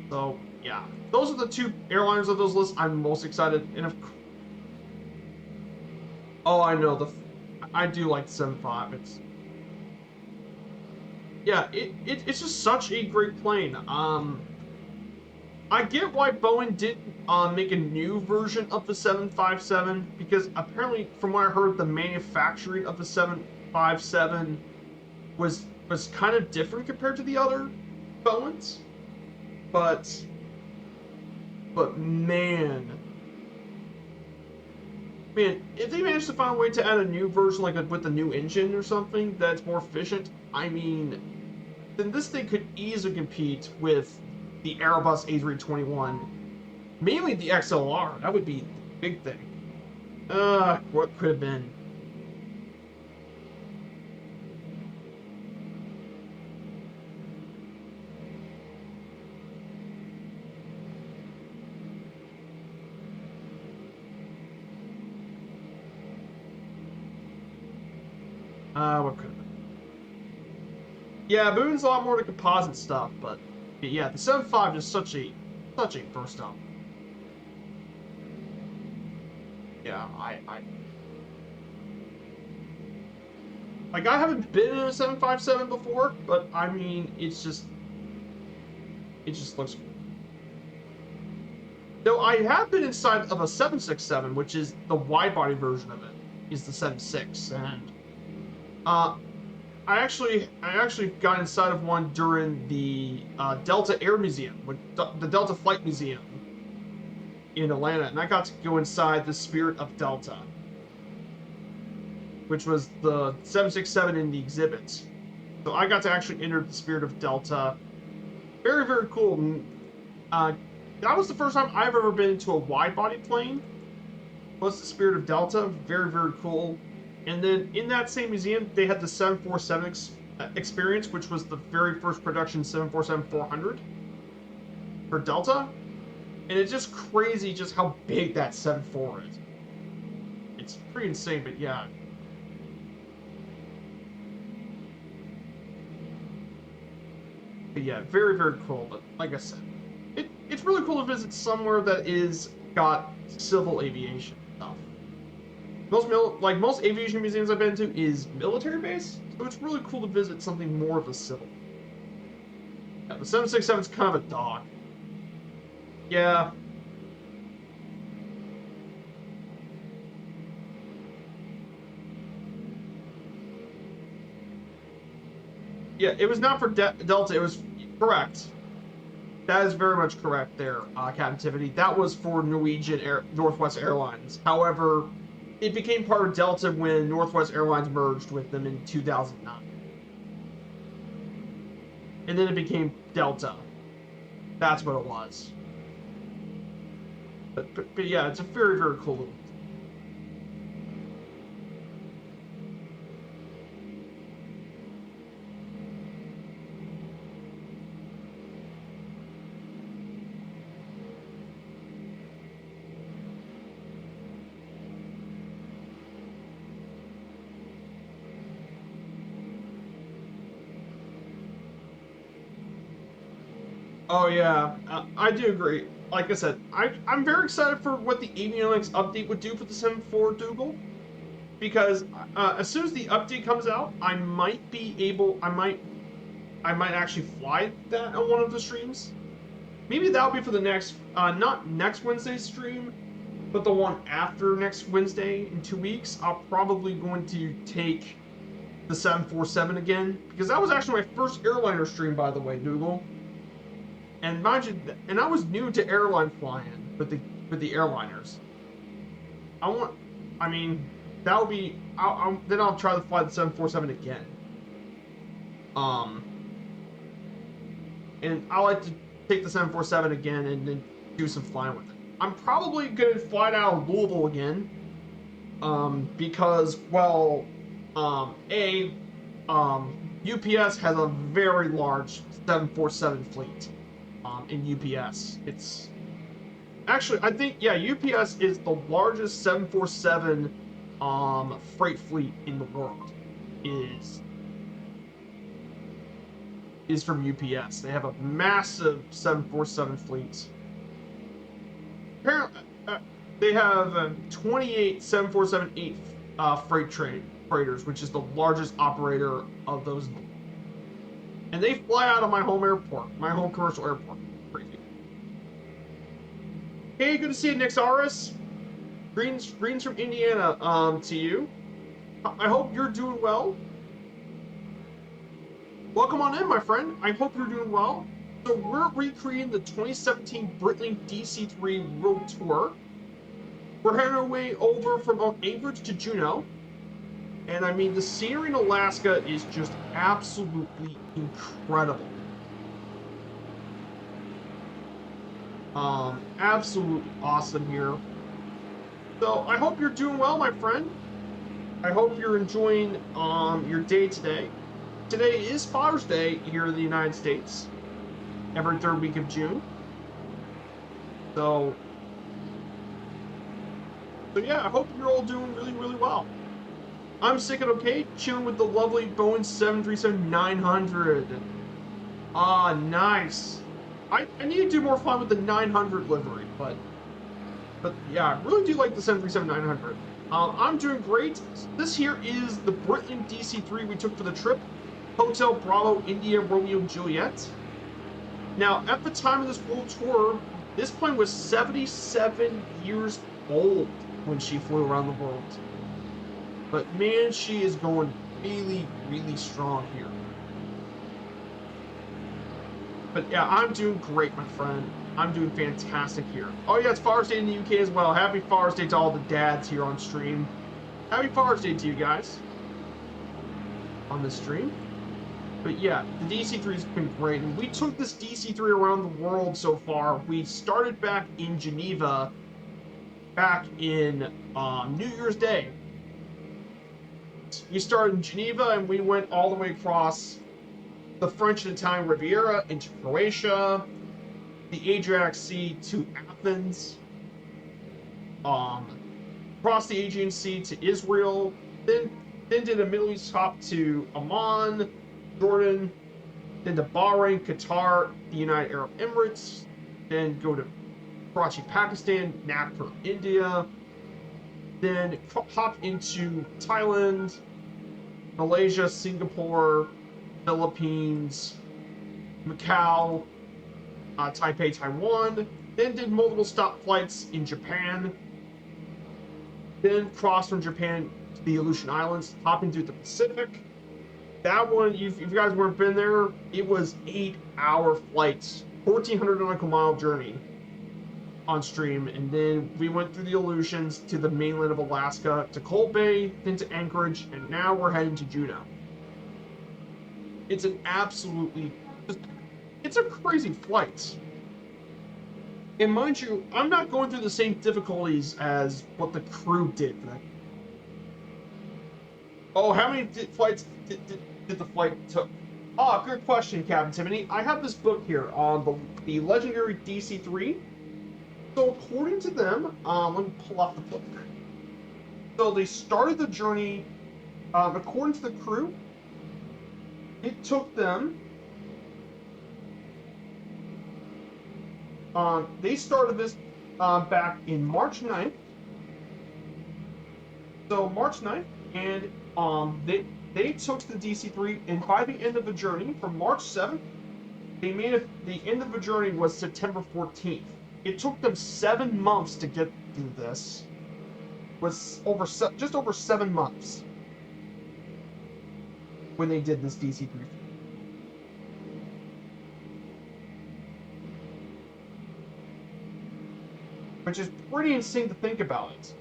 So yeah, those are the two airliners of those lists I'm most excited. And I know I do like the 7.5. It's just such a great plane. I get why Boeing didn't make a new version of the 757 because apparently, from what I heard, the manufacturing of the 757 was kind of different compared to the other Boeings. But man, Man, if they manage to find a way to add a new version, like with a new engine or something that's more efficient, I mean, then this thing could easily compete with the Airbus A321, mainly the XLR. That would be the big thing. What could have been? What could have been? Yeah, Moon's a lot more to composite stuff, but yeah, the 7.5 is such a first up. Yeah, like I haven't been in a 757 before, but I mean, it just looks cool. Though I have been inside of a 767, which is the wide body version of it, is the 76, and uh, I actually got inside of one during the Delta Air Museum, the Delta Flight Museum in Atlanta, and I got to go inside the Spirit of Delta, which was the 767 in the exhibits. So I got to actually enter the Spirit of Delta. Very, very cool. Uh, that was the first time I've ever been into a wide-body plane. Was the Spirit of Delta. Very, very cool. And then in that same museum, they had the 747 experience, which was the very first production 747-400 for Delta. And it's just crazy just how big that 7.4 is. It's pretty insane, but yeah. But yeah, very, very cool. But like I said, it's really cool to visit somewhere that is got civil aviation stuff. Most aviation museums I've been to is military base, so it's really cool to visit something more of a civil. Yeah, the 767 is kind of a dog. Yeah. Yeah, it was not for Delta. It was correct. That is very much correct there, Captivity. That was for Northwest Airlines. However, it became part of Delta when Northwest Airlines merged with them in 2009. And then it became Delta. That's what it was. But yeah, it's a very, very cool little. Oh yeah, I do agree. Like I said, I'm very excited for what the avionics update would do for the 7.4 Dougal, because as soon as the update comes out, I might actually fly that on one of the streams. Maybe that'll be for the next, not next Wednesday's stream, but the one after next Wednesday in 2 weeks. I'll probably going to take the 747 again, because that was actually my first airliner stream, by the way, Dougal. And mind you, and I was new to airline flying with the airliners. I mean, that'll be. Then I'll try to fly the 747 again. Um, and I like to take the 747 again and then do some flying with it. I'm probably gonna fly out of Louisville again. Because well, UPS has a very large 747 fleet. In UPS. It's actually, I think, yeah, UPS is the largest 747 freight fleet in the world. Is from UPS. They have a massive 747 fleet. Apparently, they have 28 747-8 freighters, which is the largest operator of those. And they fly out of my home airport, my home commercial airport. Crazy. Hey, good to see you, Nixaris. Greens from Indiana, to you. I hope you're doing well. Welcome on in, my friend. I hope you're doing well. So we're recreating the 2017 Breitling DC-3 World Tour. We're heading our way over from Anchorage to Juneau. And I mean, the scenery in Alaska is just absolutely incredible. Absolutely awesome here. So I hope you're doing well, my friend. I hope you're enjoying your day today. Today is Father's Day here in the United States, every third week of June. So yeah, I hope you're all doing really, really well. I'm sick and okay, chilling with the lovely Boeing 737-900. Ah, nice. I need to do more fun with the 900 livery, but yeah, I really do like the 737-900. I'm doing great. This here is the Breitling DC-3 we took for the trip. Hotel Bravo India Romeo Juliet. Now, at the time of this world tour, this plane was 77 years old when she flew around the world. But man, she is going really, really strong here. But yeah, I'm doing great, my friend. I'm doing fantastic here. Oh yeah, it's Father's Day in the UK as well. Happy Father's Day to all the dads here on stream. Happy Father's Day to you guys on this stream. But yeah, the DC-3 has been great. And we took this DC-3 around the world so far. We started back in Geneva back in New Year's Day. We started in Geneva and we went all the way across the French and Italian Riviera into Croatia, the Adriatic Sea to Athens, across the Aegean Sea to Israel, then did a Middle East hop to Amman, Jordan, then to Bahrain, Qatar, the United Arab Emirates, then go to Karachi, Pakistan, Nagpur, India, then hop into Thailand, Malaysia, Singapore, Philippines, Macau, Taipei, Taiwan, then did multiple stop flights in Japan, then crossed from Japan to the Aleutian Islands, hopping through the Pacific. That one, if you guys weren't been there, it was 8-hour flights, 1,400 nautical mile journey on stream, and then we went through the Aleutians to the mainland of Alaska, to Cold Bay, then to Anchorage, and now we're heading to Juneau. It's an absolutely, it's a crazy flight. And mind you, I'm not going through the same difficulties as what the crew did. Oh, how many flights did the flight took? Ah, good question, Captain Timothy. I have this book here on the legendary DC-3. So according to them, let me pull out the book. So they started the journey, according to the crew, it took them, they started this back in March 9th. So March 9th, and they took the DC-3, and by the end of the journey, from March 7th, they made it, the end of the journey was September 14th. It took them 7 months to get through this. Was just over 7 months when they did this DC-3. Which is pretty insane to think about it.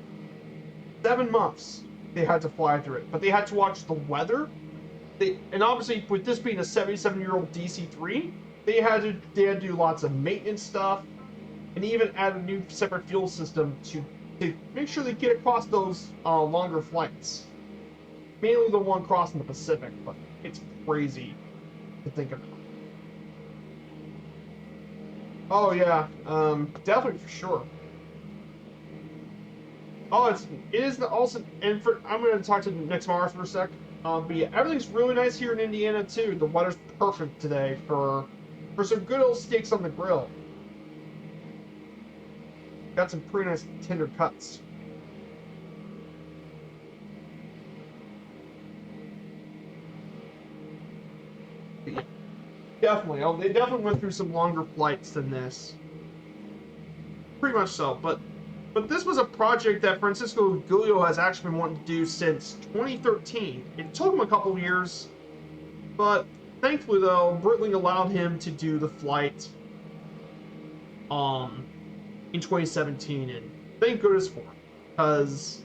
7 months they had to fly through it, but they had to watch the weather. And obviously, with this being a 77-year-old DC-3, they had to do lots of maintenance stuff, and even add a new separate fuel system to make sure they get across those longer flights. Mainly the one crossing the Pacific, but it's crazy to think about. Oh yeah, definitely for sure. Oh, it is also, and I'm going to talk to Nick Mars for a sec. But yeah, everything's really nice here in Indiana too. The weather's perfect today for some good old steaks on the grill. Got some pretty nice tender cuts. Yeah, definitely. Oh, they definitely went through some longer flights than this. Pretty much so, but this was a project that Francisco Giglio has actually been wanting to do since 2013. It took him a couple of years, but thankfully though, Breitling allowed him to do the flight in 2017, and thank goodness for it. because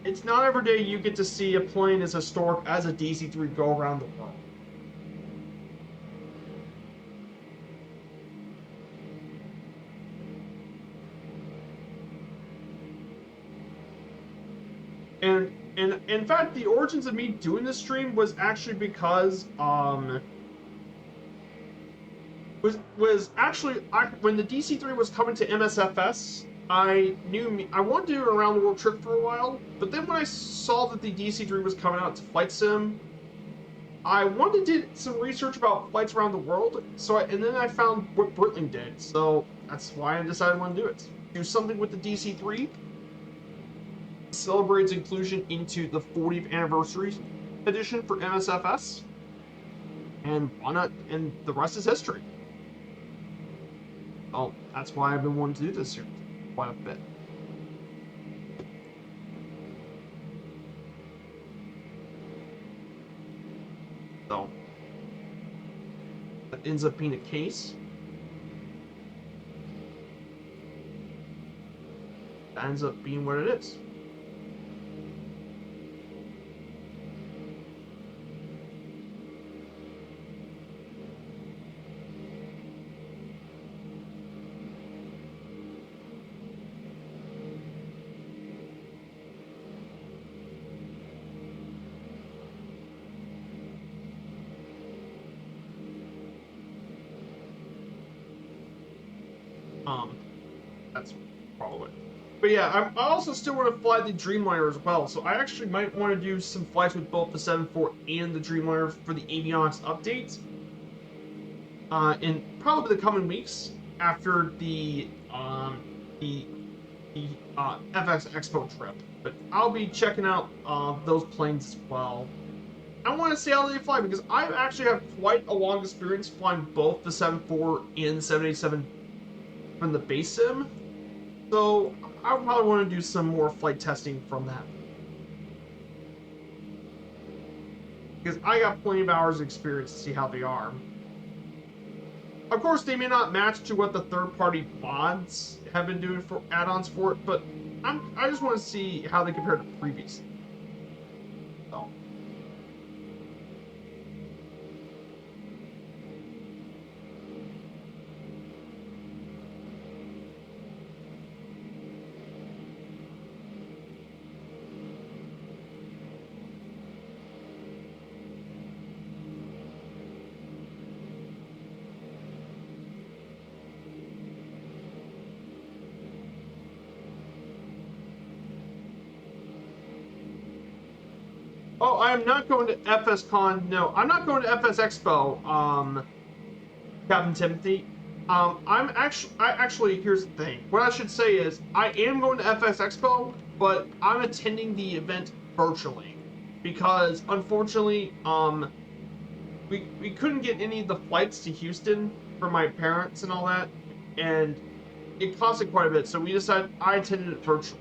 it's not every day you get to see a plane as historic as a DC-3 go around the world. And in fact, the origins of me doing this stream was actually because when the DC-3 was coming to MSFS, I wanted to do an around the world trip for a while, but then when I saw that the DC-3 was coming out to Flight Sim, I wanted to do some research about flights around the world. And then I found what Breitling did, so that's why I decided I want to do it. Do something with the DC-3. Celebrates inclusion into the 40th anniversary edition for MSFS, and why not? And the rest is history. Oh, that's why I've been wanting to do this here quite a bit. So that ends up being a case. That ends up being what it is. That's probably it. But yeah, I also still want to fly the Dreamliner as well, so I actually might want to do some flights with both the 7.4 and the Dreamliner for the avionics update in probably the coming weeks after the FX Expo trip. But I'll be checking out those planes as well. I want to see how they fly because I actually have quite a long experience flying both the 7.4 and the 787 from the base sim, so I probably want to do some more flight testing from that because I got plenty of hours of experience to see how they are. Of course, they may not match to what the third-party mods have been doing for add-ons for it, but I just want to see how they compare to previously. So. Oh, I am not going to FSCon. No, I'm not going to FS Expo, Captain Timothy. Here's the thing. What I should say is, I am going to FS Expo, but I'm attending the event virtually. Because, unfortunately, we couldn't get any of the flights to Houston for my parents and all that. And it costed quite a bit, so we decided I attended it virtually.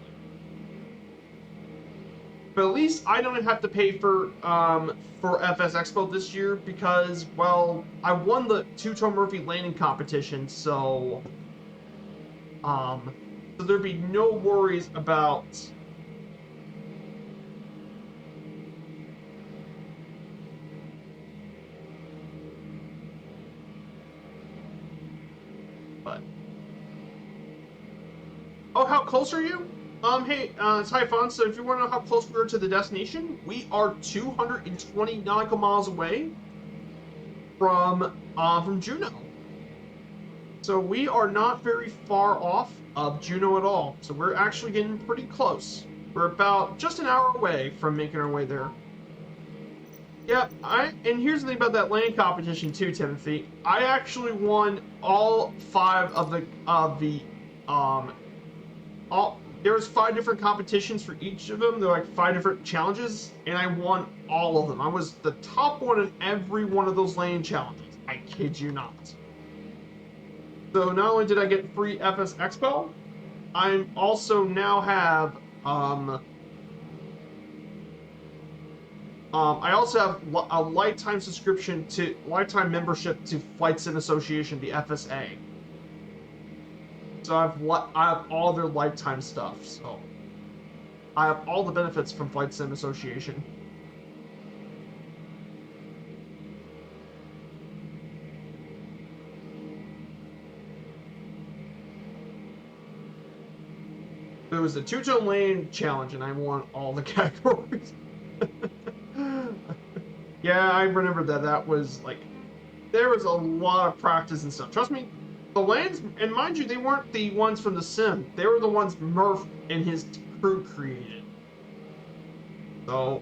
But at least I don't have to pay for FS Expo this year because, well, I won the two-tone Murphy landing competition, so there'd be no worries about but oh, how close are you? Hey, it's Hyphon, so if you want to know how close we are to the destination, we are 220 nautical miles away from Juneau. So we are not very far off of Juneau at all. So we're actually getting pretty close. We're about just an hour away from making our way there. Yeah, and here's the thing about that landing competition too, Timothy. I actually won all 5 of the there was 5 different competitions for each of them. They're like 5 different challenges, and I won all of them. I was the top one in every one of those landing challenges. I kid you not. So not only did I get free FS Expo, I also now have I also have a lifetime membership to Flight Sim Association, the FSA. So I have all their lifetime stuff. So I have all the benefits from Flight Sim Association. It was a two-tone lane challenge, and I won all the categories. Yeah, I remember that. That was like, there was a lot of practice and stuff. Trust me, the lanes, and mind you, they weren't the ones from the sim. They were the ones Murph and his crew created. So,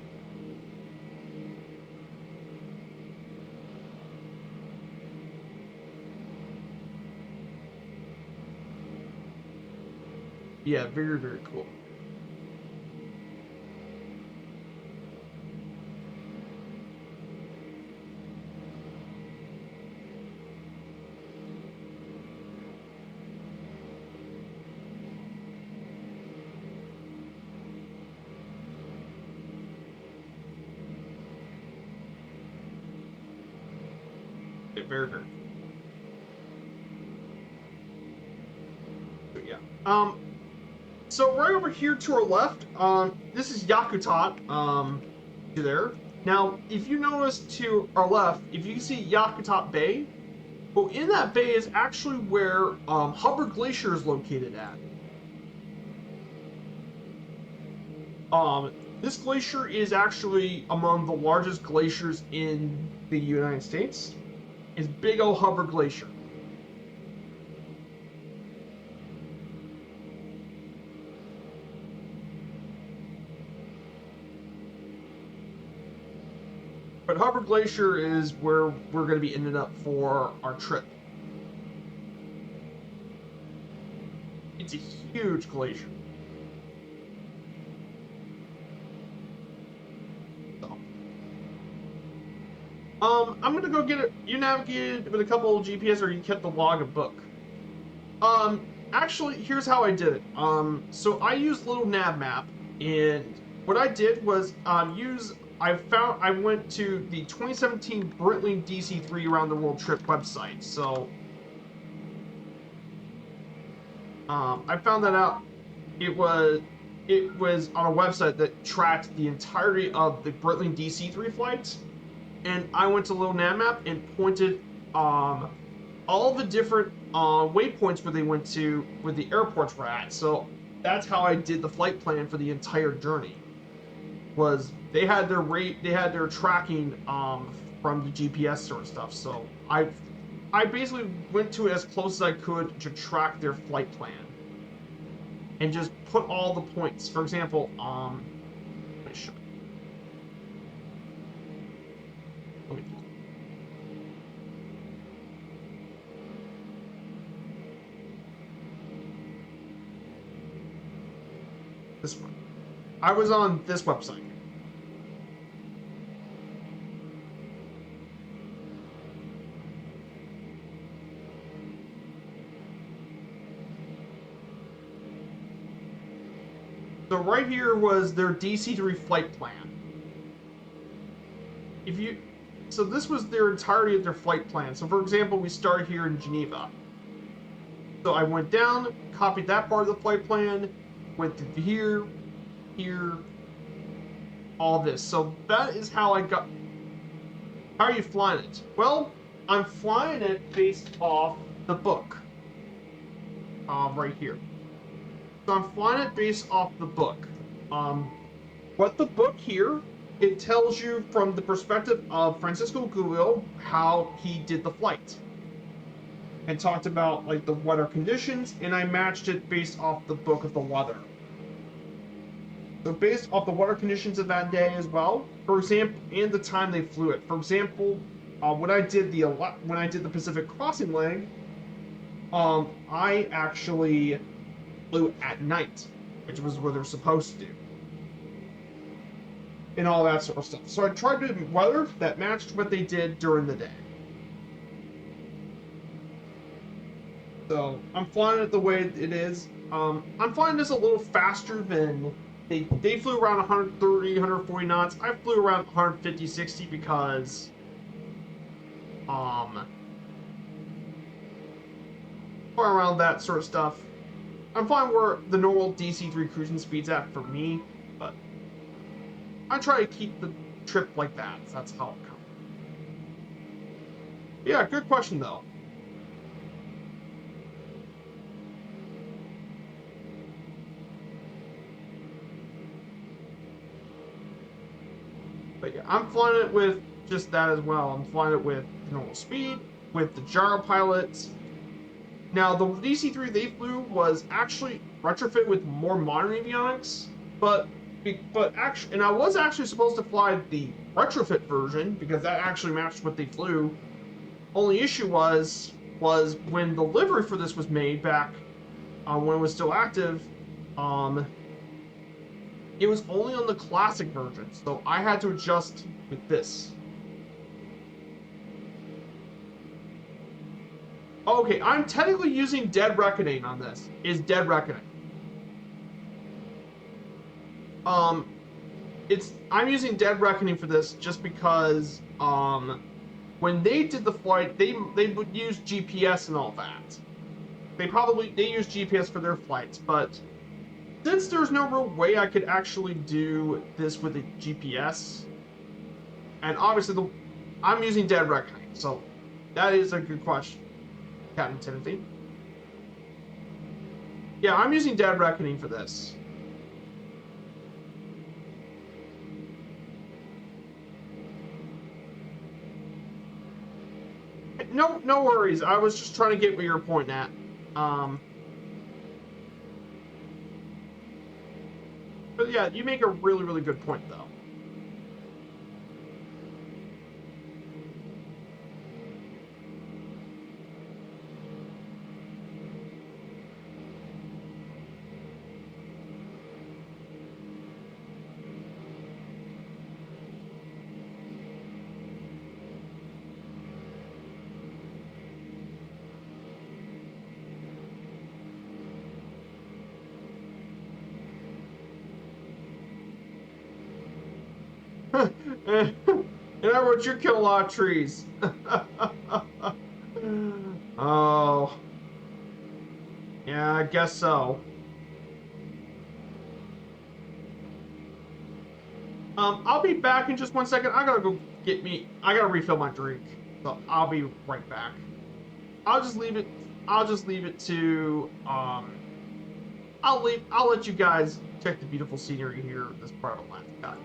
yeah, very, very cool. Yeah, very, very cool. Yeah. So right over here to our left, this is Yakutat, to there. Now, if you notice to our left, if you see Yakutat Bay, well, in that bay is actually where Hubbard Glacier is located at. This glacier is actually among the largest glaciers in the United States. It's Big O Hubbard Glacier. But Hubbard Glacier is where we're going to be ending up for our trip. It's a huge glacier. So, I'm gonna go get it. You navigated with a couple of GPS, or you kept the log and book. Actually, here's how I did it. So I used little nav map, and what I did was I went to the 2017 Breitling DC-3 Around the World Trip website. So I found that out. It was on a website that tracked the entirety of the Breitling DC-3 flights, and I went to little nav map and pointed all the different waypoints where they went to, where the airports were at. So that's how I did the flight plan for the entire journey. Was they had their tracking from the GPS sort of stuff. So I basically went to it as close as I could to track their flight plan, and just put all the points. For example, let me show you. Let me do this one. I was on this website. So right here was their DC-3 flight plan. So this was their entirety of their flight plan. So for example, we started here in Geneva. So I went down, copied that part of the flight plan, went through here, all this. So that is how I got. How are you flying it? Well, I'm flying it based off the book. Right here. So I'm flying it based off the book. What the book here, it tells you from the perspective of Francisco Gullo how he did the flight, and talked about like the weather conditions, and I matched it based off the book of the weather. So based off the weather conditions of that day as well, for example, and the time they flew it. For example, when I did the Pacific Crossing leg, I actually flew at night, which was what they're supposed to do, and all that sort of stuff. So I tried to do weather that matched what they did during the day. So I'm flying it the way it is. I'm flying this a little faster than they flew around 130, 140 knots. I flew around 150, 60 because around that sort of stuff. I'm flying where the normal DC-3 cruising speed's at for me. but I try to keep the trip like that. So that's how it comes. Yeah, good question though. But yeah, I'm flying it with just that as well. I'm flying it with normal speed, with the gyro pilots. Now, the DC-3 they flew was actually retrofit with more modern avionics, but actually, and I was actually supposed to fly the retrofit version because that actually matched what they flew. Only issue was when the livery for this was made back when it was still active. Um, it was only on the classic version, so I had to adjust with this. Okay, I'm technically using Dead Reckoning on this. Is Dead Reckoning. Um, I'm using Dead Reckoning for this just because when they did the flight, they would use GPS and all that. They use GPS for their flights, but since there's no real way I could actually do this with a GPS, and obviously I'm using Dead Reckoning, so that is a good question, Captain Timothy. Yeah, I'm using Dead Reckoning for this. No worries. I was just trying to get where you're pointing at. But yeah, you make a really good point though. In other words, you're killing a lot of trees. Oh, yeah, I guess so. I'll be back in just 1 second. I gotta refill my drink. So I'll be right back. I'll just leave it. I'll just leave it to. I'll let you guys check the beautiful scenery here. This part of the land. Got it.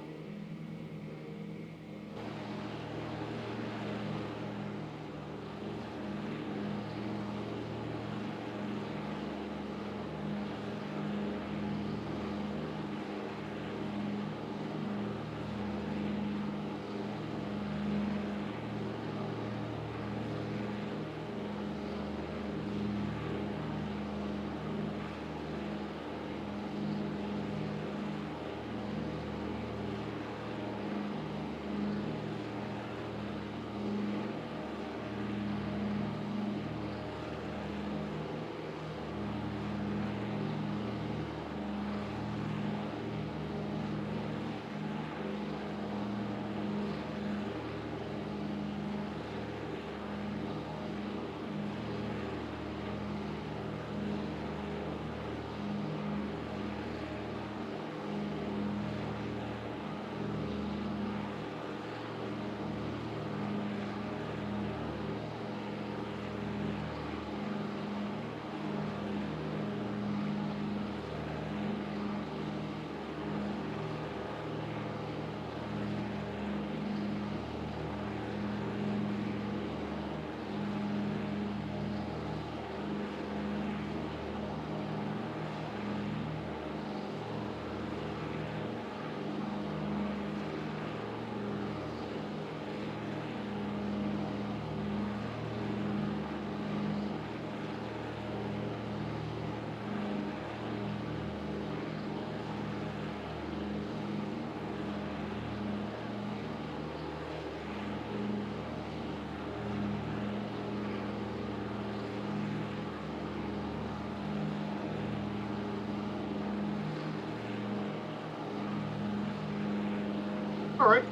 All right.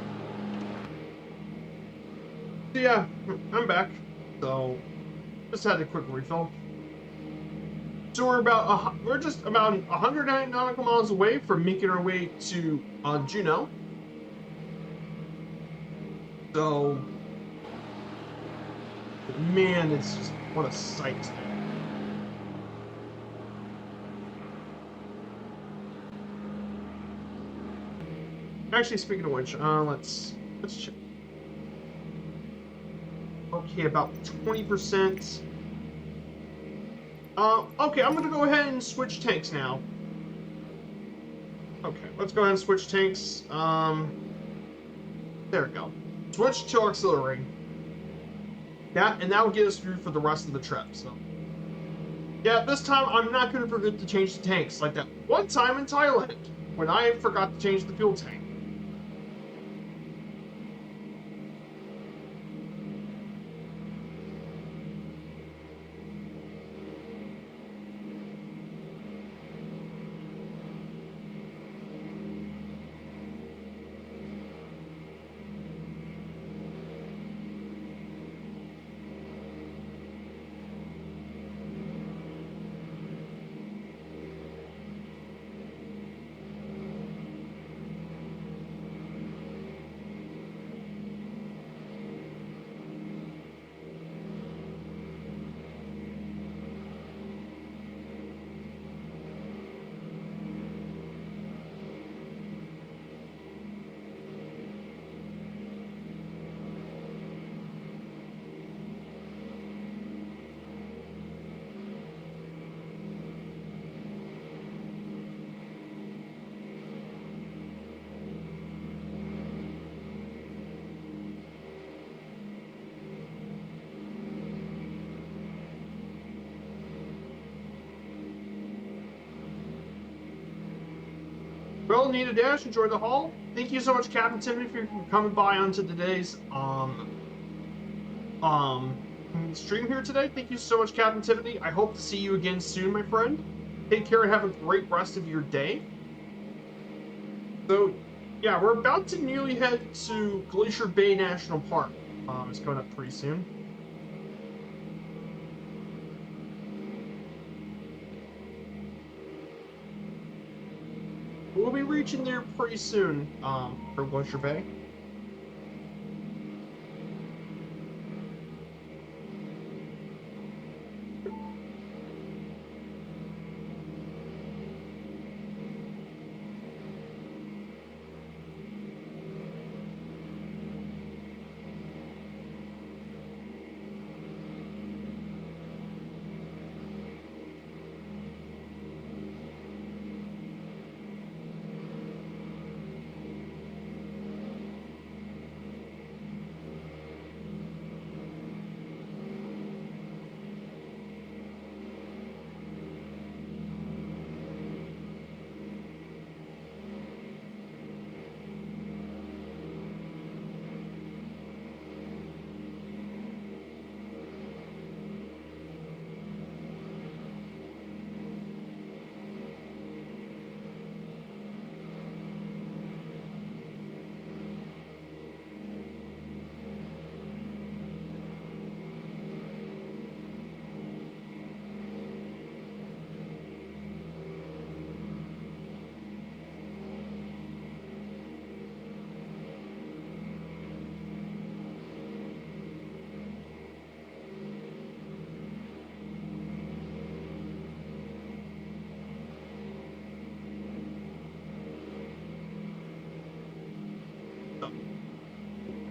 So yeah, I'm back. So just had a quick refill. So we're just about 109 nautical miles away from making our way to Juneau. So, man, it's just what a sight today. Actually, speaking of which, let's check. Okay, about 20%. Okay, I'm gonna go ahead and switch tanks now. Okay, let's go ahead and switch tanks. There we go. Switch to auxiliary. That will get us through for the rest of the trip. So, yeah, this time I'm not gonna forget to change the tanks like that one time in Thailand when I forgot to change the fuel tank. Well, Nita Dash, enjoy the haul. Thank you so much, Captain Timothy, for coming by onto today's stream here today. Thank you so much, Captain Timothy. I hope to see you again soon, my friend. Take care and have a great rest of your day. So, yeah, we're about to nearly head to Glacier Bay National Park. It's coming up pretty soon. We'll be reaching there pretty soon, from Glacier Bay.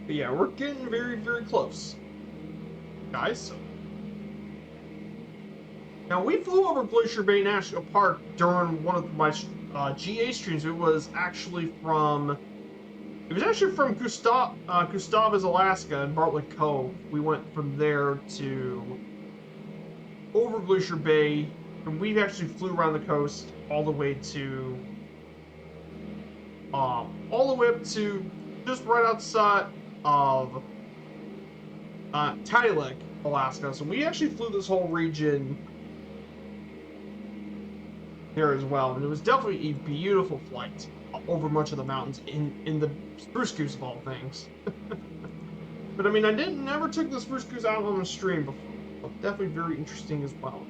But yeah, we're getting very, very close, guys. So. Now, we flew over Glacier Bay National Park during one of my GA streams. It was actually from Gustavus, Alaska, and Bartlett Cove. We went from there to over Glacier Bay, and we actually flew around the coast all the way up to just right outside of Tylik, Alaska. So we actually flew this whole region there as well, and it was definitely a beautiful flight over much of the mountains in the Spruce Goose of all things. But I mean, I never took the Spruce Goose out on the stream before, so definitely very interesting as well.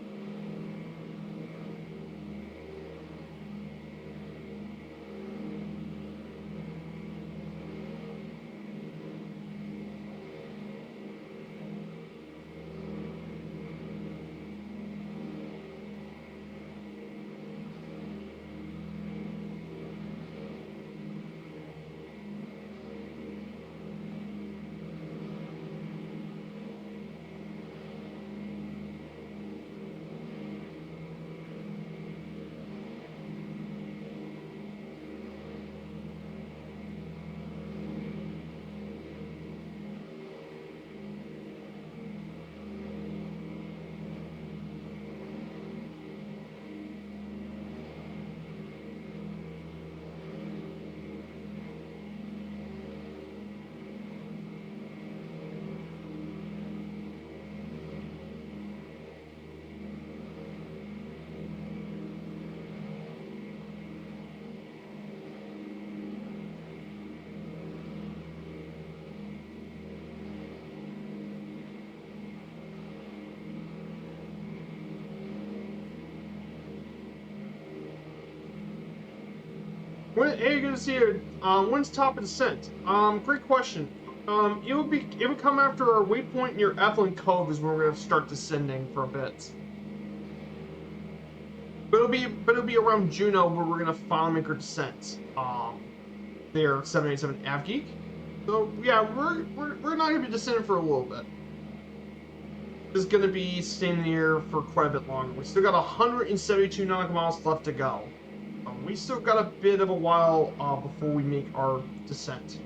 Hey, good to see you. When's top of descent? Great question. It would come after our waypoint near Evelyn Cove is where we're gonna start descending for a bit. But it'll be around Juneau where we're gonna finally make our descent. There, 787 AvGeek. So yeah, we're not gonna be descending for a little bit. This is gonna be staying there for quite a bit longer. We still got 172 nautical miles left to go. We still got a bit of a while before we make our descent.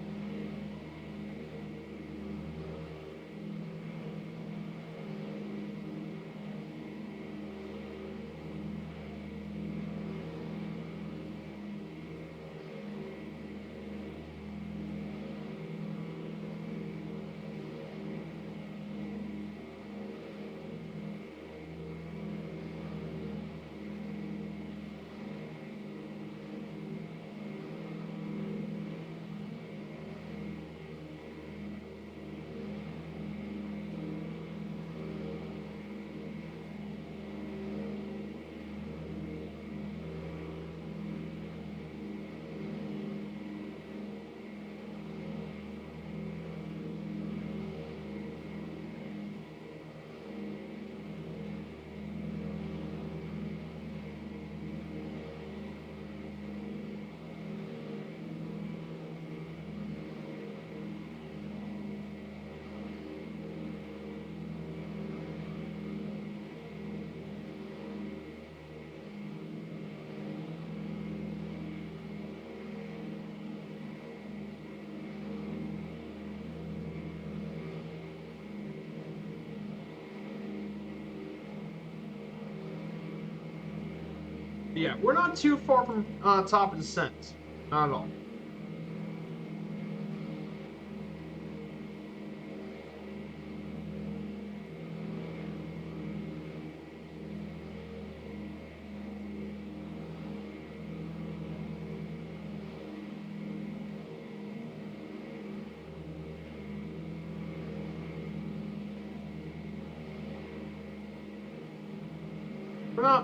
Yeah, we're not too far from top of descent. Not at all.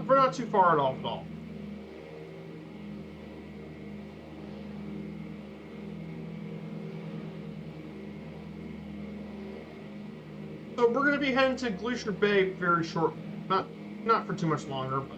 We're not too far at all. So we're gonna be heading to Glacier Bay very short. Not for too much longer, but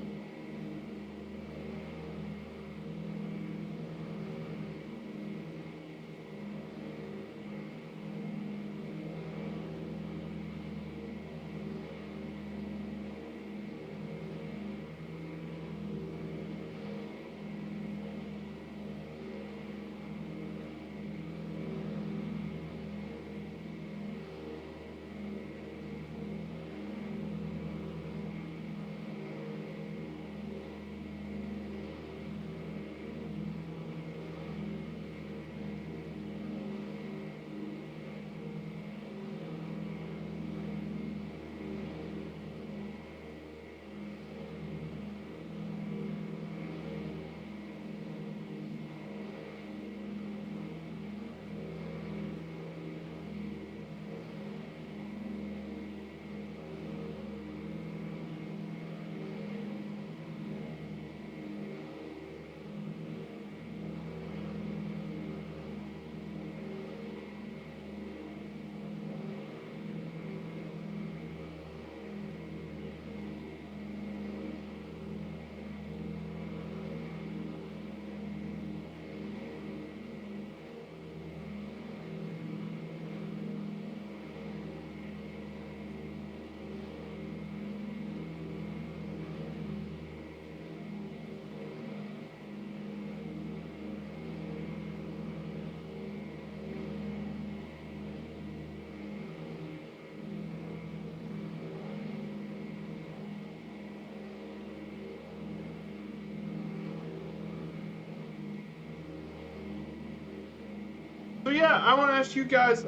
so yeah, I want to ask you guys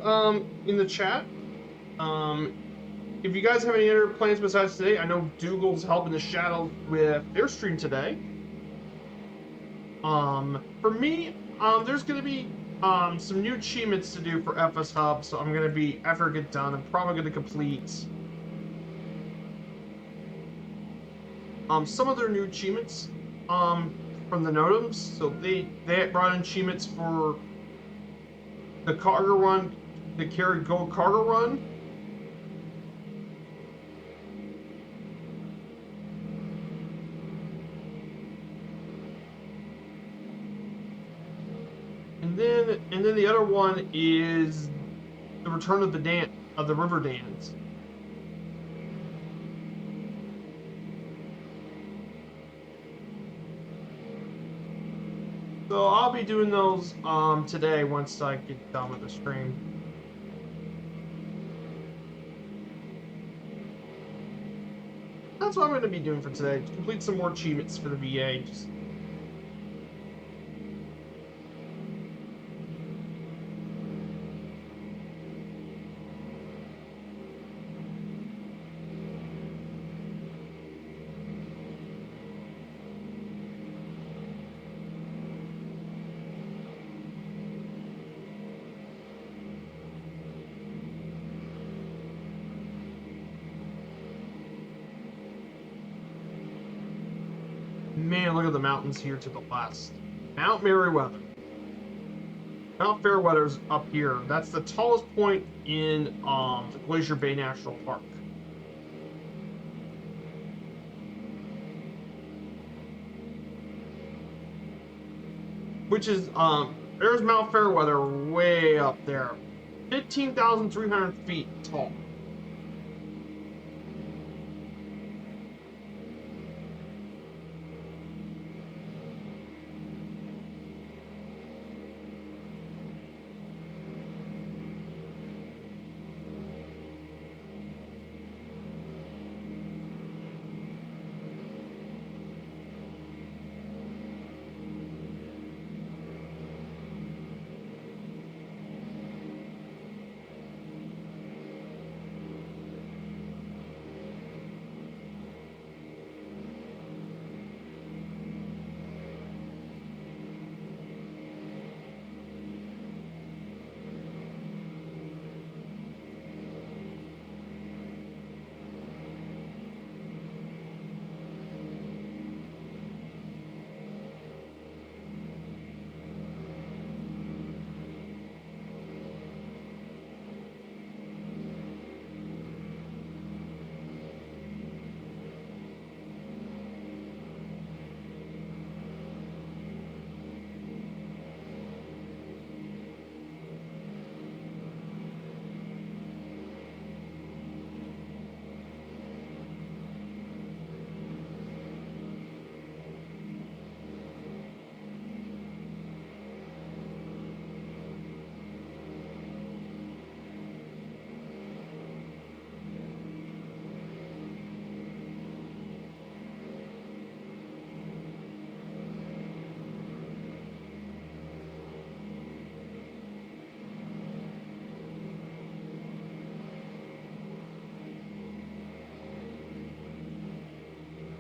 in the chat if you guys have any other plans besides today. I know Dougal's helping the Shadow with their stream today. For me, there's gonna be some new achievements to do for FS Hub, so I'm gonna be after I get done, I'm probably gonna complete some of their new achievements. from the NOTAMs. So they brought in achievements for the cargo run, the carry gold cargo run. And then the other one is the return of the river dance. So I'll be doing those today once I get done with the stream. That's what I'm going to be doing for today. Complete some more achievements for the VA. Just man, look at the mountains here to the west. Mount Meriwether. Mount Fairweather's up here. That's the tallest point in the Glacier Bay National Park. Which is, there's Mount Fairweather way up there. 15,300 feet tall.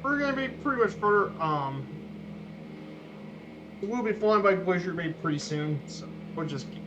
We're gonna be pretty much further. We'll be flying by Glacier Bay pretty soon, so we'll just keep.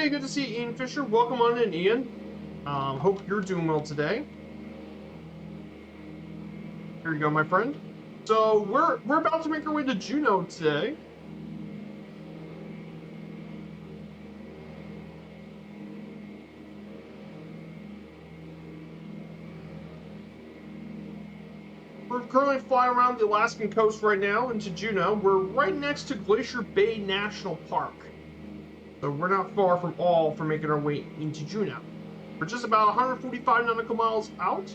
Hey, good to see you, Ian Fisher. Welcome on in, Ian. Hope you're doing well today. Here you go, my friend. So we're about to make our way to Juneau today. We're currently flying around the Alaskan coast right now into Juneau. We're right next to Glacier Bay National Park. So we're not far from making our way into Juneau. We're just about 145 nautical miles out.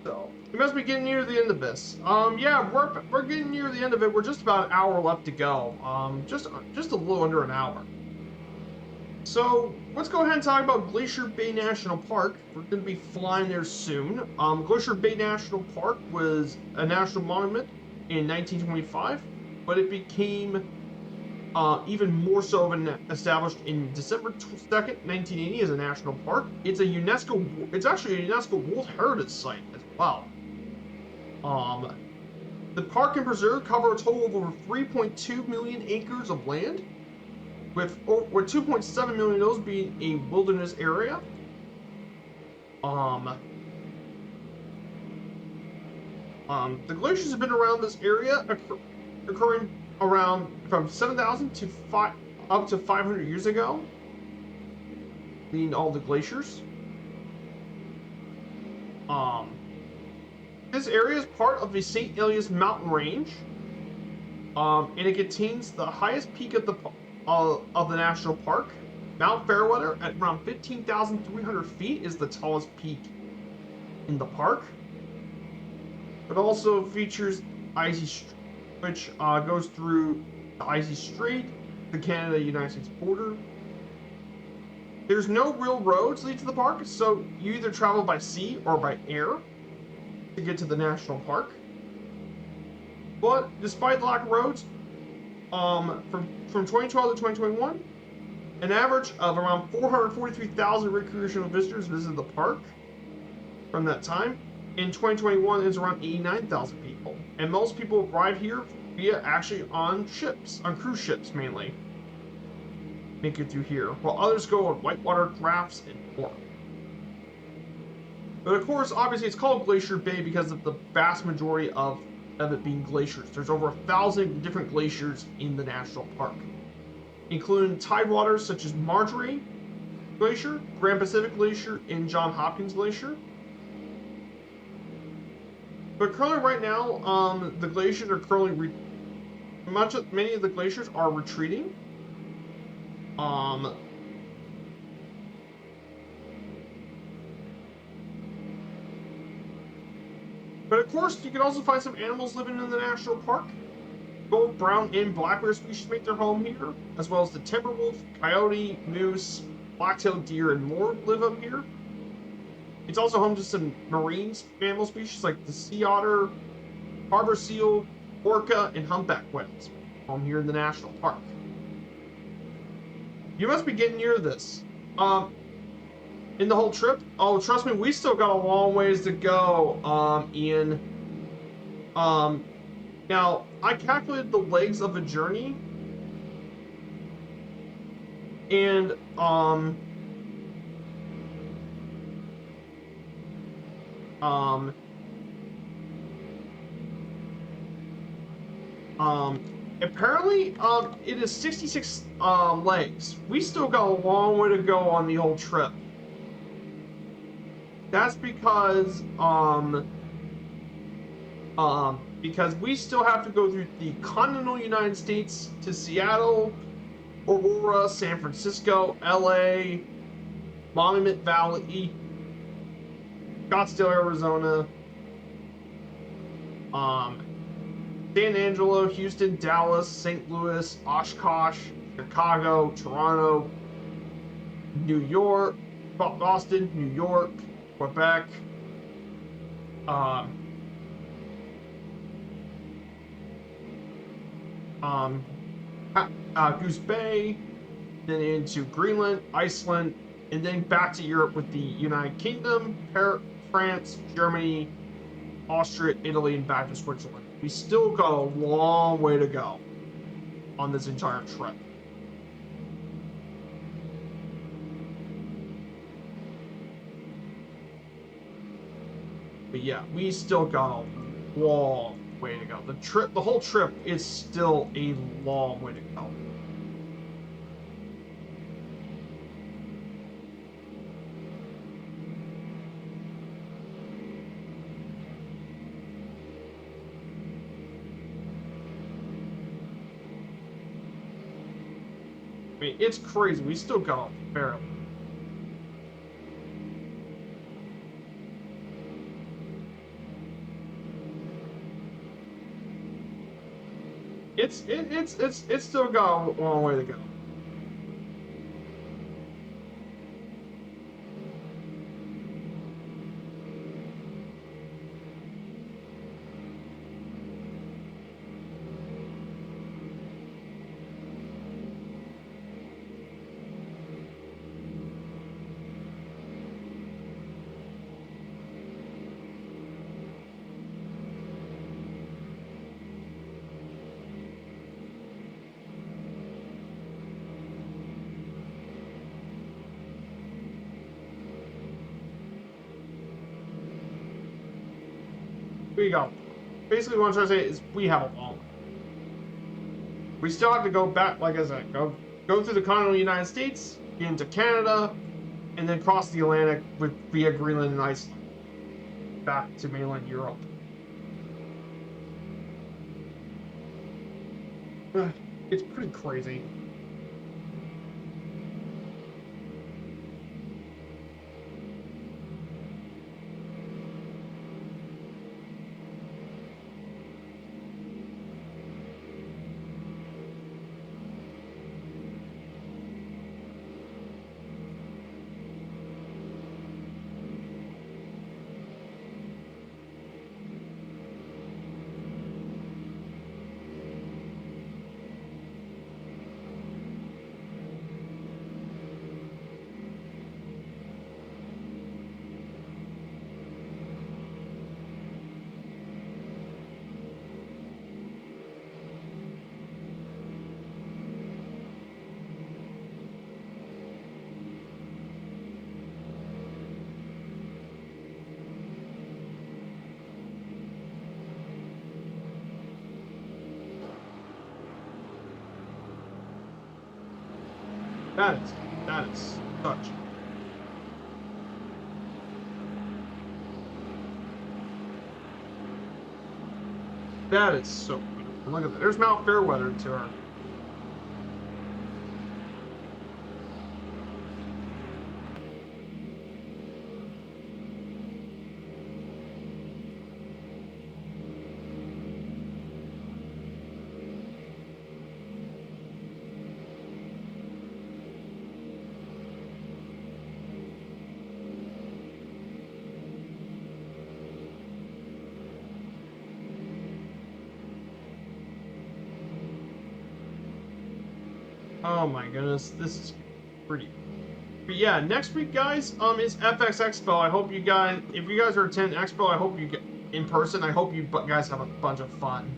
So we must be getting near the end of this. Yeah, we're getting near the end of it. We're just about an hour left to go. Just a little under an hour. So let's go ahead and talk about Glacier Bay National Park. We're going to be flying there soon. Glacier Bay National Park was a national monument in 1925, but it became even more so established in December 2nd, 1980 as a national park. It's actually a UNESCO World Heritage Site as well. The park and preserve cover a total of over 3.2 million acres of land, with 2.7 million of those being a wilderness area. The glaciers have been around this area, occurring around from 7,000 to up to 500 years ago, being all the glaciers. This area is part of the St. Elias mountain range, and it contains the highest peak of the national park. Mount Fairweather, at around 15,300 feet, is the tallest peak in the park. It also features icy, which goes through the icy strait, the Canada-United States border. There's no real roads lead to the park, so you either travel by sea or by air to get to the national park. But despite the lack of roads, from 2012 to 2021, an average of around 443,000 recreational visitors visited the park from that time. In 2021, it's around 89,000 people, and most people arrive here on cruise ships mainly, make it through here, while others go on whitewater rafts and more. But of course, obviously, it's called Glacier Bay because of the vast majority of it being glaciers. There's over 1,000 different glaciers in the national park, including tidewaters such as Marjorie Glacier, Grand Pacific Glacier, and Johns Hopkins Glacier. But currently, right now, the glaciers are currently many of the glaciers are retreating. But of course, you can also find some animals living in the national park. Both brown and black bear species make their home here, as well as the timber wolf, coyote, moose, black-tailed deer, and more live up here. It's also home to some marine mammal species like the sea otter, harbor seal, orca, and humpback whales, home here in the national park. You must be getting near this. In the whole trip? Oh, trust me, we still got a long ways to go, Ian. Now, I calculated the legs of a journey, and, um, um, apparently, it is 66, legs. We still got a long way to go on the whole trip. That's because we still have to go through the continental United States to Seattle, Aurora, San Francisco, LA, Monument Valley, Scottsdale, Arizona, um, San Angelo, Houston, Dallas, St. Louis, Oshkosh, Chicago, Toronto, New York, Boston, New York, Quebec, um, um, Goose Bay, then into Greenland, Iceland, and then back to Europe with the United Kingdom, France, Germany, Austria, Italy, and back to Switzerland. We still got a long way to go on this entire trip. But yeah, we still got a long way to go. The whole trip is still a long way to go. I mean, it's crazy. We still got barely. It's still got a long way to go. We got basically what I'm trying to say is we have a long way. We still have to go back, like I said, go through the continental United States, into Canada, and then cross the Atlantic via Greenland and Iceland back to mainland Europe. It's pretty crazy. That is such. That is so beautiful. Look at that. There's Mount Fairweather to our. Oh my goodness, this is pretty. But yeah, next week, guys, is FX Expo. I hope you guys, if you guys are attending Expo, I hope you get in person. I hope you guys have a bunch of fun.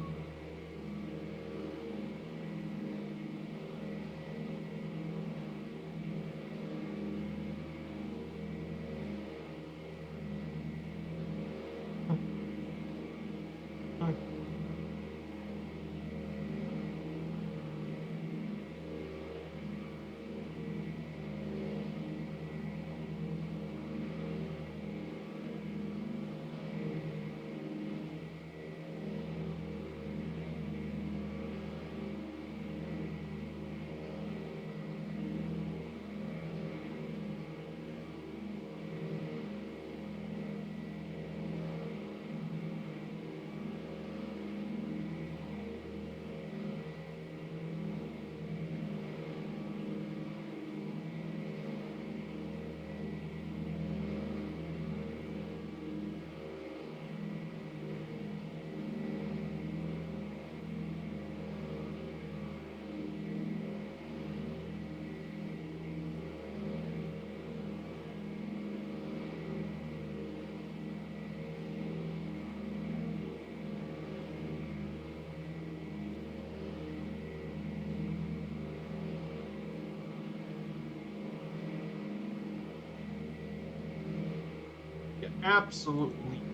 Yeah, absolutely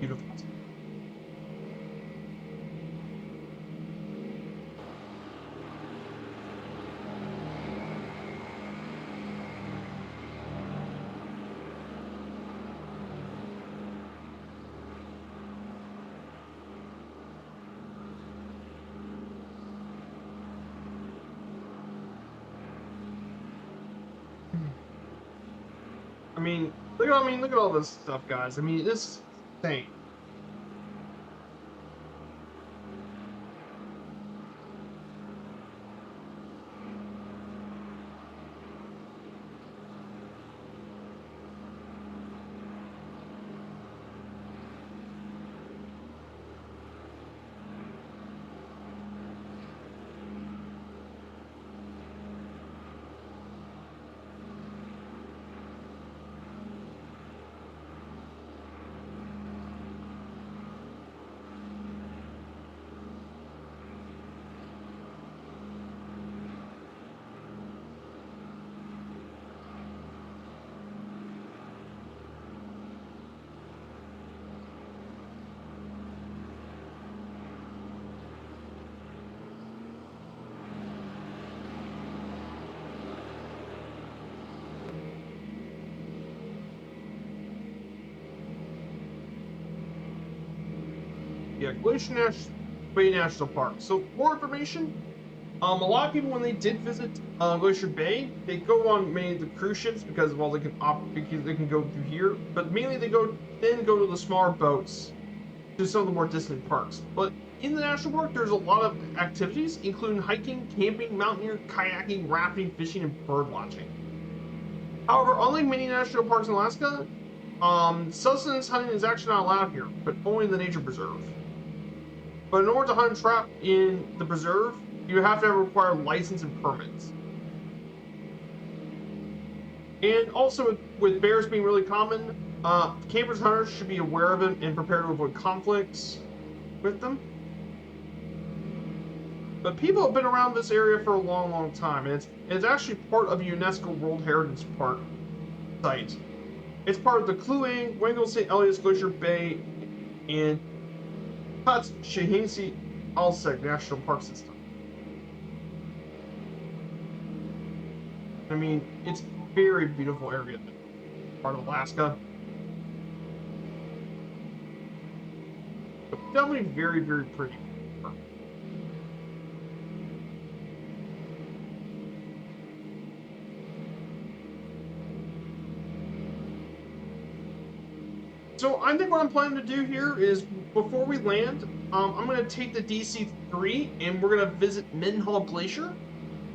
beautiful. I mean, look at all this stuff, guys. I mean, this is insane. Yeah, Bay National Park. So more information. A lot of people when they did visit Glacier Bay, they go on mainly the cruise ships because well because they can go through here, but mainly they go to the smaller boats to some of the more distant parks. But in the national park, there's a lot of activities, including hiking, camping, mountaineering, kayaking, rafting, fishing, and bird watching. However, unlike many national parks in Alaska, sustenance hunting is actually not allowed here, but only in the nature preserve. But in order to hunt and trap in the preserve, you have to require license and permits. And also, with bears being really common, campers and hunters should be aware of it and prepare to avoid conflicts with them. But people have been around this area for a long, long time, and it's actually part of a UNESCO World Heritage Park site. It's part of the Kluang, Wrangell St. Elias Glacier Bay, and Huts Shahinsi Alsek National Park System. I mean, it's a very beautiful area, part of Alaska. But definitely very, very pretty. So I think what I'm planning to do here is before we land, I'm going to take the DC-3 and we're going to visit Mendenhall Glacier.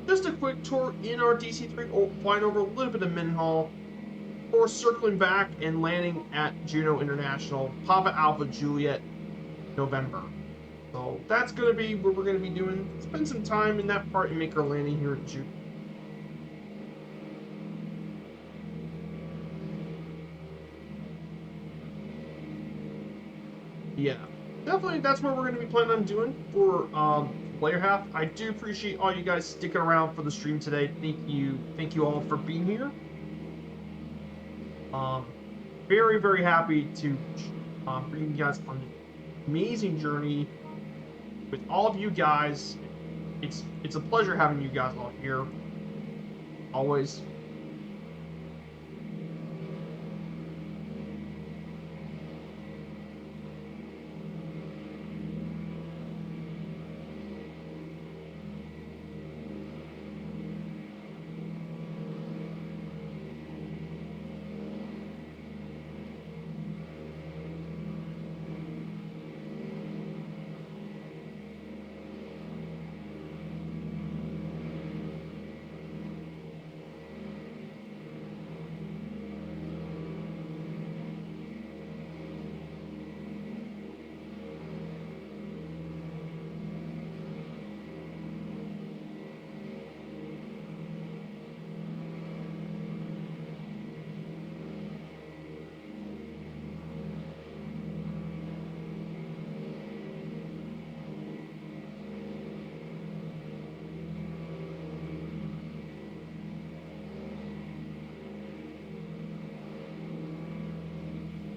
Just a quick tour in our DC-3, flying over a little bit of Mendenhall, before circling back and landing at Juneau International, Papa Alpha Juliet, November. So that's going to be what we're going to be doing. Spend some time in that part and make our landing here at Juneau. Yeah, definitely that's what we're going to be planning on doing for player half. I do appreciate all you guys sticking around for the stream today. Thank you all for being here. Um, very very happy to bring you guys on an amazing journey with all of you guys. It's a pleasure having you guys all here. Always.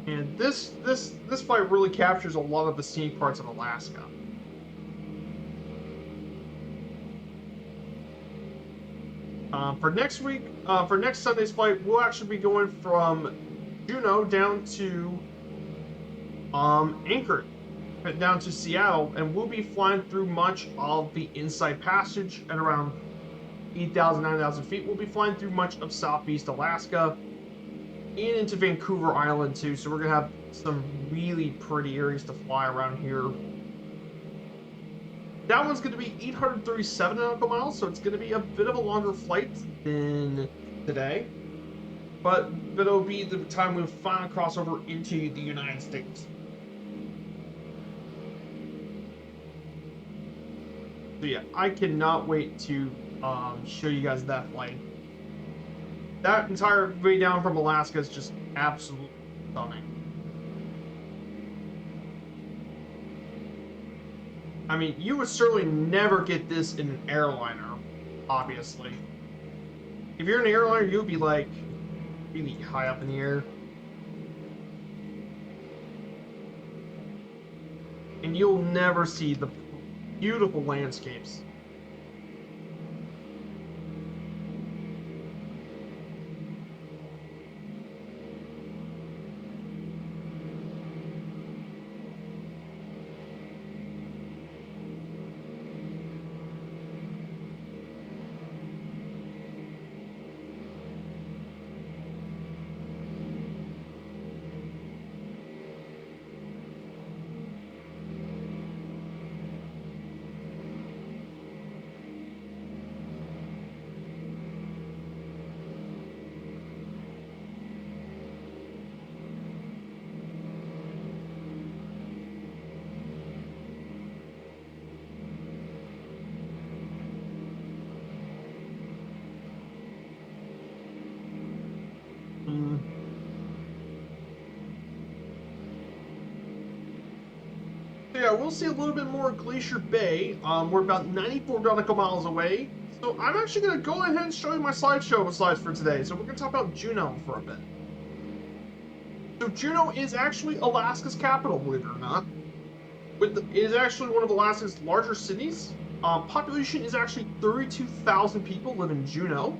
And this fight really captures a lot of the scenic parts of Alaska. For next Sunday's fight, we'll actually be going from Juneau down to Anchorage, down to Seattle, and we'll be flying through much of the Inside Passage at around 8,000, 9,000 feet. We'll be flying through much of Southeast Alaska and into Vancouver Island too. So we're gonna have some really pretty areas to fly around here. That one's going to be 837 nautical miles, so it's going to be a bit of a longer flight than today. But it'll be the time we finally cross over into the United States. So yeah, I cannot wait to show you guys that flight. That entire way down from Alaska is just absolutely stunning. I mean, you would certainly never get this in an airliner, obviously. If you're in an airliner, you'll be like really high up in the air. And you'll never see the beautiful landscapes. Yeah, we'll see a little bit more of Glacier Bay. We're about 94 nautical miles away. So I'm actually going to go ahead and show you my slideshow slides for today. So we're going to talk about Juneau for a bit. So Juneau is actually Alaska's capital, believe it or not. It is actually one of Alaska's larger cities. Population is actually 32,000 people live in Juneau.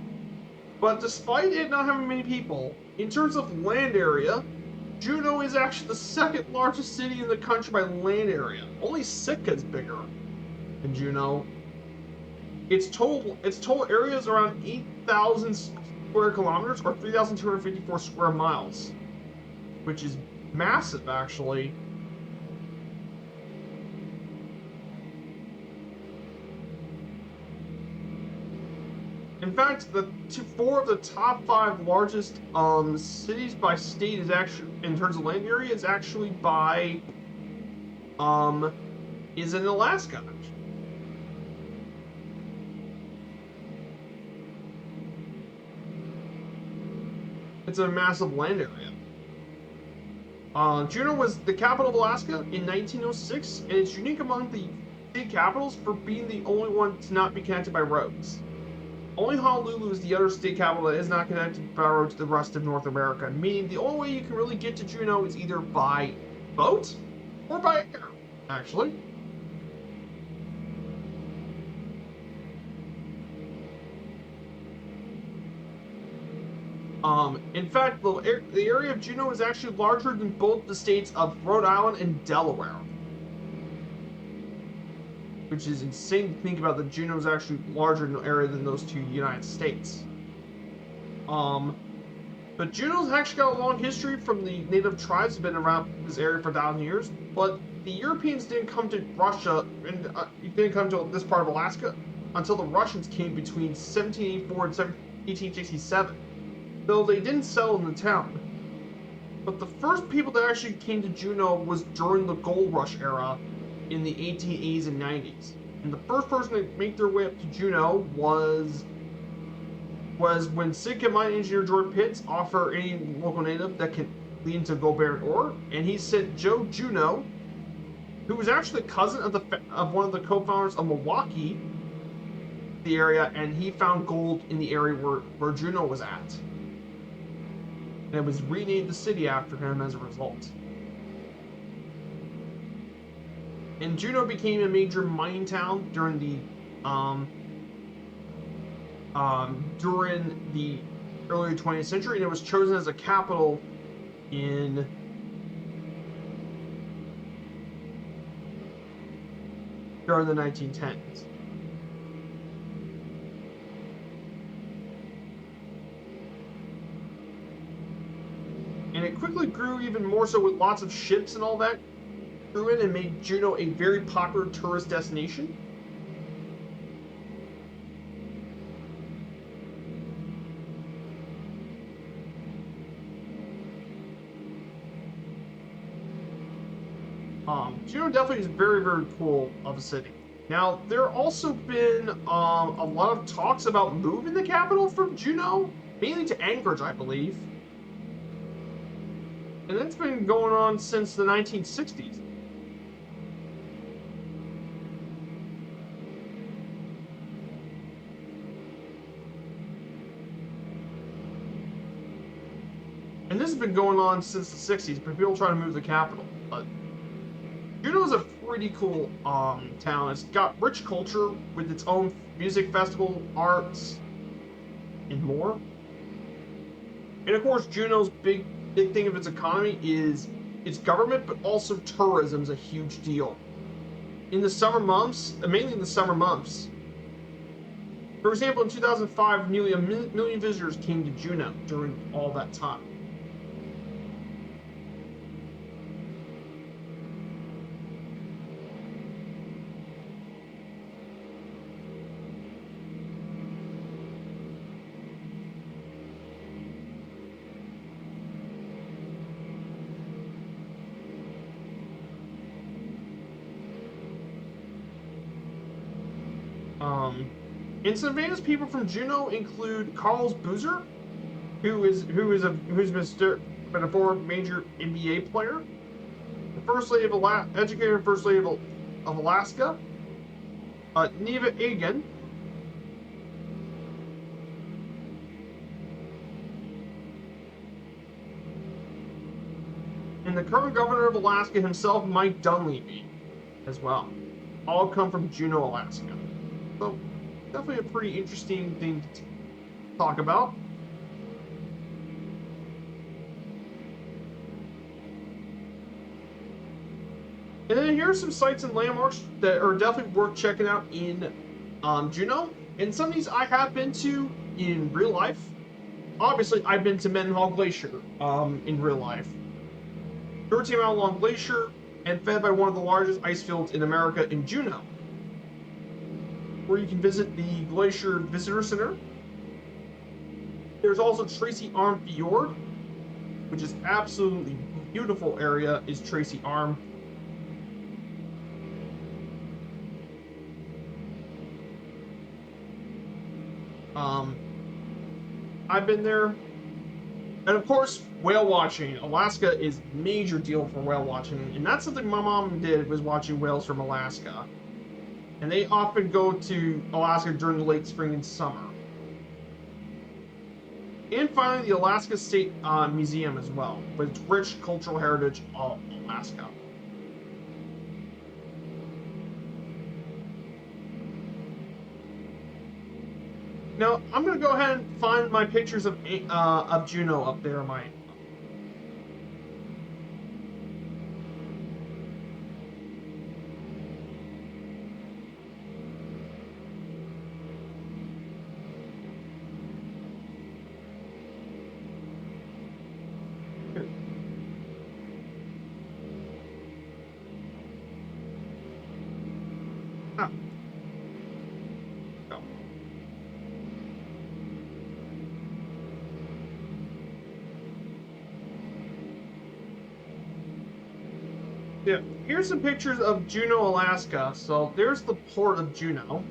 But despite it not having many people, in terms of land area, Juneau is actually the second largest city in the country by land area. Only Sitka is bigger than Juneau. Its total area is around 8,000 square kilometers, or 3,254 square miles, which is massive, actually. In fact, four of the top 5 largest cities by state is actually, in terms of land area, is actually by is in Alaska. It's a massive land area. Juneau was the capital of Alaska in 1906, and it's unique among the state capitals for being the only one to not be connected by roads. Only Honolulu is the other state capital that is not connected by road to the rest of North America, meaning the only way you can really get to Juneau is either by boat or by air, actually. In fact, the area of Juneau is actually larger than both the states of Rhode Island and Delaware. Which is insane to think about, that Juneau is actually larger in area than those two United States. But Juneau's actually got a long history from the native tribes that have been around this area for 1,000 years, but the Europeans didn't come to Russia, and didn't come to this part of Alaska until the Russians came between 1784 and 1867. Though they didn't settle in the town. But the first people that actually came to Juneau was during the gold rush era in the 1880s and 90s. And the first person to make their way up to Juneau was when Sitka mine engineer George Pitts offered any local native that can lead into gold-bearing ore, and he sent Joe Juneau, who was actually a cousin of one of the co-founders of Milwaukee, the area, and he found gold in the area where Juneau was at. And it was renamed the city after him as a result. And Juneau became a major mining town during the early 20th century, and it was chosen as a capital during the 1910s. And it quickly grew even more so, with lots of ships and all that grew in, and made Juneau a very popular tourist destination. Juneau definitely is very, very cool of a city. Now, there have also been a lot of talks about moving the capital from Juneau, mainly to Anchorage, I believe. And that's been going on since the 1960s. And this has been going on since the 60s, but people try to move the capital. But Juneau is a pretty cool town. It's got rich culture with its own music festival, arts, and more. And of course, Juneau's big thing of its economy is its government, but also tourism is a huge deal. In the summer months, mainly in the summer months. For example, in 2005, nearly a million visitors came to Juneau during all that time. And some famous people from Juneau include Carlos Boozer, who's been a former major NBA player, the First Lady of educator and First Lady of Alaska, Neva Egan, and the current governor of Alaska himself, Mike Dunleavy, as well. All come from Juneau, Alaska. So, definitely a pretty interesting thing to talk about. And then here are some sites and landmarks that are definitely worth checking out in Juneau. And some of these I have been to in real life. Obviously, I've been to Mendenhall Glacier in real life. 13-mile long glacier, and fed by one of the largest ice fields in America in Juneau, where you can visit the Glacier Visitor Center. There's also Tracy Arm Fjord, which is absolutely beautiful area, is Tracy Arm. I've been there. And of course, whale watching. Alaska is major deal for whale watching, and that's something my mom did, was watching whales from Alaska. And they often go to Alaska during the late spring and summer. And finally, the Alaska State Museum as well, with its rich cultural heritage of Alaska. Now, I'm going to go ahead and find my pictures of Juneau up there on my... Ah. Oh. Yeah, here's some pictures of Juneau, Alaska. So there's the port of Juneau.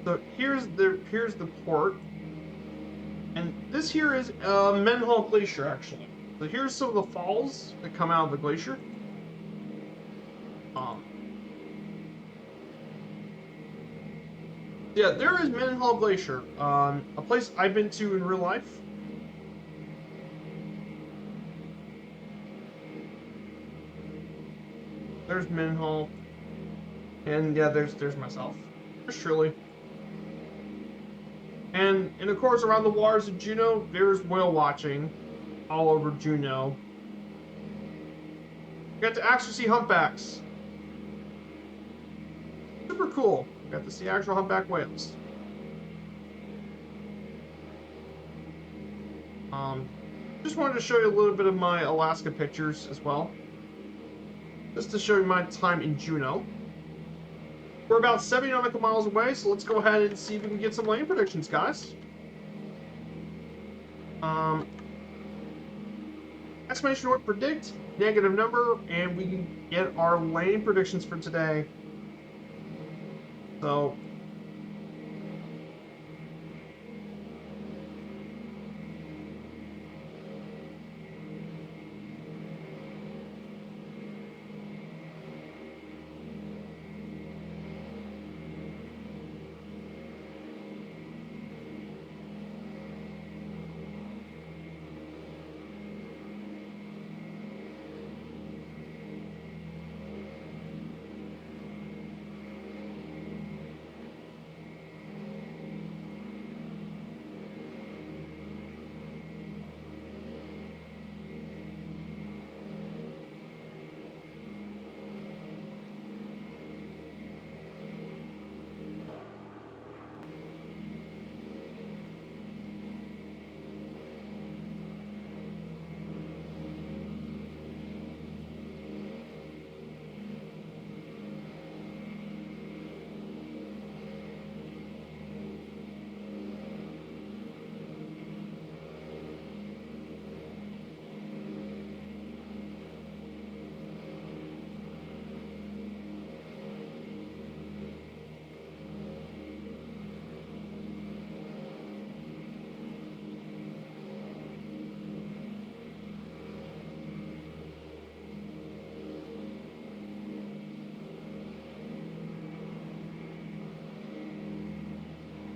So here's the port, and this here is Mendenhall Glacier actually. So here's some of the falls that come out of the glacier. Yeah, there is Mendenhall Glacier, a place I've been to in real life. There's Mendenhall, and yeah, there's myself. There's Shirley. And of course, around the waters of Juneau, there's whale watching all over Juneau. You got to actually see humpbacks. Super cool. You got to see actual humpback whales. Just wanted to show you a little bit of my Alaska pictures as well. Just to show you my time in Juneau. We're about 70 nautical miles away, so let's go ahead and see if we can get some lane predictions, guys. Exclamation point predict, negative number, and we can get our lane predictions for today. So,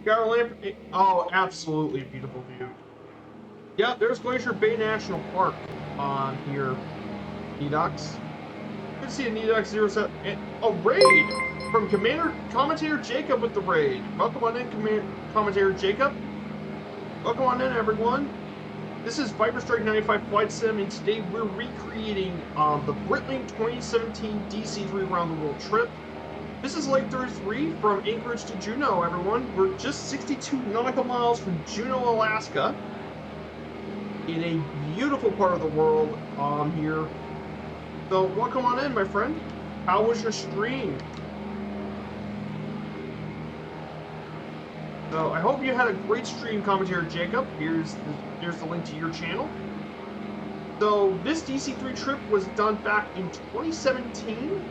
got our lamp. Oh, absolutely beautiful view. Yeah, there's Glacier Bay National Park on here. Nedox. Good to see a Nedox 07. And a raid from Commentator Jacob with the raid. Welcome on in, Commentator Jacob. Welcome on in, everyone. This is Viper Strike 95 Flight Sim, and today we're recreating the Breitling 2017 DC-3 Around the World trip. This is Lake 33 from Anchorage to Juneau, everyone. We're just 62 nautical miles from Juneau, Alaska, in a beautiful part of the world here. So welcome on in, my friend. How was your stream? So I hope you had a great stream, commentator Jacob. Here's the link to your channel. So this DC-3 trip was done back in 2017,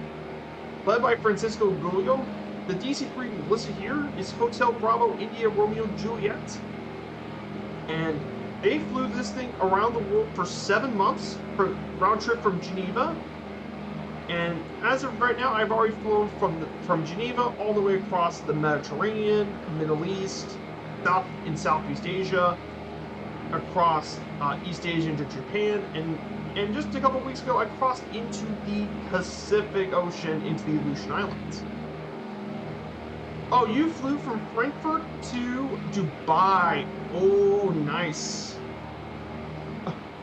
led by Francisco Gulio. The DC-3 listed here is Hotel Bravo India Romeo Juliet, and they flew this thing around the world for 7 months for round trip from Geneva. And as of right now, I've already flown from Geneva all the way across the Mediterranean, Middle East, Southeast Asia, across East Asia into Japan, and just a couple weeks ago, I crossed into the Pacific Ocean into the Aleutian Islands. Oh, you flew from Frankfurt to Dubai. Oh, nice.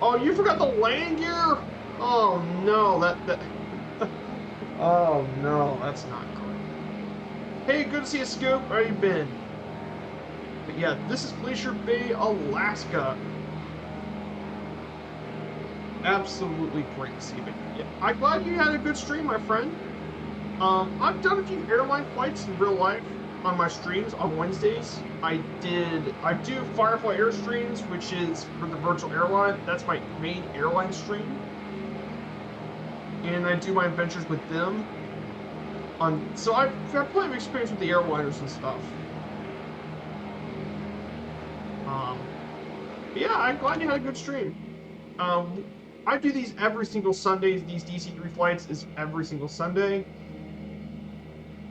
Oh, you forgot the land gear? Oh no, that. Oh no, that's not great. Hey, good to see you, Scoop. How you been? But yeah, this is Glacier Bay, Alaska. Absolutely great to see you. Yeah, I'm glad you had a good stream, my friend. I've done a few airline flights in real life on my streams on Wednesdays. I do Firefly Air streams, which is for the virtual airline. That's my main airline stream. And I do my adventures with them. So I've got plenty of experience with the airliners and stuff. Yeah, I'm glad you had a good stream. I do these every single Sunday. These DC-3 flights is every single Sunday.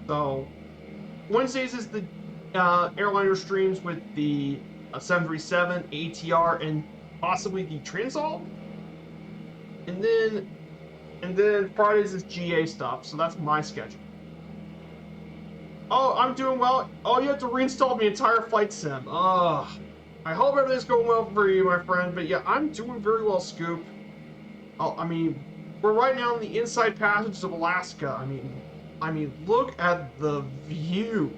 So Wednesdays is the airliner streams with the 737, ATR, and possibly the Transall. And then Fridays is GA stuff, so that's my schedule. Oh, I'm doing well. Oh, you have to reinstall the entire flight sim. Ugh. I hope everything's going well for you, my friend. But yeah, I'm doing very well, Scoop. Oh, I mean, we're right now in the inside passages of Alaska. I mean, look at the view.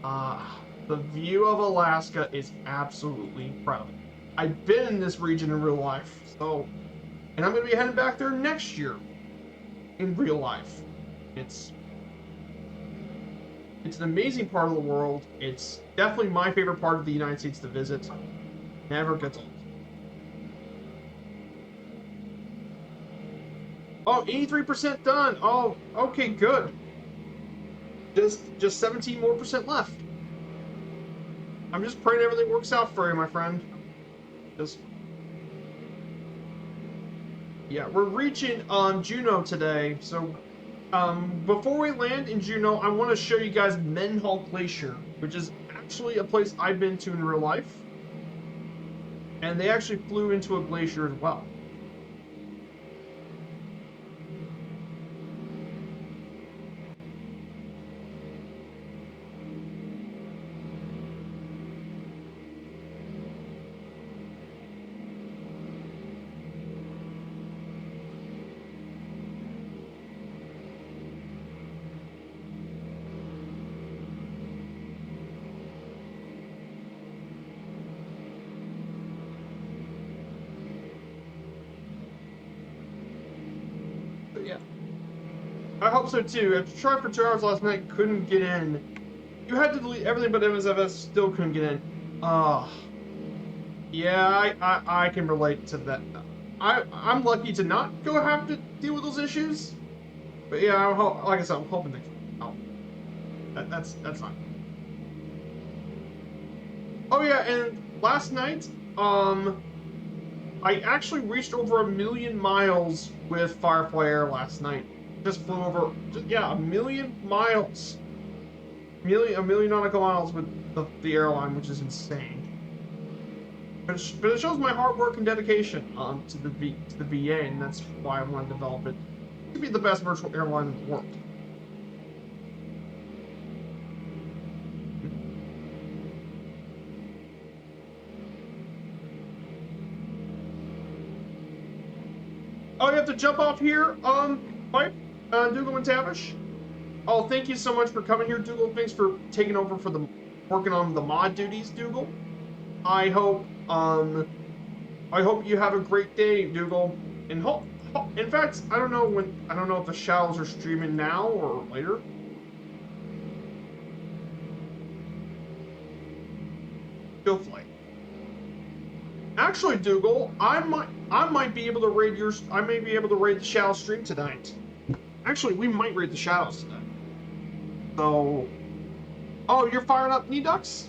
The view of Alaska is absolutely incredible. I've been in this region in real life, so. And I'm going to be heading back there next year in real life. It's an amazing part of the world. It's definitely my favorite part of the United States to visit. Never gets old. Oh, 83% done. Oh, okay, good. Just 17% more left. I'm just praying everything works out for you, my friend. Yeah, we're reaching Juneau today, so before we land in Juneau, I want to show you guys Mendenhall Glacier, which is actually a place I've been to in real life, and they actually flew into a glacier as well. Yeah, I hope so too. I tried for 2 hours last night, couldn't get in. You had to delete everything but MSFS, still couldn't get in. Yeah, I can relate to that. I'm lucky to not have to deal with those issues. But yeah, like I said, I'm hoping to. Oh, that's fine. Oh yeah, and last night, I actually reached over 1 million miles with Firefly Air last night. Just flew over, yeah, 1 million miles. A million nautical miles with the airline, which is insane. But it shows my hard work and dedication to the VA, and that's why I want to develop it to be the best virtual airline in the world. Oh, you have to jump off here, Pipe, Dougal and Tavish. Oh, thank you so much for coming here, Dougal. Thanks for taking over for working on the mod duties, Dougal. I hope you have a great day, Dougal, and In fact, I don't know if the shallows are streaming now or later. Go flight. Actually, Dougal, I might be able to raid yours. I may be able to raid the shallow stream tonight. Actually, we might raid the shallows tonight. So, oh, you're firing up knee ducks?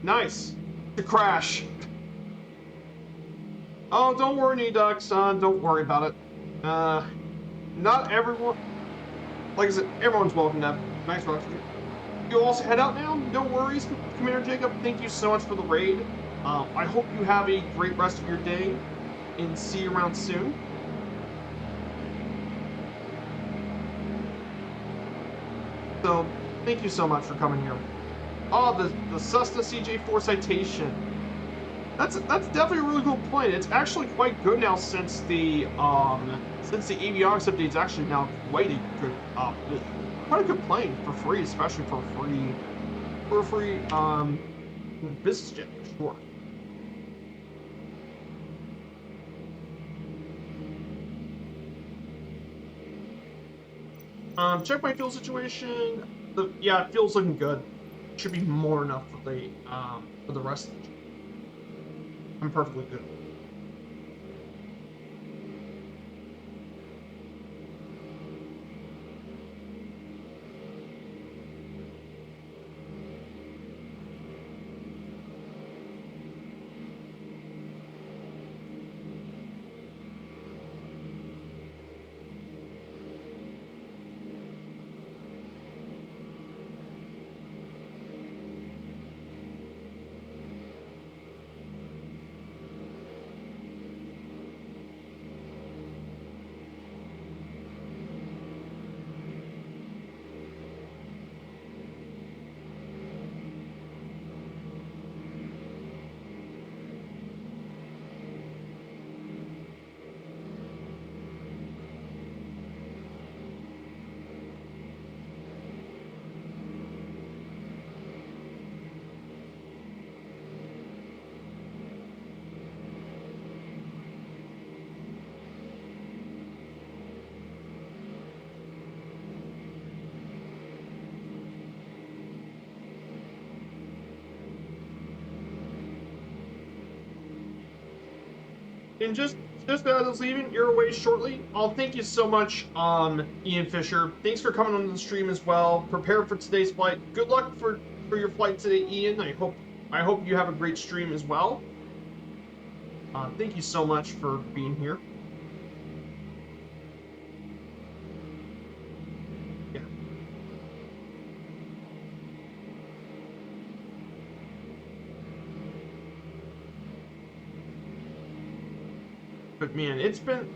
Nice. To crash. Oh, don't worry, knee ducks. Don't worry about it. Not everyone. Like I said, everyone's welcome to have nice rocks. You'll also head out now. No worries, Commander Jacob. Thank you so much for the raid. I hope you have a great rest of your day, and see you around soon. So, thank you so much for coming here. Oh, the Cessna CJ4 citation. That's definitely a really cool plane. It's actually quite good now since the avionics update is actually now quite a good plane for free, especially for a free business jet for sure. Check my fuel situation. Yeah, fuel's looking good. Should be more enough for the rest of the jet. I'm perfectly good. And just as I was leaving, you're away shortly. I'll thank you so much, Ian Fisher. Thanks for coming on the stream as well. Prepare for today's flight. Good luck for your flight today, Ian. I hope you have a great stream as well. Thank you so much for being here. Yeah. But man, it's been...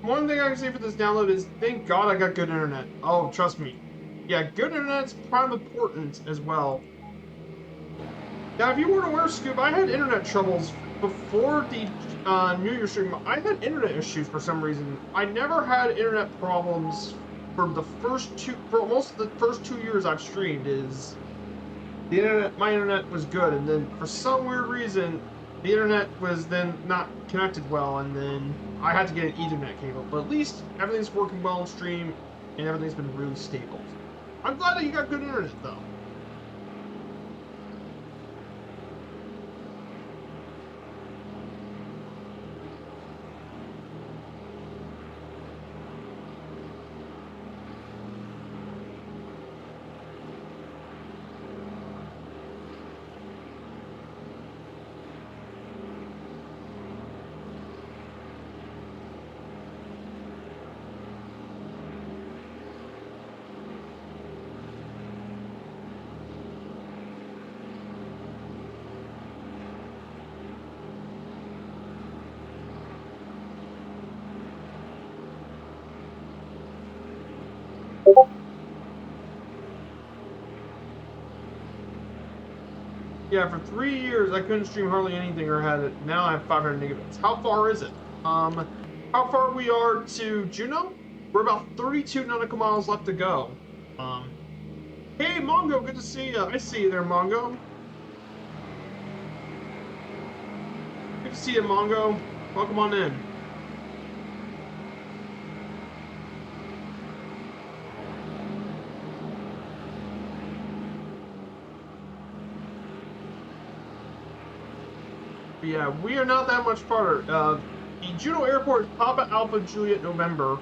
One thing I can say for this download is, thank God I got good internet. Oh, trust me. Yeah, good internet's prime important as well. Now, if you weren't aware, Scoop, I had internet troubles before the New Year's stream. I had internet issues for some reason. I never had internet problems for most of the first 2 years I've streamed. My internet was good, and then for some weird reason, the internet was then not connected well, and then I had to get an Ethernet cable. But at least everything's working well on stream, and everything's been really stable. I'm glad that you got good internet, though. Yeah, for 3 years I couldn't stream hardly anything or had it. Now I have 500 megabits. How far is it? How far we are to Juneau? We're about 32 nautical miles left to go. Um, hey Mongo, good to see you. I see you there, Mongo. Good to see you, Mongo. Welcome on in. But yeah, we are not that much farther. The Juneau Airport is Papa Alpha Juliet November.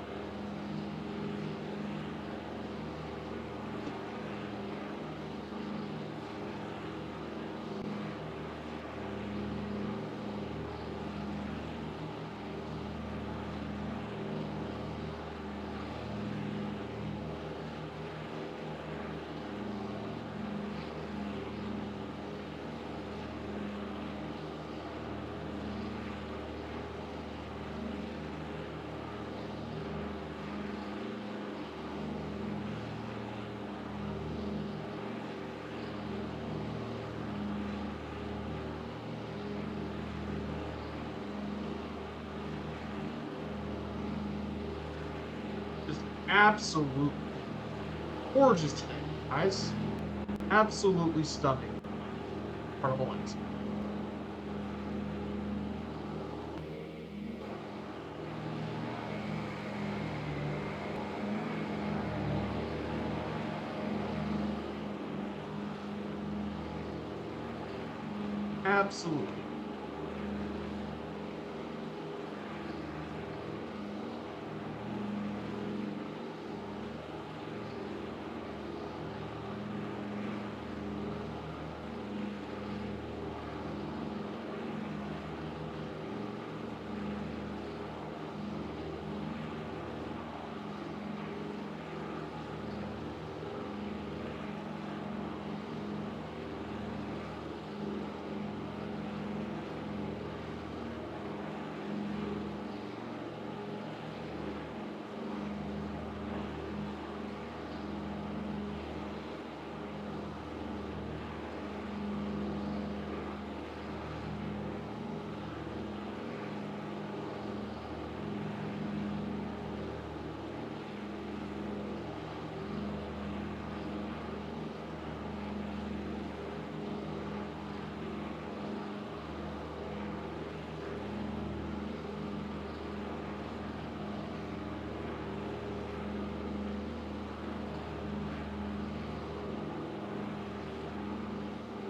Just absolutely gorgeous today, guys. Absolutely stunning. Incredible lens. Absolutely.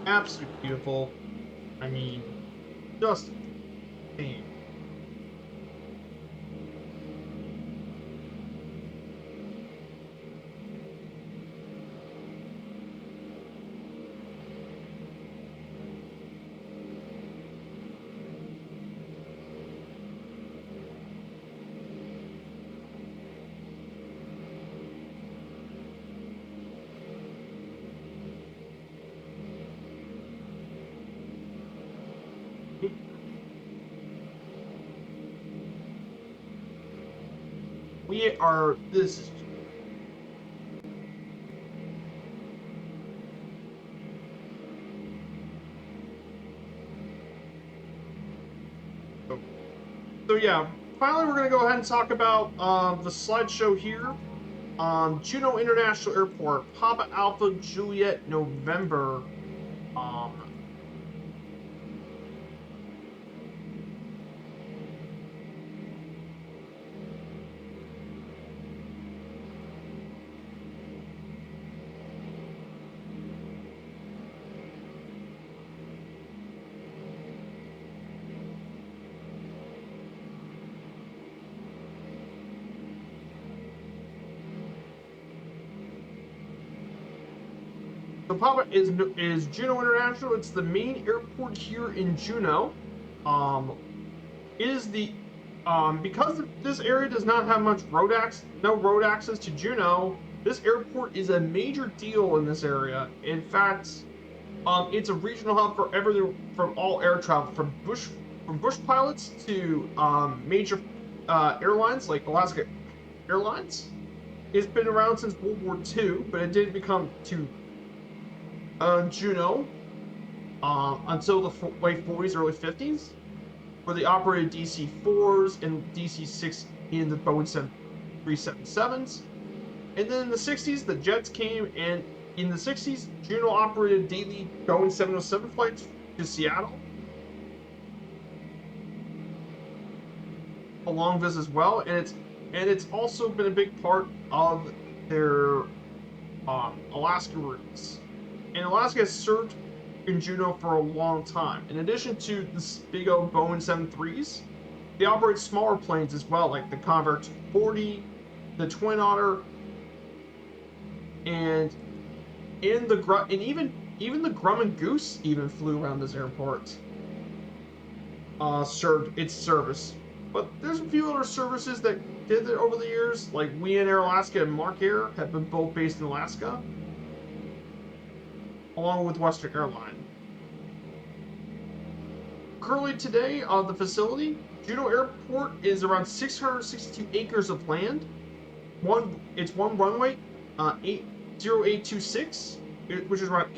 Absolutely beautiful. I mean, just insane. We are. This is. So yeah, finally we're gonna go ahead and talk about the slideshow here. Juneau International Airport, Papa Alpha Juliet November. Um, The Papa is Juneau International. It's the main airport here in Juneau. It is the because this area does not have much no road access to Juneau. This airport is a major deal in this area. In fact, it's a regional hub for everything from all air travel, from bush pilots to major airlines like Alaska Airlines. It's been around since World War II, but it didn't become to Juneau until the late 40s, early 50s, where they operated DC-4s and DC-6 in the Boeing 377s. And then in the 60s, the jets came, and in the 60s, Juneau operated daily Boeing 707 flights to Seattle, along this as well, and it's also been a big part of their Alaska routes. And Alaska has served in Juneau for a long time. In addition to the big old Boeing 73s, they operate smaller planes as well, like the Convair 240, the Twin Otter, and even the Grumman Goose even flew around this airport. Served its service. But there's a few other services that did it over the years, like Wien Air Alaska and Mark Air have been both based in Alaska, along with Western Airline. Currently today, the facility, Juneau Airport, is around 662 acres of land. It's one runway, 80826, which is around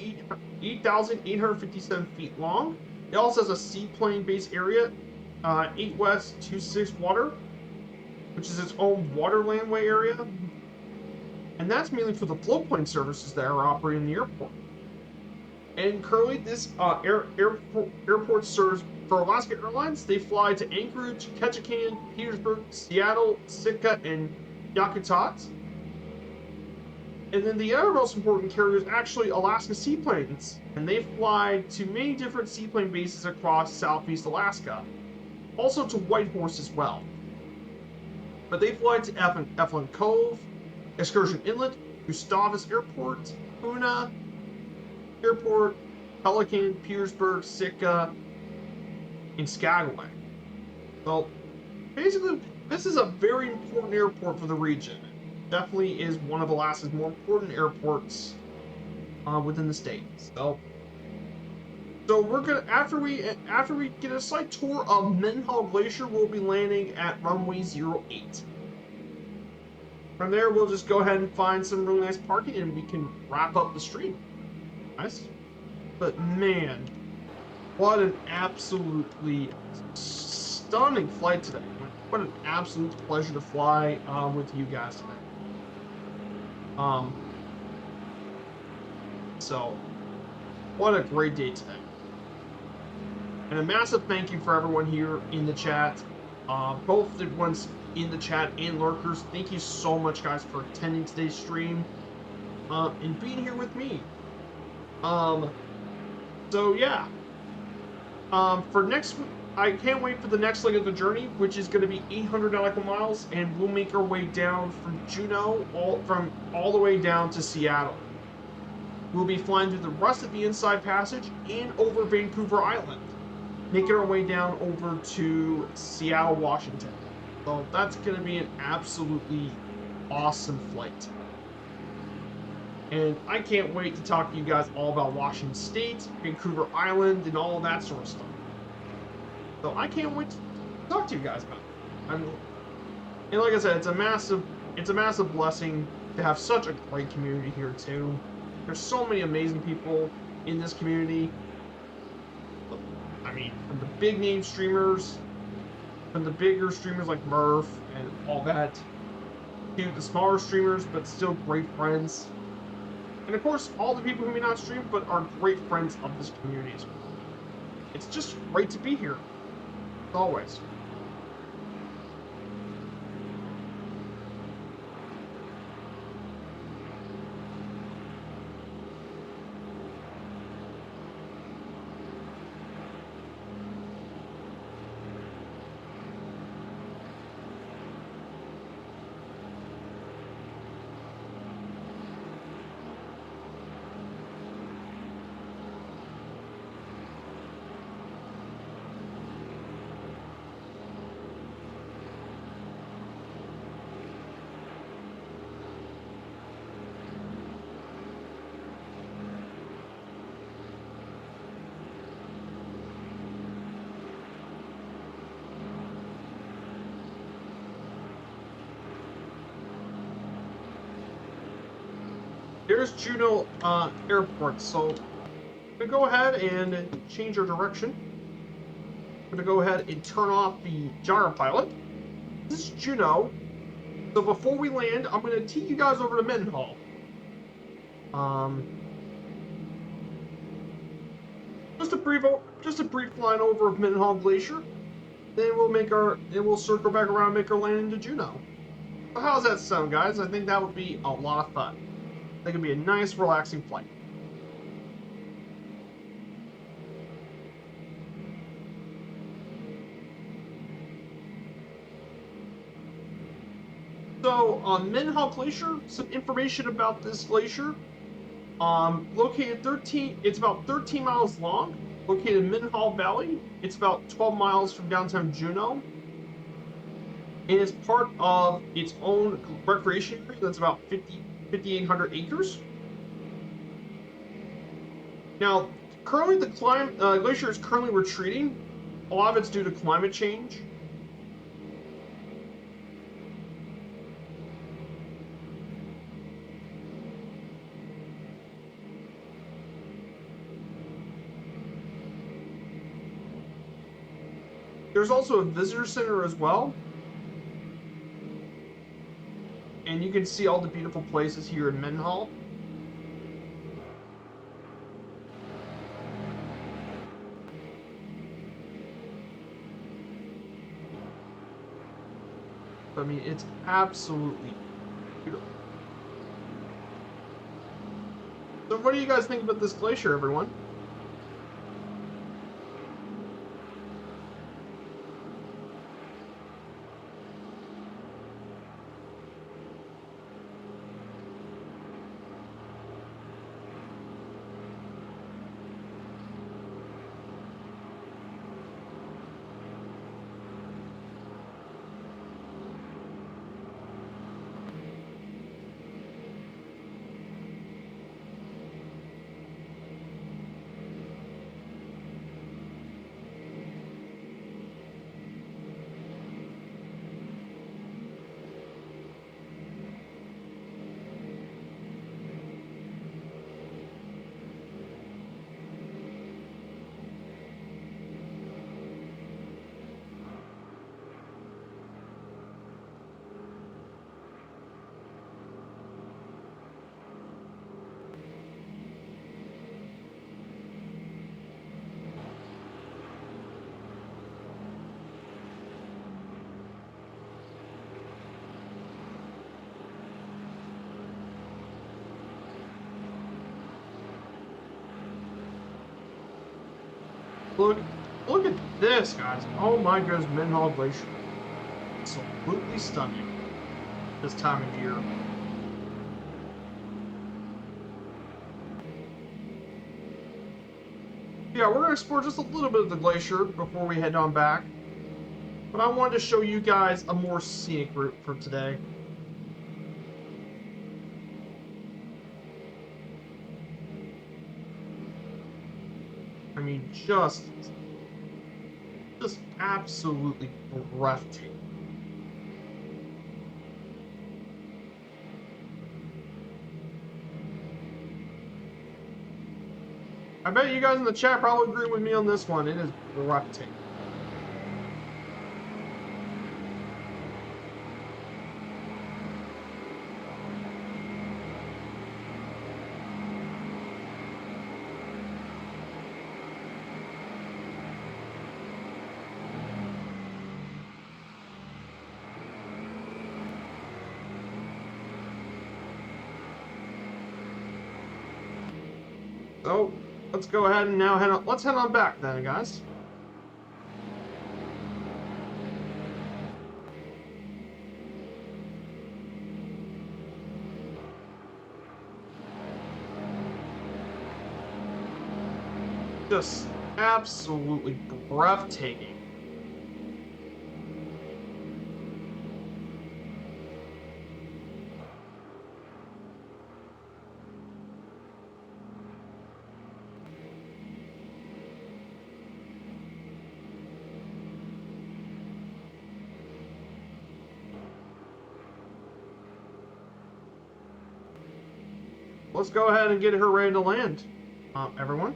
8,857 feet long. It also has a seaplane base area, 8 West 26 Water, which is its own water landway area. And that's mainly for the floatplane services that are operating in the airport. And currently, this airport serves, for Alaska Airlines, they fly to Anchorage, Ketchikan, Petersburg, Seattle, Sitka, and Yakutat. And then the other most important carrier is actually Alaska Seaplanes, and they fly to many different seaplane bases across southeast Alaska. Also to Whitehorse as well. But they fly to Eflin Cove, Excursion Inlet, Gustavus Airport, Puna Airport, Pelican, Petersburg, Sitka, and Skagway. So basically, this is a very important airport for the region. Definitely is one of Alaska's more important airports within the state. So we're gonna after we get a slight tour of Mendenhall Glacier, we'll be landing at runway 08. From there, we'll just go ahead and find some really nice parking, and we can wrap up the stream. Nice. But man, what an absolutely stunning flight today. What an absolute pleasure to fly with you guys today. So what a great day today. And a massive thank you for everyone here in the chat. Both the ones in the chat and lurkers. Thank you so much, guys, for attending today's stream and being here with me. So yeah. For next week, I can't wait for the next leg of the journey, which is going to be 800 nautical miles, and we'll make our way down from Juneau, all the way down to Seattle. We'll be flying through the rest of the Inside Passage and over Vancouver Island, making our way down over to Seattle, Washington. So that's going to be an absolutely awesome flight. And I can't wait to talk to you guys all about Washington State, Vancouver Island, and all of that sort of stuff. So I can't wait to talk to you guys about it. And like I said, it's a massive blessing to have such a great community here too. There's so many amazing people in this community. I mean, from the big name streamers, from the bigger streamers like Murph and all that, to the smaller streamers but still great friends. And of course, all the people who may not stream but are great friends of this community as well. It's just great to be here, as always. there's Juneau Airport. So I'm gonna go ahead and change our direction. I'm gonna go ahead and turn off the gyropilot. This is Juneau. So before we land, I'm gonna take you guys over to Mendenhall. Just a brief line over of Mendenhall Glacier. Then we'll circle back around and make our land into Juneau. So how's that sound, guys? I think that would be a lot of fun. I think it'd be a nice, relaxing flight. So on Mendenhall Glacier, some information about this glacier. Located it's about 13 miles long. Located in Mendenhall Valley. It's about 12 miles from downtown Juneau. And it's part of its own recreation area that's about 5,800 acres. Now, currently the glacier is currently retreating. A lot of it's due to climate change. There's also a visitor center as well. And you can see all the beautiful places here in Mendenhall. I mean, it's absolutely beautiful. So what do you guys think about this glacier, everyone? Look at this, guys. Oh my goodness, Mendenhall Glacier. Absolutely stunning this time of year. Yeah, we're going to explore just a little bit of the glacier before we head on back. But I wanted to show you guys a more scenic route for today. I mean, just absolutely breathtaking. I bet you guys in the chat probably agree with me on this one. It is breathtaking. So, let's go ahead and now let's head on back then, guys. Just absolutely breathtaking. let's go ahead and get her ready to land. Everyone.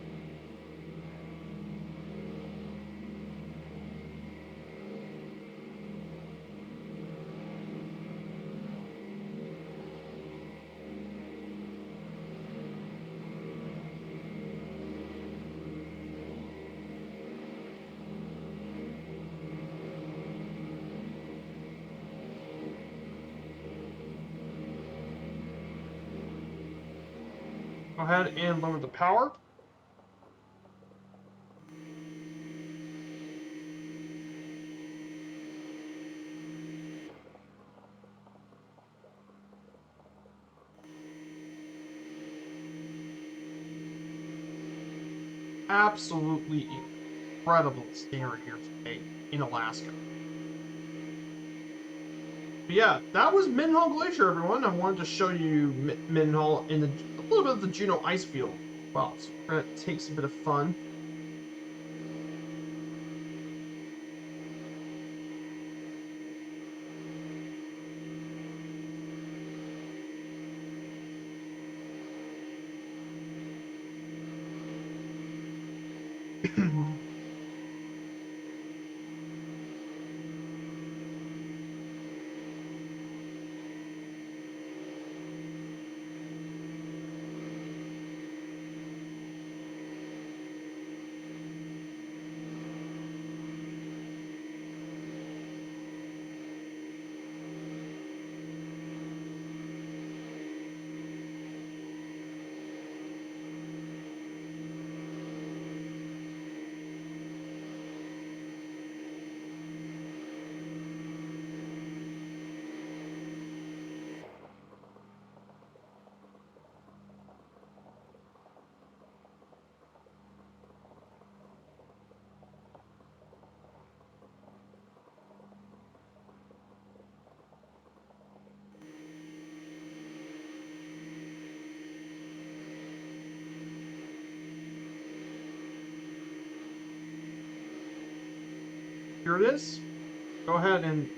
Go ahead and lower the power. Absolutely incredible scenery here today in Alaska. But yeah, that was Mendenhall Glacier, everyone. I wanted to show you Mendenhall in a little bit of the Juneau ice field. Well, so we're gonna take some bit of fun. Here it is. Go ahead and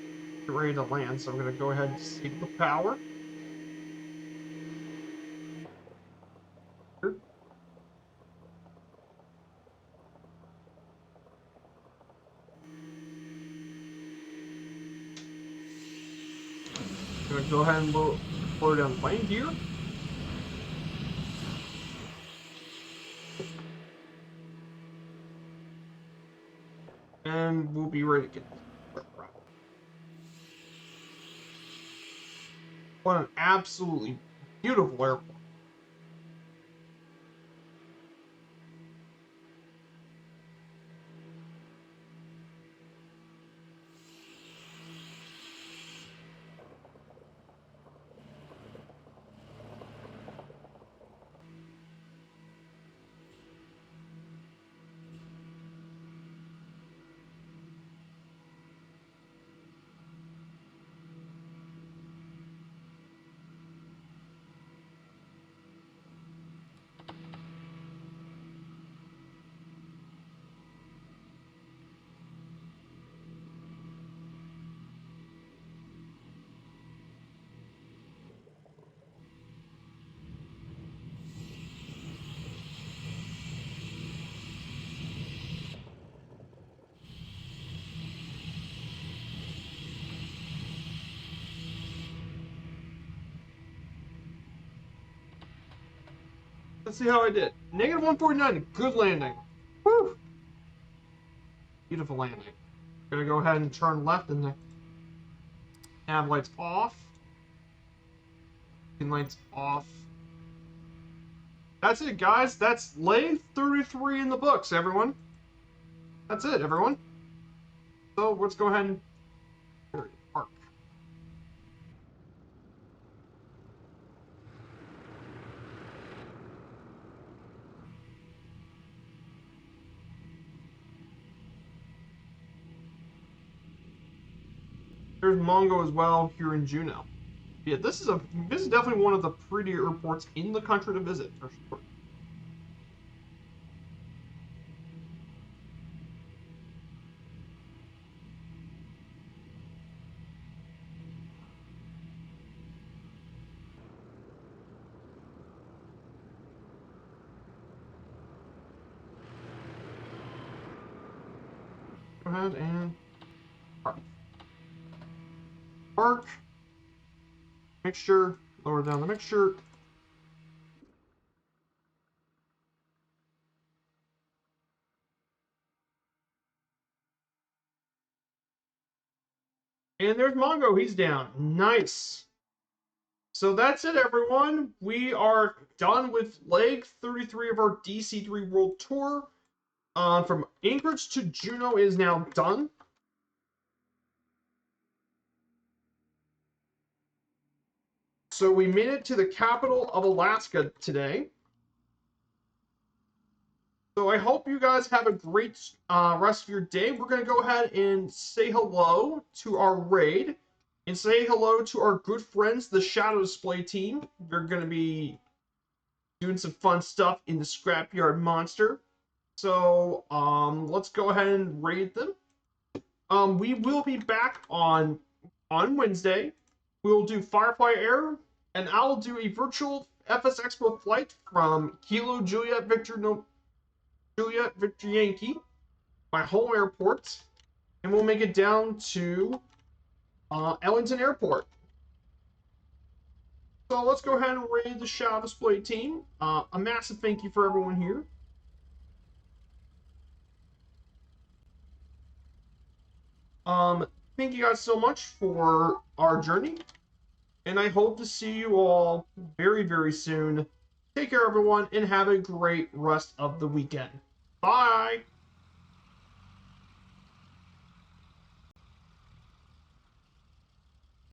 get ready to land. So I'm going to go ahead and disable the power. Here. I'm going to go ahead and lower down the plane gear. And we'll be ready to get this. What an absolutely beautiful airport. Let's see how I did. Negative 149, good landing. Woo! Beautiful landing. Gonna go ahead and turn left and the nav lights off. Lights off. That's it, guys. That's lay 33 in the books, everyone. That's it, everyone. So let's go ahead and park. There's Mongo as well here in Juneau. Yeah, this is definitely one of the prettier airports in the country to visit for sure. Go ahead and park. Park. Mixture. Lower down the mixture. And there's Mongo. He's down. Nice. So that's it, everyone. We are done with leg 33 of our DC-3 World Tour. From Anchorage to Juneau is now done. So we made it to the capital of Alaska today. So I hope you guys have a great rest of your day. We're going to go ahead and say hello to our raid and say hello to our good friends, the Shadow Display team. They're going to be doing some fun stuff in the Scrapyard Monster. So let's go ahead and raid them. We will be back on Wednesday. We'll do Firefly Air, and I'll do a virtual FS Expo flight from Kilo Juliet Victor Yankee, my home airport, and we'll make it down to Ellington Airport. So let's go ahead and raid the Shadow Display team. A massive thank you for everyone here. Thank you guys so much for our journey, and I hope to see you all very, very soon. Take care, everyone, and have a great rest of the weekend. Bye!